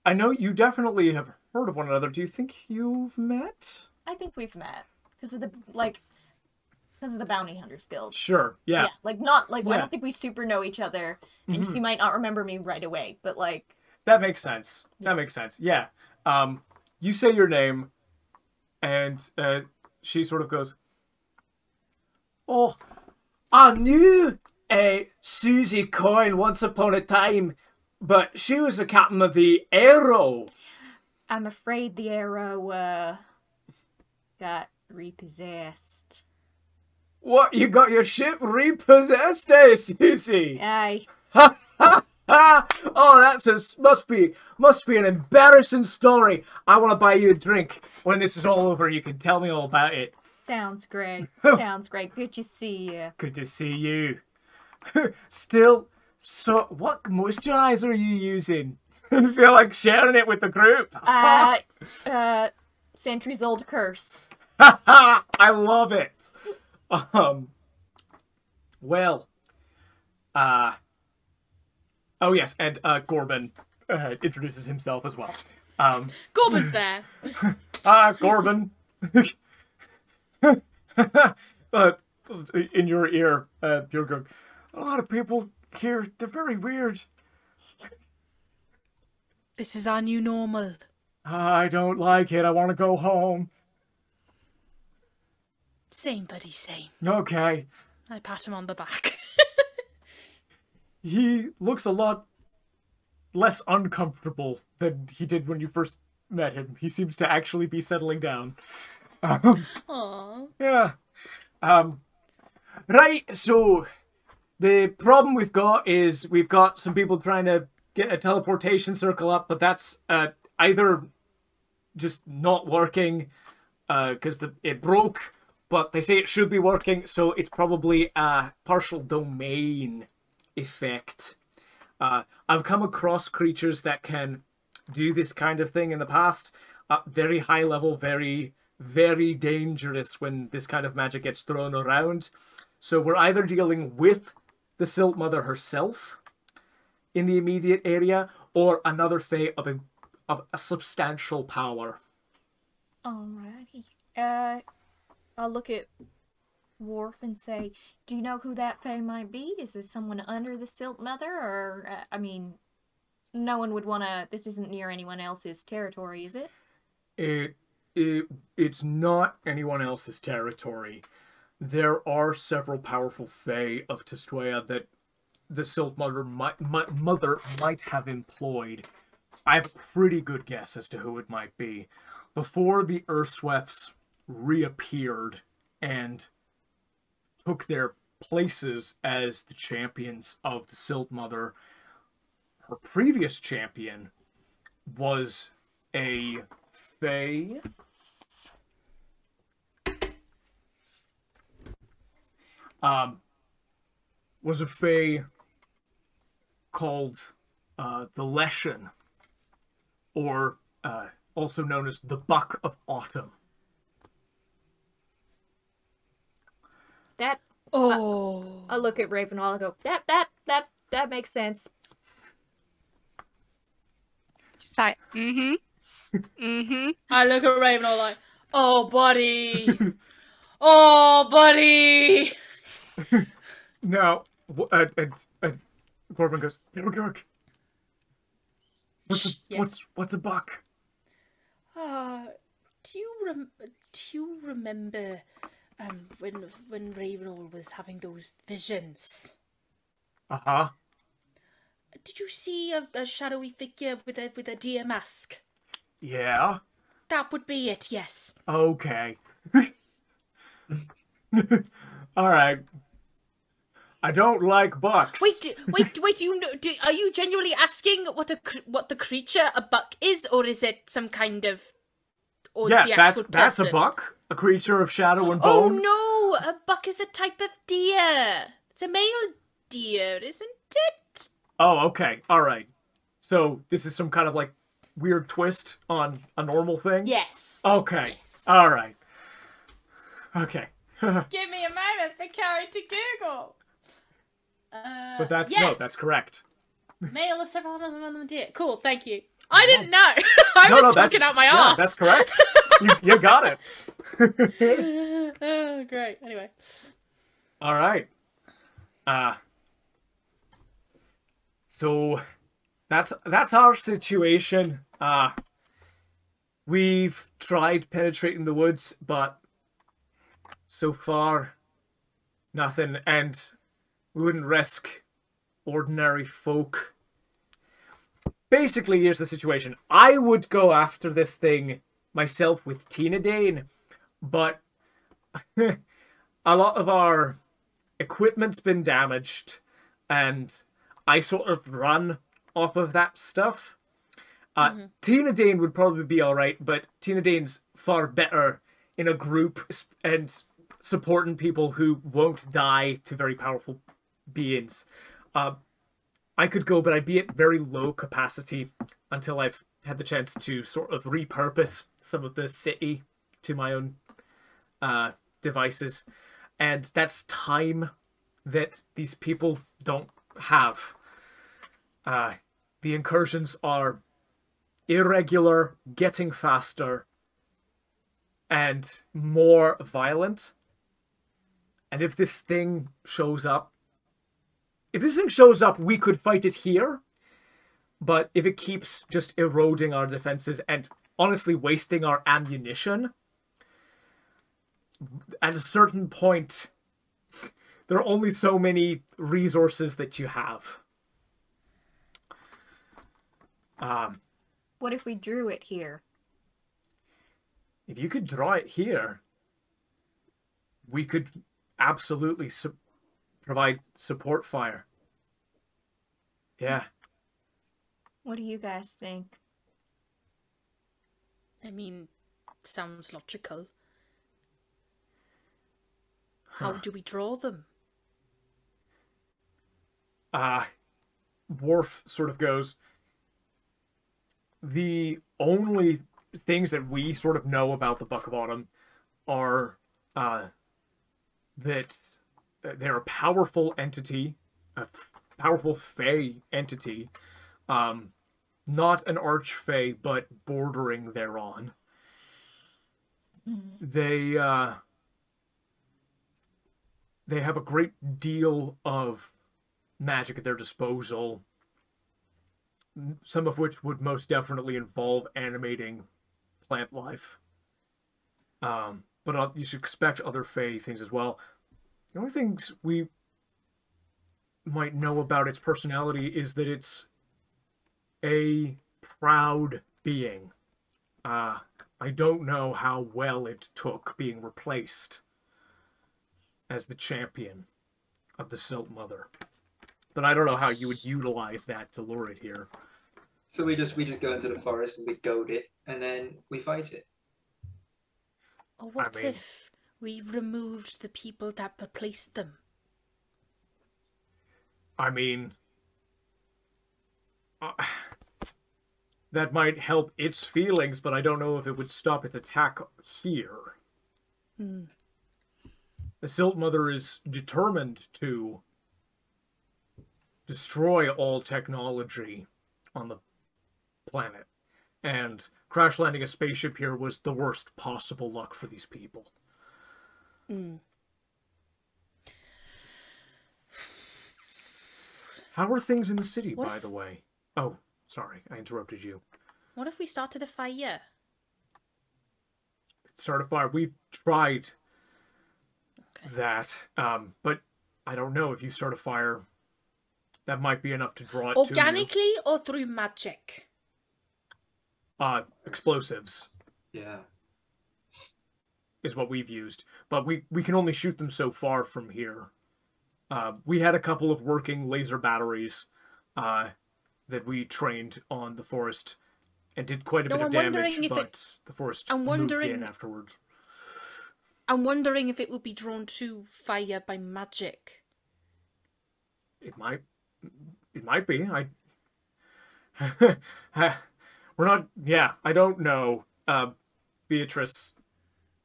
I know you definitely have heard of one another. Do you think you've met? I think we've met because of the Bounty Hunters Guild. Sure. Yeah. Like not like Yeah. I don't think we super know each other, and she might not remember me right away, but like That makes sense. That makes sense. Yeah. You say your name, and she sort of goes, "Oh, I knew Suzie Coyne once upon a time, but she was the captain of the Arrow." I'm afraid the arrow got repossessed. What? You got your ship repossessed, eh, Suzie? Aye. Ha ha ha! Oh, must be an embarrassing story. I want to buy you a drink. When this is all over, you can tell me all about it. Sounds great. Sounds great. Good to see you. Good to see you. Still, so what moisturizer are you using? I feel like sharing it with the group. Centuries Old Curse. I love it. Well, oh yes, and Corbin introduces himself as well. Corbin's there. Corbin. In your ear, Piuwhgieawrg. A lot of people here, they're very weird. This is our new normal. I don't like it. I want to go home. Same, buddy, same. Okay. I pat him on the back. He looks a lot less uncomfortable than he did when you first met him. He seems to actually be settling down. Aww. Yeah. Right, so the problem we've got is we've got some people trying to get a teleportation circle up, but that's either just not working because it broke, but they say it should be working, so it's probably a partial domain effect. I've come across creatures that can do this kind of thing in the past. Very high level, very, very dangerous when this kind of magic gets thrown around. So we're either dealing with the Silt Mother herself in the immediate area, or another Fae of a substantial power. Alrighty. I'll look at Worf and say, do you know who that Fae might be? Is this someone under the Silt Mother? Or, I mean, no one would want to... This isn't near anyone else's territory, is it? It's not anyone else's territory. There are several powerful Fae of Testuea that the Silt Mother might have employed. I have a pretty good guess as to who it might be. Before the Urswefts reappeared and took their places as the champions of the Silt Mother, her previous champion was a Fae. Was a Fae called the Leshen, or also known as the Buck of Autumn. That... Oh. I'll look at Ravenhall and go, that makes sense. Just like, mm-hmm. I look at Ravenhall like, oh, buddy. Oh, buddy. Now, Corbin goes, Piuwhgieawrg, what's a buck? Do you remember when Ravenhall was having those visions? Uh-huh. Did you see a shadowy figure with a deer mask? Yeah. That would be it, yes. Okay. All right. I don't like bucks. Wait. Do you know? Are you genuinely asking what the creature a buck is, or is it some kind of? Or yeah, the actual that's a person? buck, a creature of shadow and Oh bone. no! A buck is a type of deer. It's a male deer, isn't it? Oh, okay. All right. So this is some kind of like weird twist on a normal thing? Yes. Okay. Yes. All right. Okay. Give me a moment for Carrie to Google. But that's yes. no, that's correct. Male of several deer. Cool, thank you. I didn't know. I was talking out my ass. That's correct. You got it. Oh, great. Anyway. All right. So that's our situation. We've tried penetrating the woods, but so far nothing, and we wouldn't risk ordinary folk. Basically, here's the situation. I would go after this thing myself with Tina Dane, but a lot of our equipment's been damaged, and I sort of run off of that stuff. Tina Dane would probably be alright, but Tina Dane's far better in a group and supporting people who won't die to very powerful beings. I could go, but I'd be at very low capacity until I've had the chance to sort of repurpose some of the city to my own devices. And that's time that these people don't have. The incursions are irregular, getting faster, and more violent. And if this thing shows up, we could fight it here. But if it keeps just eroding our defenses and honestly wasting our ammunition, at a certain point, there are only so many resources that you have. What if we drew it here? If you could draw it here, we could absolutely provide support fire. Yeah. What do you guys think? I mean, sounds logical. How do we draw them? Worf sort of goes, the only things that we sort of know about the Buck of Autumn are that they're a powerful entity, a powerful Fae entity, not an archfey, but bordering thereon. They have a great deal of magic at their disposal, some of which would most definitely involve animating plant life. But you should expect other Fae things as well. The only things we might know about its personality is that it's a proud being. I don't know how well it took being replaced as the champion of the Silt Mother. But I don't know how you would utilize that to lure it here. So we just go into the forest and we goad it, and then we fight it. Or what if we removed the people that replaced them? I mean, that might help its feelings, but I don't know if it would stop its attack here. The Silt Mother is determined to destroy all technology on the planet. And crash landing a spaceship here was the worst possible luck for these people. How are things in the city, by the way? Oh, sorry, I interrupted you. What if we started a fire? Start a fire. We've tried that, but I don't know if you start a fire. That might be enough to draw it organically or through magic? Explosives. Yeah. Is what we've used. But we can only shoot them so far from here. We had a couple of working laser batteries that we trained on the forest and did quite a bit of damage, but the forest moved in afterwards. I'm wondering if it would be drawn to fire by magic. It might be. We're not. Yeah, I don't know. Beatrice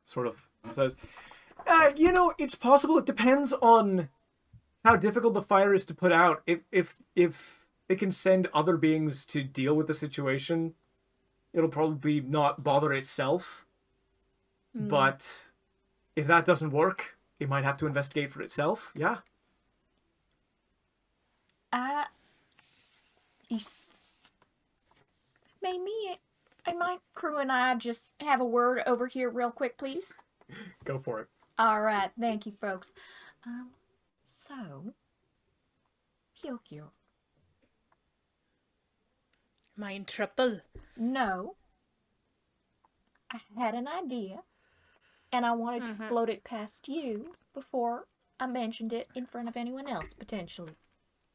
sort of says, you know, it's possible. It depends on how difficult the fire is to put out. If it can send other beings to deal with the situation. It'll probably not bother itself. But if that doesn't work, it might have to investigate for itself. Yeah. May me and my crew and I just have a word over here real quick, please? Go for it. All right, thank you, folks. So, Piuwhgieawrg. Am I in trouble? No. I had an idea, and I wanted to float it past you before I mentioned it in front of anyone else, potentially.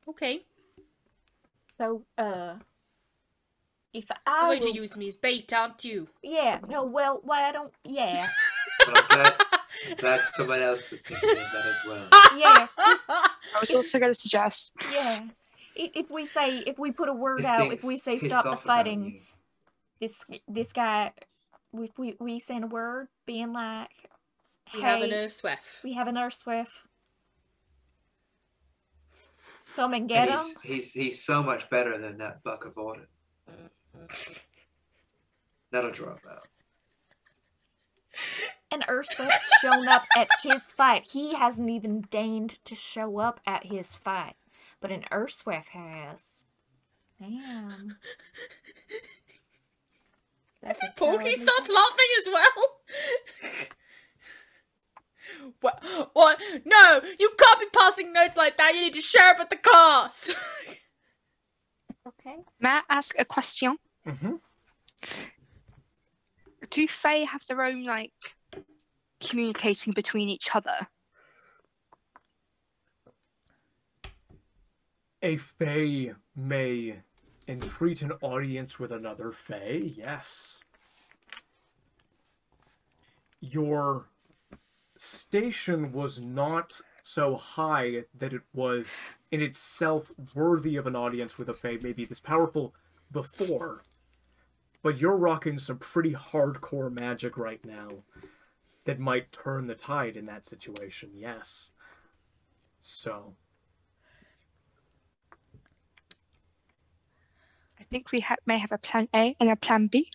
Okay. So, if You're I going to use me as bait, aren't you? Yeah, no, well, why I don't... Yeah. Well, glad someone else was thinking of that as well. Yeah. I was also going to suggest. Yeah. If we put a word This out, thing's if we say pissed stop the off about fighting, you. this guy, if we send a word being like, We hey, have an Urswef. we have an Urswef. Come and get And him. he's so much better than that buck of water. That'll drop out. An Urswef's shown up at his fight. He hasn't even deigned to show up at his fight. But an Urswef has. Damn. That's a Porky cowardly starts laughing as well. What? No, you can't be passing notes like that. You need to share up at the cast. Okay. May I ask a question? Mm-hmm. Do Fae have their own, like, communicating between each other? A Fae may entreat an audience with another Fae, yes. Your station was not so high that it was in itself worthy of an audience with a Fae maybe this powerful before. But you're rocking some pretty hardcore magic right now that might turn the tide in that situation, yes. So... I think we may have a plan A and a plan B.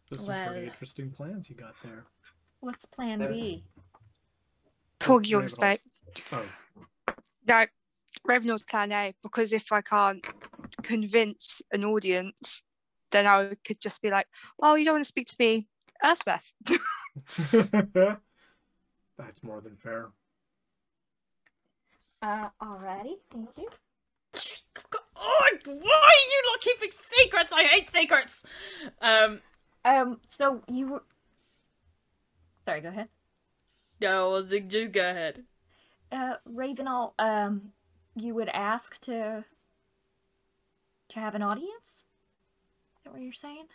There's some Well. pretty interesting plans you got there. What's plan B? Piuwhgieawrg's bait. Oh, No, Ravenel's plan A, because if I can't convince an audience, then I could just be like, well, you don't want to speak to me, Elspeth. that's more than fair. Alrighty, thank you. God, why are you not keeping secrets? I hate secrets. So you were... Sorry, go ahead. No, I was like, just go ahead. Ravenel, you would ask to have an audience? Is that what you're saying?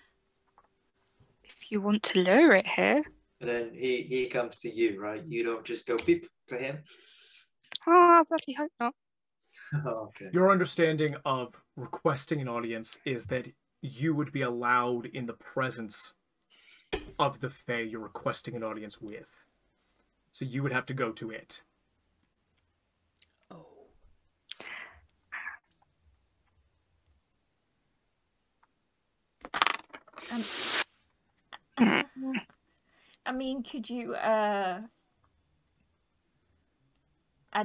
If you want to lure it here. And then he comes to you, right? You don't just go beep to him. Oh, I bloody hope not. Oh, okay. Your understanding of requesting an audience is that you would be allowed in the presence of the Fae you're requesting an audience with. So you would have to go to it. Oh. I mean, could you, I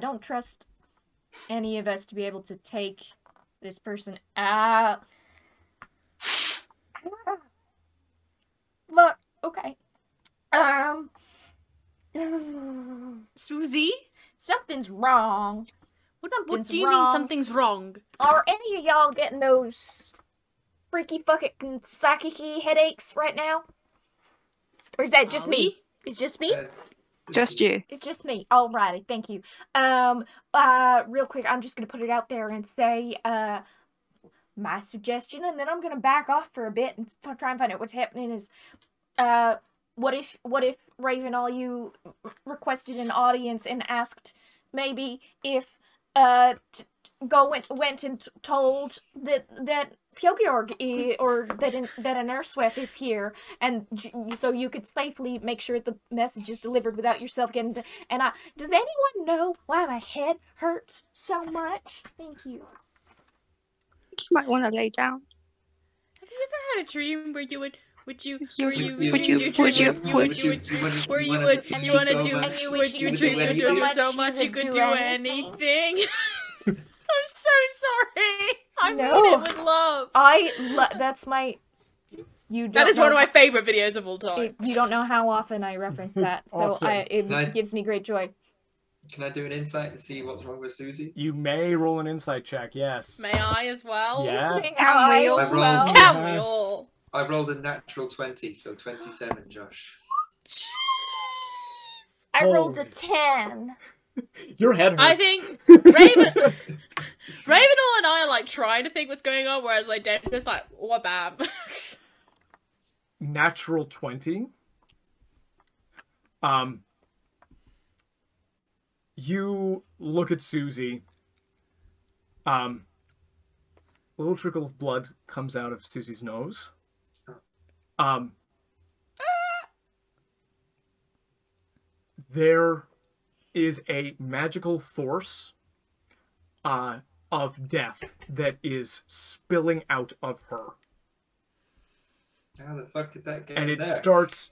don't trust any of us to be able to take this person out. But, okay. Suzie? Something's wrong. What Something's do you wrong. mean something's wrong? Are any of y'all getting those freaky fucking psychic headaches right now? Or is that just me? It's just me? Just you. It's just me. Alrighty, thank you. Real quick, I'm just gonna put it out there and say, my suggestion, and then I'm gonna back off for a bit and try and find out what's happening is, what if Raven, all you requested an audience and asked maybe if, went and told that Piuwhgieawrg or that a Nurseweth is here, and so you could safely make sure the message is delivered without yourself getting. Does anyone know why my head hurts so much? Thank you. You might want to lay down. Have you ever had a dream where you would dream would you do so much you could do anything? I'm so sorry. I mean it with love. That's my. That is one of my favorite videos of all time. You don't know how often I reference that, so it gives me great joy. Can I do an insight and see what's wrong with Suzie? You may roll an insight check, yes. May I as well? Yeah. Can we all? Can we all? I rolled a natural 20, so 27, Josh. I rolled a 10. Your head hurts. I think Ravenall and I are like trying to think what's going on, whereas like Dendro's like, what bam. Natural 20. You look at Suzie. A little trickle of blood comes out of Susie's nose. There is a magical force of death that is spilling out of her. How the fuck did that get And in it there? starts...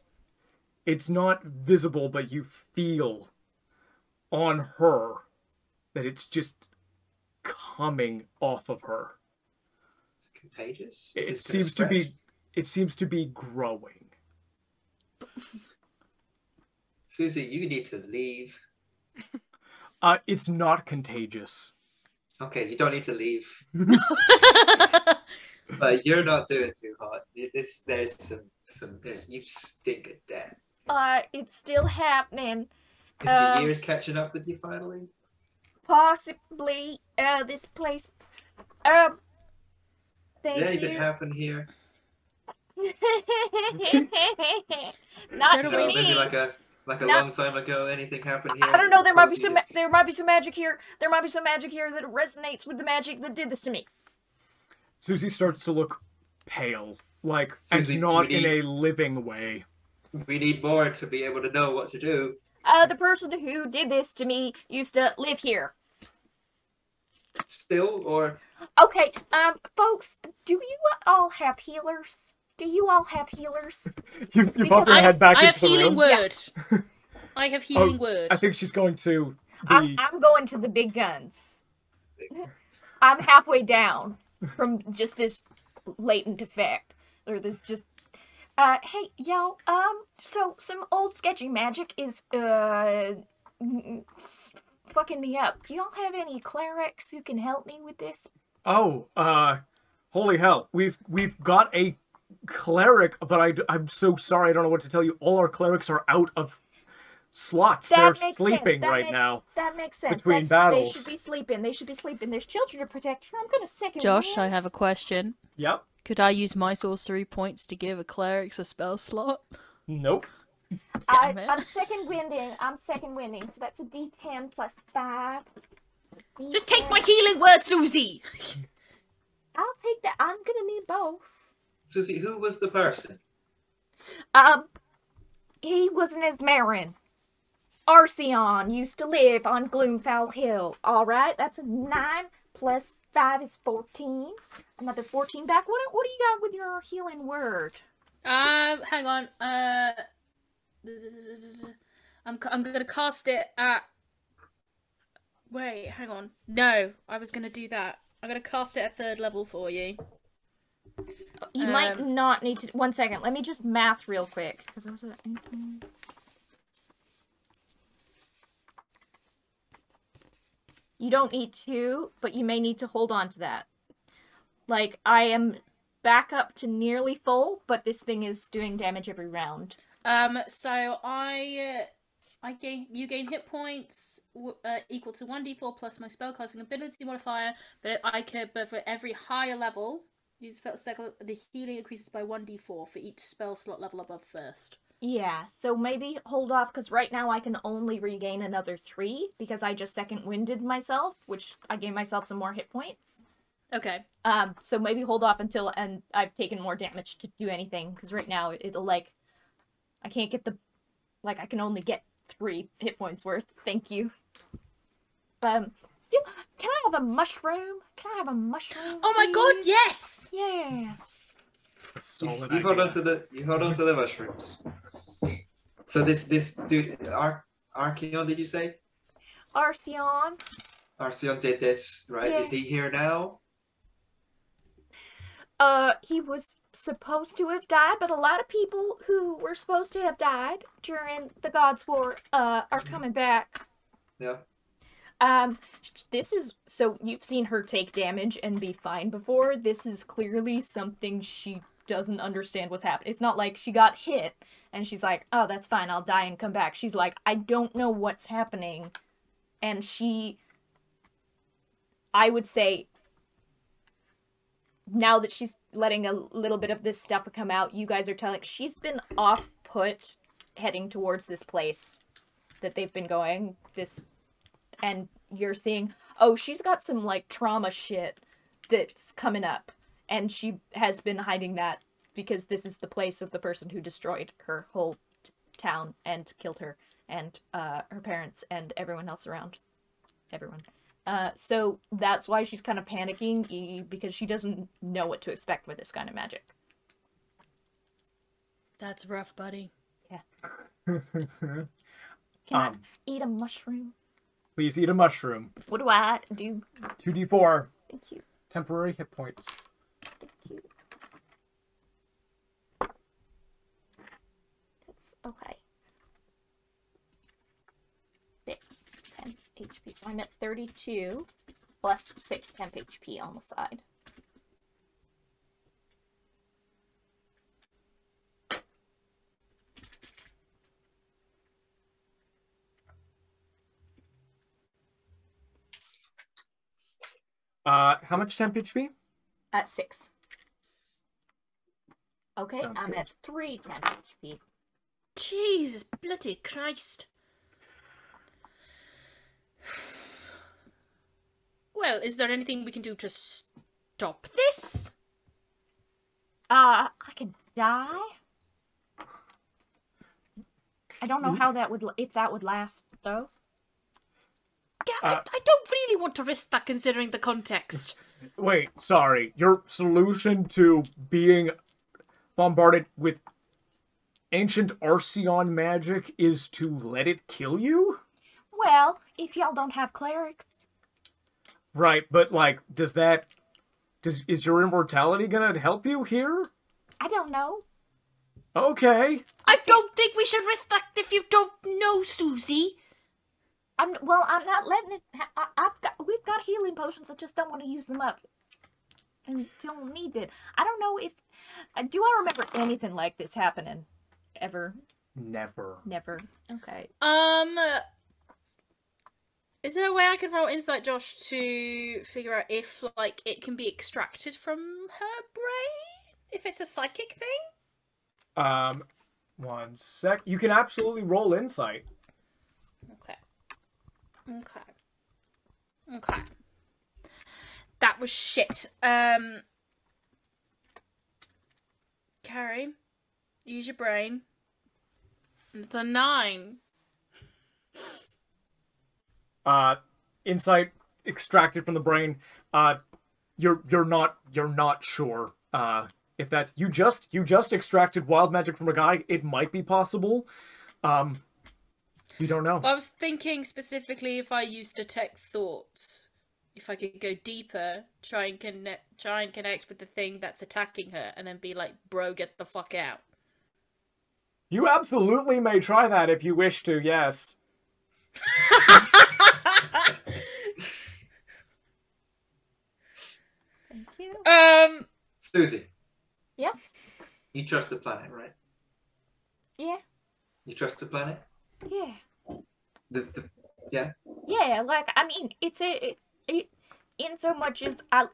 It's not visible, but you feel on her that it's just coming off of her. Is it contagious? It seems to be... It seems to be growing. Suzie, you need to leave. It's not contagious. Okay, you don't need to leave. But you're not doing too hot. There's you stink of death. It's still happening. Is the years catching up with you finally? Possibly. This place. Thank Did anything you. happen here? Not to Maybe me. like a long time ago. Anything happened here? I don't know. There might be Cause some. you- There might be some magic here. There might be some magic here that resonates with the magic that did this to me. Suzie starts to look pale, like, Suzie, and not we in need- a living way. We need more to be able to know what to do. The person who did this to me used to live here. Still, or Okay, folks, do you all have healers? Do you all have healers? You Because pop your head back I have into the healing room. word. I have healing word. I think she's going to be... I'm going to the big guns. I'm halfway down from just this latent effect. Or this just... hey, y'all, so some old sketchy magic is, fucking me up. Do y'all have any clerics who can help me with this? Oh, holy hell. We've got a cleric, but I'm so sorry, I don't know what to tell you. All our clerics are out of slots. They're sleeping now. That makes sense. between battles. They should be sleeping. They should be sleeping. There's children to protect here. I'm gonna second Josh, I wind. have a question. Yep. Could I use my sorcery points to give a cleric a spell slot? Nope. Damn it. I'm second winding. So that's a D10 plus 5. Just take my healing word, Suzie! I'll take that. I'm gonna need both. Suzie, who was the person? He was an Esmerin. Arceon used to live on Gloomfowl Hill. Alright, that's a 9 plus 5 is 14. Another 14 back. What do you got with your healing word? Hang on. I'm gonna cast it at... Wait, hang on. No, I was gonna do that. I'm gonna cast it at 3rd level for you. You might not need to... 1 second, let me just math real quick. You don't need to, but you may need to hold on to that. Like, I am back up to nearly full, but this thing is doing damage every round. So you gain hit points equal to 1d4 plus my spellcasting ability modifier, but for every higher level, use spell cycle, the healing increases by 1d4 for each spell slot level above first. Yeah, so maybe hold off, because right now I can only regain another 3, because I just second winded myself, which I gave myself some more hit points. Okay. So maybe hold off until I've taken more damage to do anything, because right now it'll, like, I can't get the, like, I can only get 3 hit points worth. Thank you. Can I have a mushroom? Can I have a mushroom? Oh my god, please? yes! Yeah. A solid You hold idea. on to the mushrooms. So this dude, Archeon, did you say? Arceon. Arceon did this, right? Yeah. Is he here now? He was supposed to have died, but a lot of people who were supposed to have died during the Gods' War, are coming back. Yeah. This is, so you've seen her take damage and be fine before. This is clearly something she doesn't understand what's happening. It's not like she got hit and she's like, oh, that's fine, I'll die and come back. She's like, I don't know what's happening. And I would say, now that she's letting a little bit of this stuff come out, you guys are telling, she's been off-put heading towards this place that they've been going, and you're seeing, oh, she's got some, like, trauma shit that's coming up, and she has been hiding that because this is the place of the person who destroyed her whole town and killed her, and her parents and everyone else around. Everyone. So that's why she's kind of panicking, because she doesn't know what to expect with this kind of magic. That's rough, buddy. Yeah. Can I eat a mushroom? Please eat a mushroom. What do I do? 2d4. Thank you. Temporary hit points. Thank you. That's okay. 6, 10 HP. So I'm at 32 plus 6 temp HP on the side. How much temp HP? At 6. Okay, Sounds I'm good. at 3 temp HP. Jesus bloody Christ. Well, is there anything we can do to stop this? I can die? I don't know how that would, if that would last, though. Yeah, I don't really want to risk that considering the context. Wait, sorry. Your solution to being bombarded with ancient Arceon magic is to let it kill you? Well, if y'all don't have clerics. Right, but, like, is your immortality gonna help you here? I don't know. Okay. I don't think we should risk that if you don't know, Suzie. I'm not letting it. We've got healing potions. I just don't want to use them up until needed. I don't know if. Do I remember anything like this happening ever? Never. Never. Okay. Is there a way I could roll insight, Josh, to figure out if, like, it can be extracted from her brain? If it's a psychic thing? 1 sec. You can absolutely roll insight. Okay. That was shit. Carrie, use your brain. It's a 9. Insight extracted from the brain. You're not sure. If that's you just extracted wild magic from a guy, it might be possible. You don't know. I was thinking specifically if I used detect thoughts, if I could go deeper, try and connect with the thing that's attacking her, and then be like, "Bro, get the fuck out." You absolutely may try that if you wish to. Yes. Thank you. Suzie, Yes. you trust the planet, right? Yeah. You trust the planet? Yeah. Yeah. Yeah. Like, I mean, it's in so much as I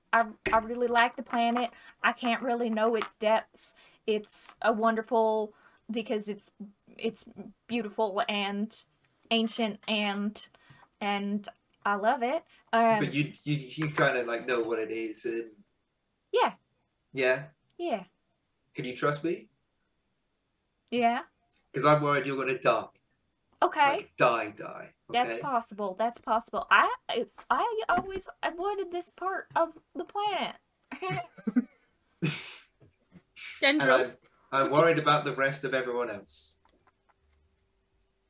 really like the planet. I can't really know its depths. It's a wonderful because it's beautiful and ancient and I love it. But you kind of like know what it is, and Yeah. yeah. Yeah. Can you trust me? Yeah. Because I'm worried you're gonna die. Okay. Like die. Okay? That's possible. That's possible. I always avoided this part of the planet. Dendro. I'm worried about the rest of everyone else.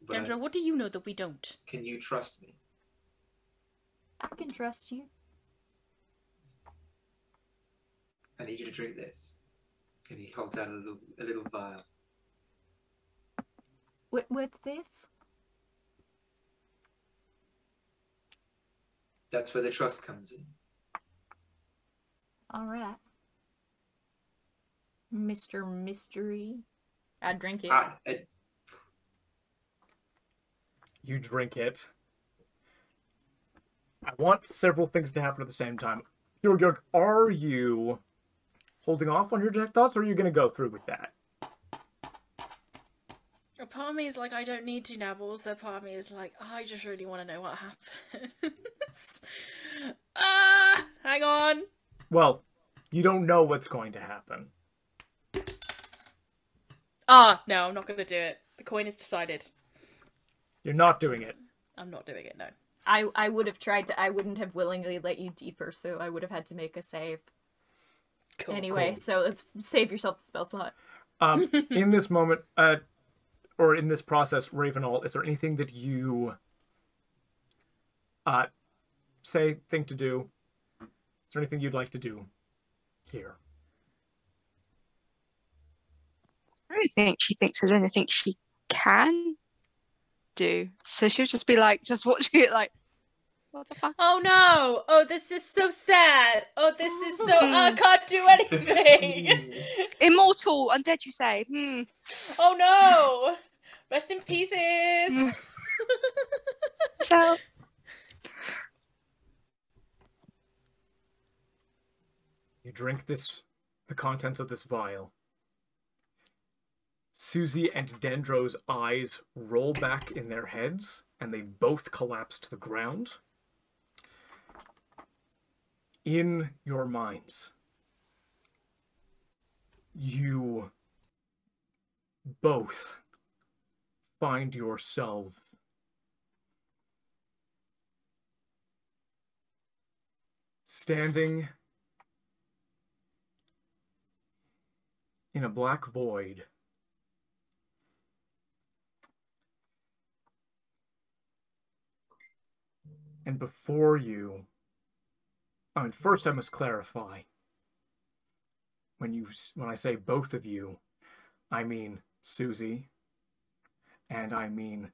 But Dendro, what do you know that we don't? can you trust me? I can trust you. I need you to drink this. And he holds out a little vial. What's this? That's where the trust comes in. All right. Mr. Mystery. I drink it. You drink it. I want several things to happen at the same time. Piuwhgieawrg, are you holding off on your Jack thoughts, or are you going to go through with that? A part of me is like, I don't need to now, but also part of me is like, I just really want to know what happens. Hang on. Well, you don't know what's going to happen. No, I'm not going to do it. The coin is decided. You're not doing it. I'm not doing it, no. I would have tried to. I wouldn't have willingly let you deeper, so I would have had to make a save. Cool. Anyway, so let's save yourself the spell slot. In this moment, or in this process, Ravenall, is there anything that you think to do? Is there anything you'd like to do here? I don't think she thinks there's anything she can do. So she'll just be like, just watching it like, what the fuck? Oh no! Oh, this is so sad! Oh, this is so... I can't do anything! Immortal, undead, you say? Oh no! Rest in pieces! So... You drink the contents of this vial. Suzie and Dendro's eyes roll back in their heads, and they both collapse to the ground. In your minds, you both find yourself standing in a black void. And before you, and first I must clarify, when I say both of you, I mean Suzie, and I mean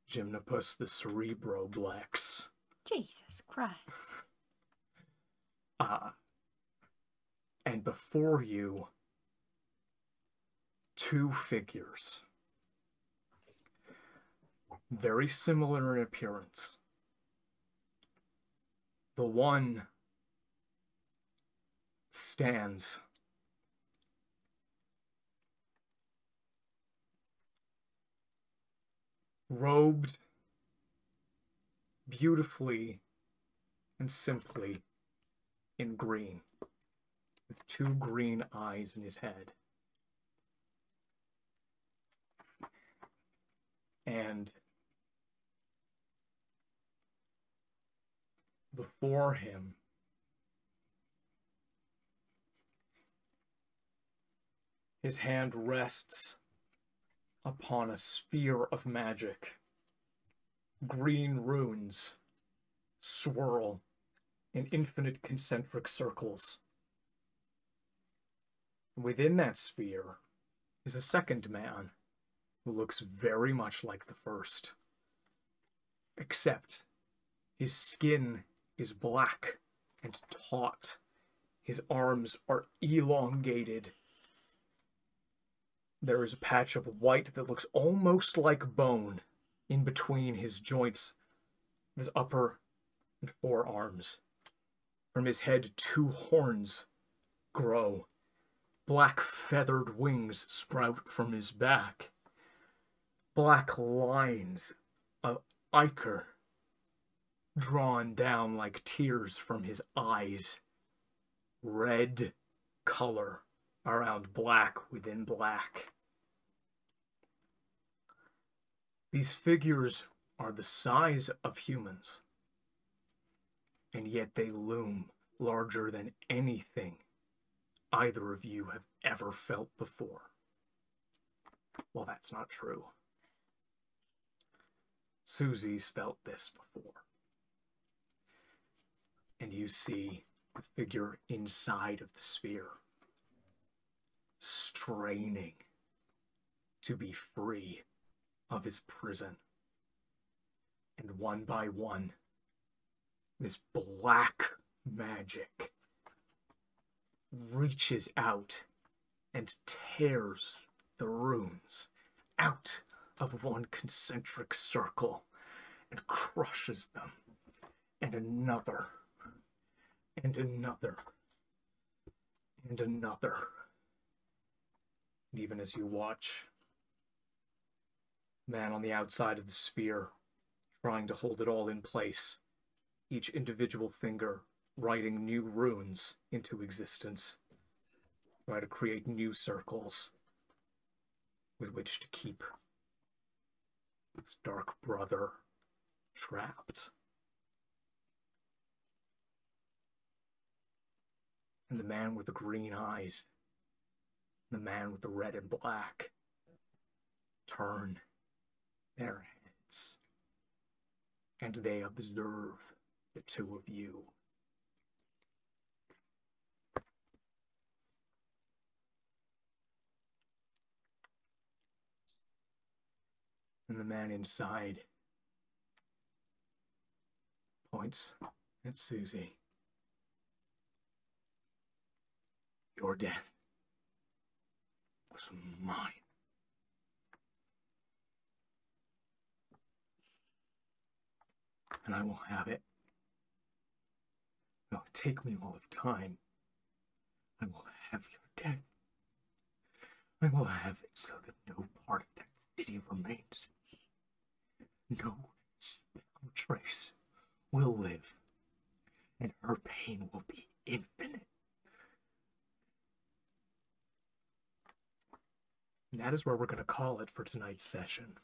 Gymnopus the Cerebroblex. Jesus Christ. And before you, two figures, very similar in appearance. The one stands robed beautifully and simply in green, with two green eyes in his head. And before him, his hand rests upon a sphere of magic. Green runes swirl in infinite concentric circles. Within that sphere is a second man who looks very much like the first, except his skin is black and taut. His arms are elongated. There is a patch of white that looks almost like bone in between his joints, his upper and forearms. From his head, two horns grow, Black feathered wings sprout from his back. Black lines of ichor drawn down like tears from his eyes. Red color around black within black. These figures are the size of humans, and yet they loom larger than anything either of you have ever felt before. Well, that's not true. Suzie's felt this before. And you see the figure inside of the sphere, straining to be free of his prison. And one by one, this black magic reaches out and tears the runes out of one concentric circle and crushes them, and another, and another, and another. And even as you watch, man on the outside of the sphere trying to hold it all in place, each individual finger writing new runes into existence, try to create new circles with which to keep this dark brother trapped. And the man with the green eyes, the man with the red and black, turn their heads, and they observe the two of you. And the man inside points at Suzie. Your death was mine. And I will have it. It will take me all of time. I will have your death. I will have it so that no part of that city remains. No spectral trace will live, and her pain will be infinite. And that is where we're going to call it for tonight's session.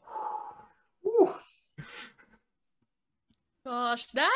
Gosh, that